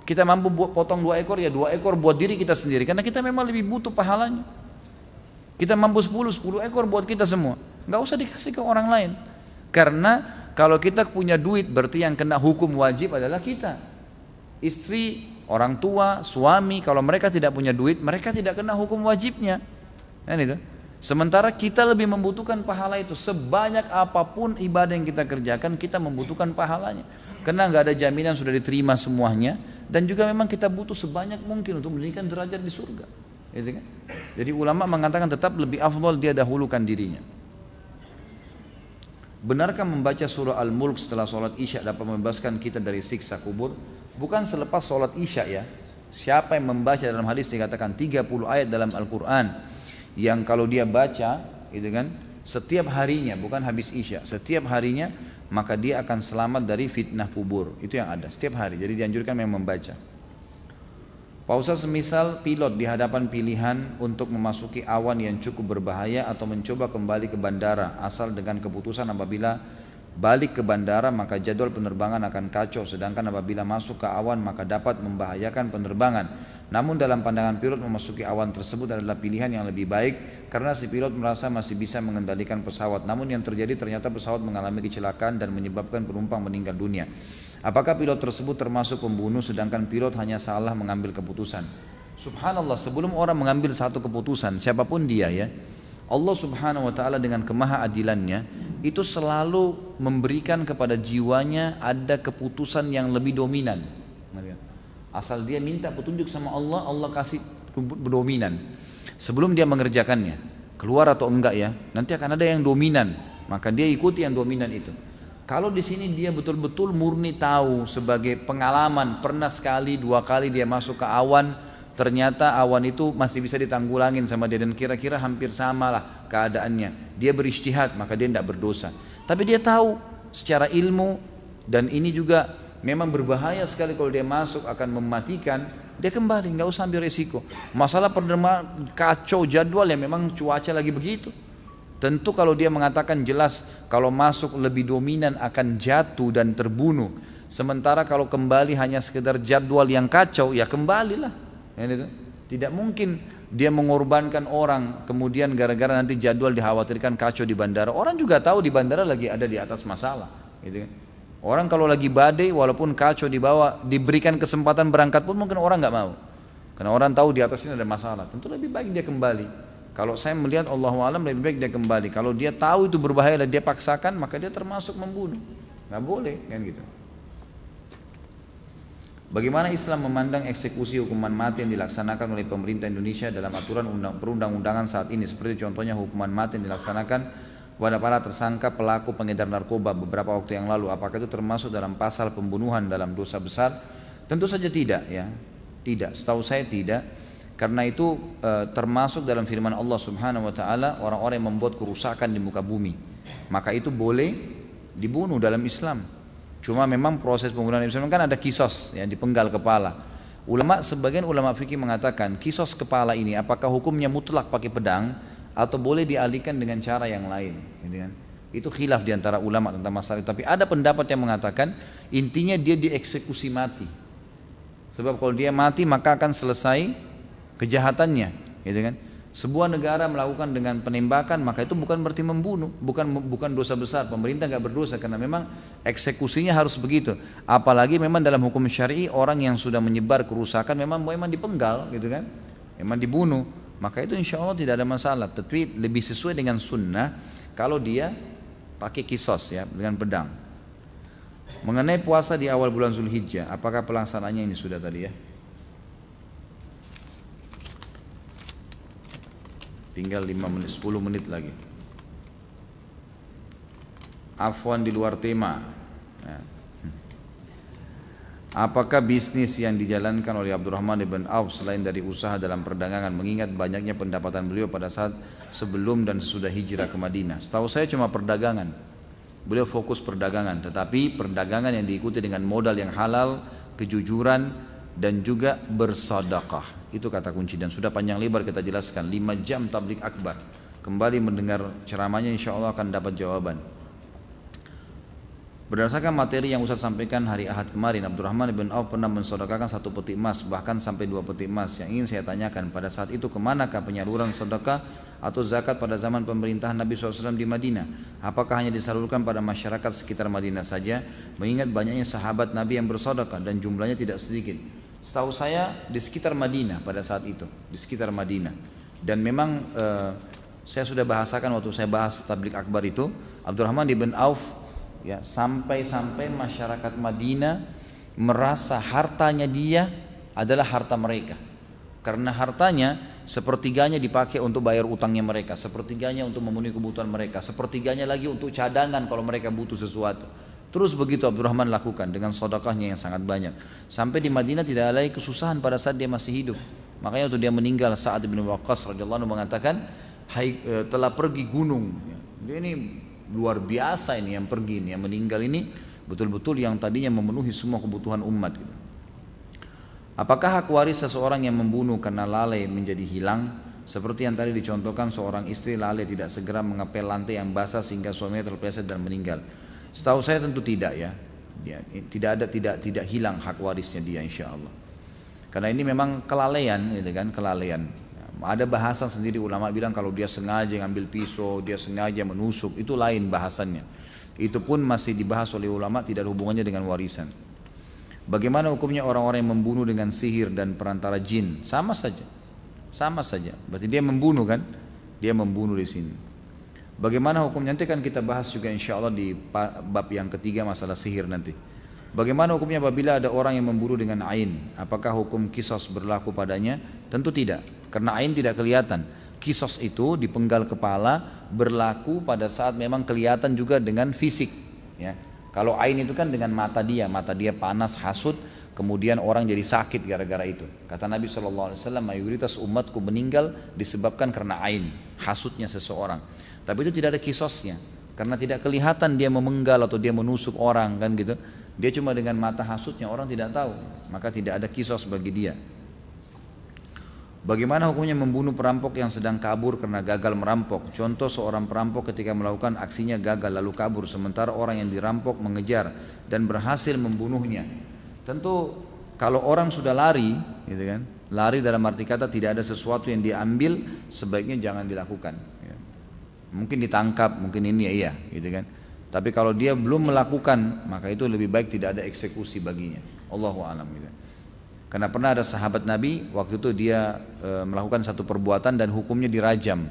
Kita mampu potong 2 ekor, ya 2 ekor buat diri kita sendiri, karena kita memang lebih butuh pahalanya. Kita mampu 10 ekor buat kita semua, nggak usah dikasih ke orang lain. Karena kalau kita punya duit, berarti yang kena hukum wajib adalah kita, istri, orang tua, suami. Kalau mereka tidak punya duit, mereka tidak kena hukum wajibnya, kan itu. Sementara kita lebih membutuhkan pahala itu. Sebanyak apapun ibadah yang kita kerjakan, kita membutuhkan pahalanya, karena nggak ada jaminan sudah diterima semuanya, dan juga memang kita butuh sebanyak mungkin untuk meninggikan derajat di surga, gitu kan? Jadi ulama mengatakan tetap lebih afdal dia dahulukan dirinya. Benarkah membaca surah Al-Mulk setelah sholat isya dapat membebaskan kita dari siksa kubur? Bukan selepas sholat isya ya. Siapa yang membaca, dalam hadis dikatakan 30 ayat dalam Al-Quran yang kalau dia baca, gitu kan, setiap harinya, bukan habis isya, setiap harinya, maka dia akan selamat dari fitnah kubur. Itu yang ada setiap hari. Jadi dianjurkan memang membaca. Pak Ustaz, semisal pilot di hadapan pilihan untuk memasuki awan yang cukup berbahaya atau mencoba kembali ke bandara, asal dengan keputusan apabila balik ke bandara maka jadwal penerbangan akan kacau, sedangkan apabila masuk ke awan maka dapat membahayakan penerbangan. Namun dalam pandangan pilot memasuki awan tersebut adalah pilihan yang lebih baik karena si pilot merasa masih bisa mengendalikan pesawat. Namun yang terjadi ternyata pesawat mengalami kecelakaan dan menyebabkan penumpang meninggal dunia. Apakah pilot tersebut termasuk pembunuh sedangkan pilot hanya salah mengambil keputusan? Subhanallah, sebelum orang mengambil satu keputusan, siapapun dia ya, Allah Subhanahu Wa Taala dengan kemahaadilannya itu selalu memberikan kepada jiwanya ada keputusan yang lebih dominan. Asal dia minta petunjuk sama Allah, Allah kasih dominan. Sebelum dia mengerjakannya, keluar atau enggak ya, nanti akan ada yang dominan, maka dia ikuti yang dominan itu. Kalau di sini dia betul-betul murni tahu sebagai pengalaman, pernah sekali, 2 kali dia masuk ke awan, ternyata awan itu masih bisa ditanggulangin sama dia dan kira-kira hampir sama lah keadaannya. Dia berijtihad, maka dia tidak berdosa. Tapi dia tahu secara ilmu, dan ini juga memang berbahaya sekali kalau dia masuk akan mematikan, dia kembali, nggak usah ambil resiko. Masalah penerbangan kacau jadwal ya, memang cuaca lagi begitu. Tentu kalau dia mengatakan jelas kalau masuk lebih dominan akan jatuh dan terbunuh. Sementara kalau kembali hanya sekedar jadwal yang kacau, ya kembalilah. Tidak mungkin dia mengorbankan orang kemudian gara-gara nanti jadwal dikhawatirkan kacau di bandara. Orang juga tahu di bandara lagi ada di atas masalah, gitu kan. Orang kalau lagi badai walaupun kacau di bawah, diberikan kesempatan berangkat pun mungkin orang nggak mau, karena orang tahu di atas ini ada masalah. Tentu lebih baik dia kembali. Kalau saya melihat Allahu a'lam lebih baik dia kembali. Kalau dia tahu itu berbahaya dan dia paksakan, maka dia termasuk membunuh. Nggak boleh kan gitu. Bagaimana Islam memandang eksekusi hukuman mati yang dilaksanakan oleh pemerintah Indonesia dalam aturan perundang-undangan saat ini, seperti contohnya hukuman mati yang dilaksanakan kepada para tersangka pelaku pengedar narkoba beberapa waktu yang lalu? Apakah itu termasuk dalam pasal pembunuhan dalam dosa besar? Tentu saja tidak, ya. Tidak, setahu saya tidak, karena itu termasuk dalam firman Allah Subhanahu wa taala, orang-orang yang membuat kerusakan di muka bumi, maka itu boleh dibunuh dalam Islam. Cuma memang proses pembunuhan Islam kan ada kisos, ya, dipenggal kepala. Sebagian ulama fikih mengatakan kisos kepala ini apakah hukumnya mutlak pakai pedang atau boleh dialihkan dengan cara yang lain, gitu kan? Itu khilaf diantara ulama tentang masalah itu. Tapi ada pendapat yang mengatakan intinya dia dieksekusi mati. Sebab kalau dia mati maka akan selesai kejahatannya, gitu kan? Sebuah negara melakukan dengan penembakan maka itu bukan berarti membunuh, bukan dosa besar. Pemerintah nggak berdosa karena memang eksekusinya harus begitu. Apalagi memang dalam hukum syar'i orang yang sudah menyebar kerusakan memang dipenggal, gitu kan? Memang dibunuh. Maka itu insya Allah tidak ada masalah. Tapi lebih sesuai dengan sunnah kalau dia pakai kisos, ya, dengan pedang. Mengenai puasa di awal bulan Zulhijjah, apakah pelaksanaannya ini sudah tadi, ya? Tinggal 5 menit, 10 menit lagi. Afwan di luar tema, ya. Apakah bisnis yang dijalankan oleh Abdurrahman ibn Auf selain dari usaha dalam perdagangan, mengingat banyaknya pendapatan beliau pada saat sebelum dan sesudah hijrah ke Madinah? Setahu saya cuma perdagangan. Beliau fokus perdagangan, tetapi perdagangan yang diikuti dengan modal yang halal, kejujuran, dan juga bersedekah. Itu kata kunci, dan sudah panjang lebar kita jelaskan. 5 jam tabligh akbar. Kembali mendengar ceramahnya insya Allah akan dapat jawaban. Berdasarkan materi yang Ustaz sampaikan hari Ahad kemarin, Abdurrahman bin Auf pernah mensedekahkan 1 peti emas, bahkan sampai 2 peti emas. Yang ingin saya tanyakan, pada saat itu kemanakah penyaluran sedekah atau zakat pada zaman pemerintahan Nabi SAW di Madinah? Apakah hanya disalurkan pada masyarakat sekitar Madinah saja, mengingat banyaknya sahabat Nabi yang bersedekah dan jumlahnya tidak sedikit? Setahu saya di sekitar Madinah pada saat itu, di sekitar Madinah. Dan memang saya sudah bahasakan waktu saya bahas tabligh akbar itu, Abdurrahman bin Auf, ya, sampai-sampai masyarakat Madinah merasa hartanya dia adalah harta mereka. Karena hartanya sepertiganya dipakai untuk bayar utangnya mereka, sepertiganya untuk memenuhi kebutuhan mereka, sepertiganya lagi untuk cadangan kalau mereka butuh sesuatu. Terus begitu Abdurrahman lakukan dengan sedekahnya yang sangat banyak. Sampai di Madinah tidak ada lagi kesusahan pada saat dia masih hidup. Makanya waktu dia meninggal, Sa'ad bin Waqqas radhiyallahu anhu mengatakan, telah pergi gunung. Dia ini luar biasa ini yang pergi ini, yang meninggal ini betul-betul yang tadinya memenuhi semua kebutuhan umat. Apakah hak waris seseorang yang membunuh karena lalai menjadi hilang? Seperti yang tadi dicontohkan, seorang istri lalai tidak segera mengepel lantai yang basah sehingga suaminya terpeleset dan meninggal. Setahu saya tentu tidak, ya. Tidak hilang hak warisnya dia insya Allah. Karena ini memang kelalaian, gitu kan, kelalaian. Ada bahasa sendiri ulama bilang kalau dia sengaja ngambil pisau, dia sengaja menusuk, itu lain bahasannya. Itu pun masih dibahas oleh ulama, tidak ada hubungannya dengan warisan. Bagaimana hukumnya orang-orang yang membunuh dengan sihir dan perantara jin? Sama saja. Berarti dia membunuh, kan? Dia membunuh di sini. Bagaimana hukumnya, nanti kan kita bahas juga insya Allah di bab yang ketiga masalah sihir nanti. Bagaimana hukumnya apabila ada orang yang membunuh dengan ain? Apakah hukum kisos berlaku padanya? Tentu tidak, karena ain tidak kelihatan. Kisos itu dipenggal kepala berlaku pada saat memang kelihatan juga dengan fisik, ya. Kalau ain itu kan dengan mata dia panas, hasut, kemudian orang jadi sakit gara-gara itu. Kata Nabi SAW, mayoritas umatku meninggal disebabkan karena ain, hasutnya seseorang. Tapi itu tidak ada kisosnya, karena tidak kelihatan dia memenggal atau dia menusuk orang, kan gitu. Dia cuma dengan mata hasutnya, orang tidak tahu, maka tidak ada kisos bagi dia. Bagaimana hukumnya membunuh perampok yang sedang kabur karena gagal merampok? Contoh, seorang perampok ketika melakukan aksinya gagal lalu kabur, sementara orang yang dirampok mengejar dan berhasil membunuhnya. Tentu kalau orang sudah lari, gitu kan, lari dalam arti kata tidak ada sesuatu yang diambil, sebaiknya jangan dilakukan. Mungkin ditangkap, mungkin ini ya, gitu kan. Tapi kalau dia belum melakukan, maka itu lebih baik tidak ada eksekusi baginya. Allahu a'lam, gitu. Karena pernah ada sahabat Nabi, waktu itu dia melakukan satu perbuatan dan hukumnya dirajam.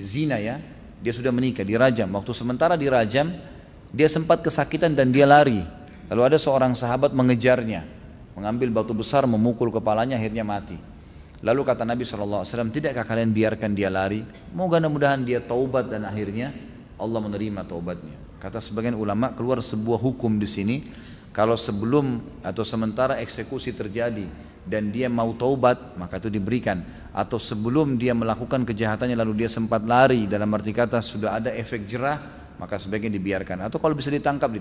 Zina, ya, dia sudah menikah, dirajam. Waktu sementara dirajam, dia sempat kesakitan dan dia lari. Lalu ada seorang sahabat mengejarnya. mengambil batu besar memukul kepalanya akhirnya mati. Lalu kata Nabi SAW, tidakkah kalian biarkan dia lari? Mudah-mudahan dia taubat dan akhirnya Allah menerima taubatnya. Kata sebagian ulama, keluar sebuah hukum di sini, kalau sebelum atau sementara eksekusi terjadi dan dia mau taubat maka itu diberikan, atau sebelum dia melakukan kejahatannya lalu dia sempat lari, dalam arti kata sudah ada efek jerah, maka sebaiknya dibiarkan, atau kalau bisa ditangkap.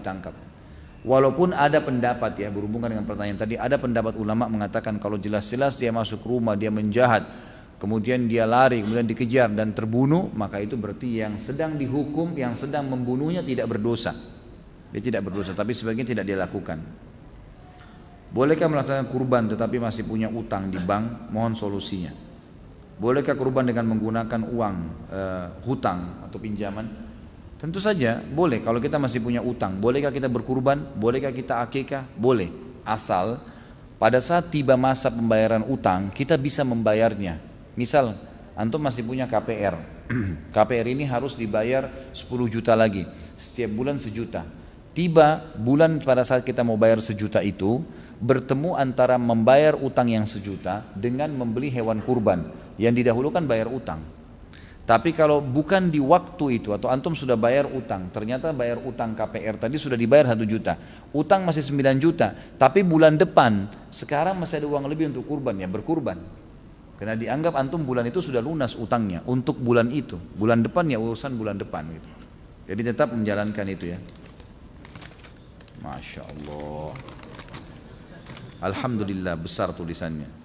Walaupun ada pendapat ya, berhubungan dengan pertanyaan tadi, ada pendapat ulama mengatakan kalau jelas-jelas dia masuk rumah, dia menjahat, kemudian dia lari, kemudian dikejar dan terbunuh, maka itu berarti yang sedang dihukum, yang sedang membunuhnya tidak berdosa. Dia tidak berdosa, tapi sebagian tidak dia lakukan. Bolehkah melaksanakan kurban tetapi masih punya utang di bank? Mohon solusinya. Bolehkah kurban dengan menggunakan uang hutang atau pinjaman? Tentu saja boleh kalau kita masih punya utang. Bolehkah kita berkurban? Bolehkah kita akikah? Boleh, asal pada saat tiba masa pembayaran utang kita bisa membayarnya. Misal antum masih punya KPR, KPR ini harus dibayar 10 juta lagi, setiap bulan 1 juta. Tiba bulan pada saat kita mau bayar 1 juta itu, bertemu antara membayar utang yang 1 juta dengan membeli hewan kurban. Yang didahulukan bayar utang. Tapi kalau bukan di waktu itu, atau antum sudah bayar utang, ternyata bayar utang KPR tadi sudah dibayar 1 juta, utang masih 9 juta, tapi bulan depan sekarang masih ada uang lebih untuk kurban, ya berkurban. Karena dianggap antum bulan itu sudah lunas utangnya untuk bulan itu, bulan depan ya urusan bulan depan gitu. Jadi tetap menjalankan itu ya. Masya Allah. Alhamdulillah, besar tulisannya.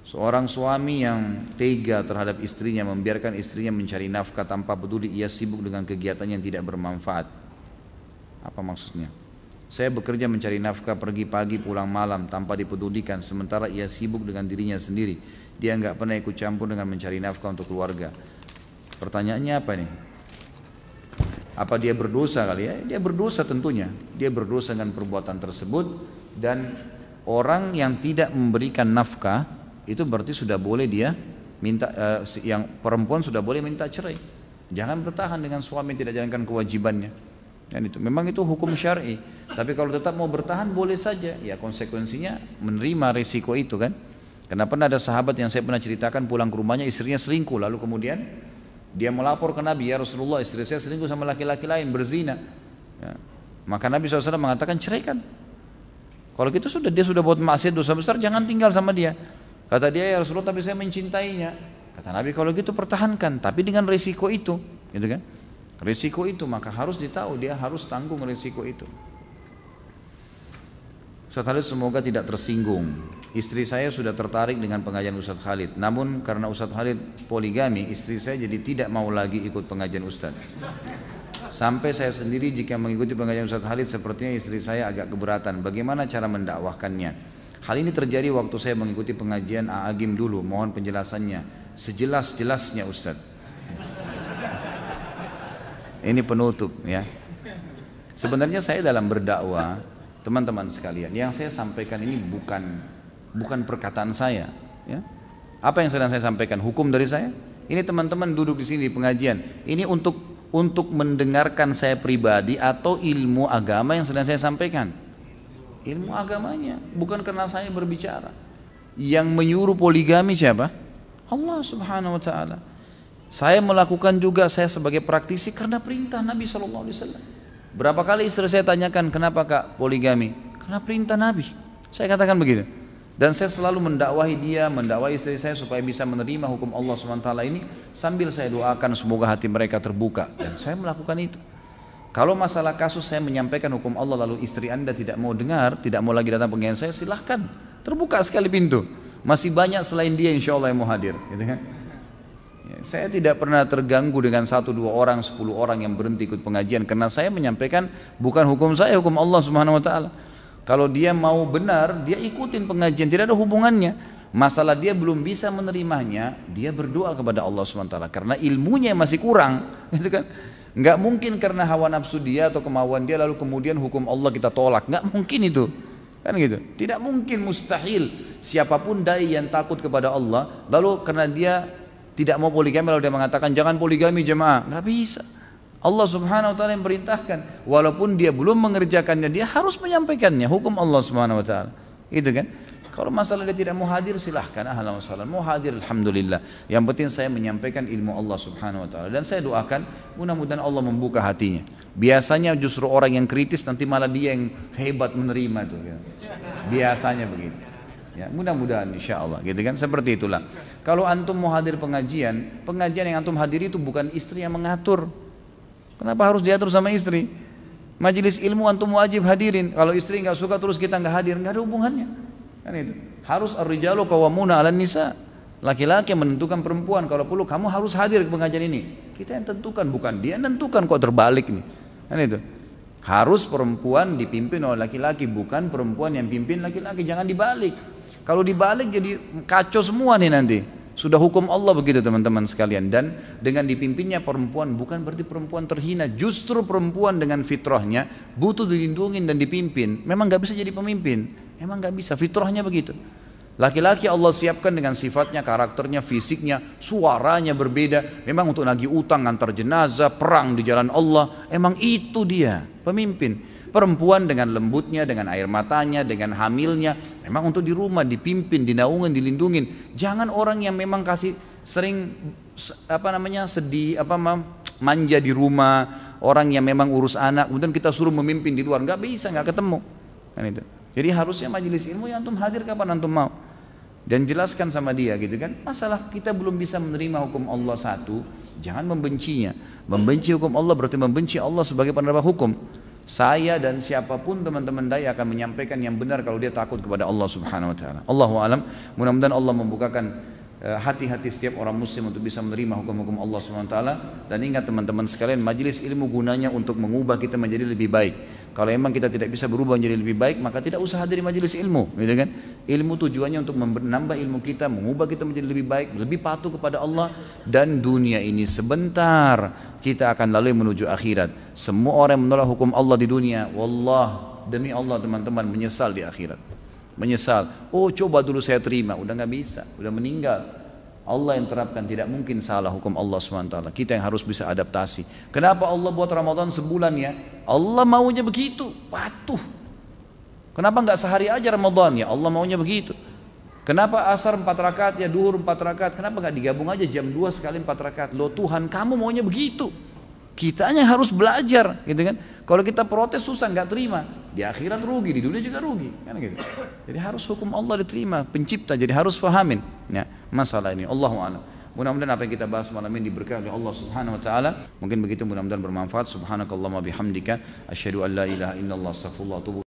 Seorang suami yang tega terhadap istrinya, membiarkan istrinya mencari nafkah tanpa peduli ia sibuk dengan kegiatan yang tidak bermanfaat. Apa maksudnya? Saya bekerja mencari nafkah, pergi pagi pulang malam tanpa dipedulikan, sementara ia sibuk dengan dirinya sendiri. Dia nggak pernah ikut campur dengan mencari nafkah untuk keluarga. Pertanyaannya apa nih? Apa dia berdosa kali ya? Dia berdosa tentunya. Dia berdosa dengan perbuatan tersebut, dan orang yang tidak memberikan nafkah itu berarti sudah boleh dia minta, yang perempuan sudah boleh minta cerai. Jangan bertahan dengan suami yang tidak jalankan kewajibannya. Dan itu memang itu hukum syar'i. Tapi kalau tetap mau bertahan boleh saja. Ya konsekuensinya menerima risiko itu kan. Karena pernah ada sahabat yang saya pernah ceritakan, pulang ke rumahnya istrinya selingkuh, lalu kemudian dia melapor ke Nabi, ya Rasulullah istri saya selingkuh sama laki-laki lain, berzina. Ya. Maka Nabi SAW mengatakan ceraikan. Kalau gitu sudah, dia sudah buat maksiat dosa besar, jangan tinggal sama dia. Kata dia, ya Rasulullah tapi saya mencintainya. Kata Nabi, kalau gitu pertahankan, tapi dengan risiko itu, gitu kan? Risiko itu maka harus ditahu, dia harus tanggung risiko itu. Ustaz Khalid semoga tidak tersinggung. Istri saya sudah tertarik dengan pengajian Ustaz Khalid, namun karena Ustaz Khalid poligami, istri saya jadi tidak mau lagi ikut pengajian Ustaz. Sampai saya sendiri jika mengikuti pengajian Ustaz Khalid sepertinya istri saya agak keberatan. Bagaimana cara mendakwahkannya? Hal ini terjadi waktu saya mengikuti pengajian A'agim dulu, mohon penjelasannya sejelas-jelasnya Ustaz. Ini penutup ya. Sebenarnya saya dalam berdakwah, teman-teman sekalian, yang saya sampaikan ini bukan perkataan saya ya. Apa yang sedang saya sampaikan? Hukum dari saya. Ini teman-teman duduk di sini di pengajian. Ini untuk mendengarkan saya pribadi atau ilmu agama yang sedang saya sampaikan. Ilmu agamanya, bukan karena saya berbicara. Yang menyuruh poligami siapa? Allah Subhanahu wa taala. Saya melakukan juga, saya sebagai praktisi karena perintah Nabi sallallahu alaihi wasallam. Berapa kali istri saya tanyakan, "Kenapa Kak poligami?" Karena perintah Nabi. Saya katakan begitu. Dan saya selalu mendakwahi dia, mendakwahi istri saya supaya bisa menerima hukum Allah Subhanahu wa taala ini, sambil saya doakan semoga hati mereka terbuka, dan saya melakukan itu. Kalau masalah kasus saya menyampaikan hukum Allah lalu istri anda tidak mau dengar, tidak mau lagi datang pengajian saya, silahkan, terbuka sekali pintu. Masih banyak selain dia insya Allah yang mau hadir, gitu kan? Ya, saya tidak pernah terganggu dengan 1, 2 orang, 10 orang yang berhenti ikut pengajian, karena saya menyampaikan bukan hukum saya, hukum Allah Subhanahu Wa Taala. Kalau dia mau benar, dia ikutin pengajian, tidak ada hubungannya. Masalah dia belum bisa menerimanya, dia berdoa kepada Allah Subhanahu Wa Taala, karena ilmunya masih kurang, gitu kan? Nggak mungkin karena hawa nafsu dia atau kemauan dia lalu kemudian hukum Allah kita tolak, nggak mungkin itu, kan gitu. Tidak mungkin, mustahil. Siapapun dai yang takut kepada Allah lalu karena dia tidak mau poligami lalu dia mengatakan jangan poligami jemaah, nggak bisa. Allah Subhanahu Wa Taala yang perintahkan, walaupun dia belum mengerjakannya dia harus menyampaikannya, hukum Allah Subhanahu Wa Taala. gitu kan. Kalau masalah dia tidak mau hadir, silahkan, ahlan wa sahlan. Mau hadir, alhamdulillah. Yang penting saya menyampaikan ilmu Allah subhanahu wa ta'ala. Dan saya doakan, mudah-mudahan Allah membuka hatinya. Biasanya justru orang yang kritis nanti malah dia yang hebat menerima itu. Ya. Biasanya begitu. Ya, mudah-mudahan insya Allah, gitu kan. Seperti itulah. Kalau antum mau hadir pengajian, pengajian yang antum hadiri itu bukan istri yang mengatur. Kenapa harus diatur sama istri? Majelis ilmu antum wajib hadirin. Kalau istri nggak suka terus kita nggak hadir, nggak ada hubungannya. Kan itu. Harus ar-rijalu qawwamuna 'alan nisa. Laki-laki yang menentukan perempuan, kalau perlu kamu harus hadir ke pengajian ini. Kita yang tentukan, bukan dia yang tentukan, kok terbalik nih. Kan itu. Harus perempuan dipimpin oleh laki-laki, bukan perempuan yang pimpin laki-laki, jangan dibalik. Kalau dibalik jadi kacau semua nih nanti. Sudah hukum Allah begitu teman-teman sekalian. Dan dengan dipimpinnya perempuan bukan berarti perempuan terhina. Justru perempuan dengan fitrahnya butuh dilindungi dan dipimpin. Memang gak bisa jadi pemimpin. Emang gak bisa, fitrahnya begitu. Laki-laki Allah siapkan dengan sifatnya, karakternya, fisiknya, suaranya berbeda. Memang untuk nagih utang, antar jenazah, perang di jalan Allah. Emang itu dia, pemimpin. Perempuan dengan lembutnya, dengan air matanya, dengan hamilnya. Memang untuk di rumah, dipimpin, dinaungin, dilindungin. Jangan orang yang memang kasih sering sedih, manja di rumah. Orang yang memang urus anak, kemudian kita suruh memimpin di luar. Gak bisa, gak ketemu. Kan itu. Jadi harusnya majelis ilmu yang antum hadir kapan antum mau. Dan jelaskan sama dia gitu kan. Masalah kita belum bisa menerima hukum Allah satu, jangan membencinya. Membenci hukum Allah berarti membenci Allah sebagai penerima hukum. Saya dan siapapun teman-teman dai akan menyampaikan yang benar kalau dia takut kepada Allah subhanahu wa ta'ala. Allahu alam, mudah-mudahan Allah membukakan hati-hati setiap orang muslim untuk bisa menerima hukum-hukum Allah subhanahu wa ta'ala. Dan ingat teman-teman sekalian, majelis ilmu gunanya untuk mengubah kita menjadi lebih baik. Kalau memang kita tidak bisa berubah menjadi lebih baik, maka tidak usah hadir di majelis ilmu, gitu kan? Ilmu tujuannya untuk menambah ilmu kita, mengubah kita menjadi lebih baik, lebih patuh kepada Allah. Dan dunia ini sebentar, kita akan lalui menuju akhirat. Semua orang yang menolak hukum Allah di dunia, wallah, demi Allah teman-teman, menyesal di akhirat. Menyesal, oh coba dulu saya terima, udah gak bisa, udah meninggal. Allah yang terapkan, tidak mungkin salah hukum Allah SWT. Kita yang harus bisa adaptasi. Kenapa Allah buat Ramadan sebulan ya? Allah maunya begitu, patuh. Kenapa nggak sehari aja Ramadan ya? Allah maunya begitu. Kenapa asar 4 rakaat ya, duhur 4 rakaat? Kenapa nggak digabung aja jam 2 sekali 4 rakaat? Loh Tuhan, kamu maunya begitu. Kitanya harus belajar, gitu kan? Kalau kita protes susah, nggak terima. Di akhirat rugi, di dunia juga rugi, kan gitu. Jadi harus hukum Allah diterima, pencipta. Jadi harus fahamin ya, masalah ini. Allahu a'lam. Mudah-mudahan apa yang kita bahas malam ini diberkahi oleh Allah Subhanahu wa taala. Mungkin begitu, mudah-mudahan bermanfaat. Subhanakallahumma bihamdika asyhadu an la ilaha illallah astaghfirullah wa atubu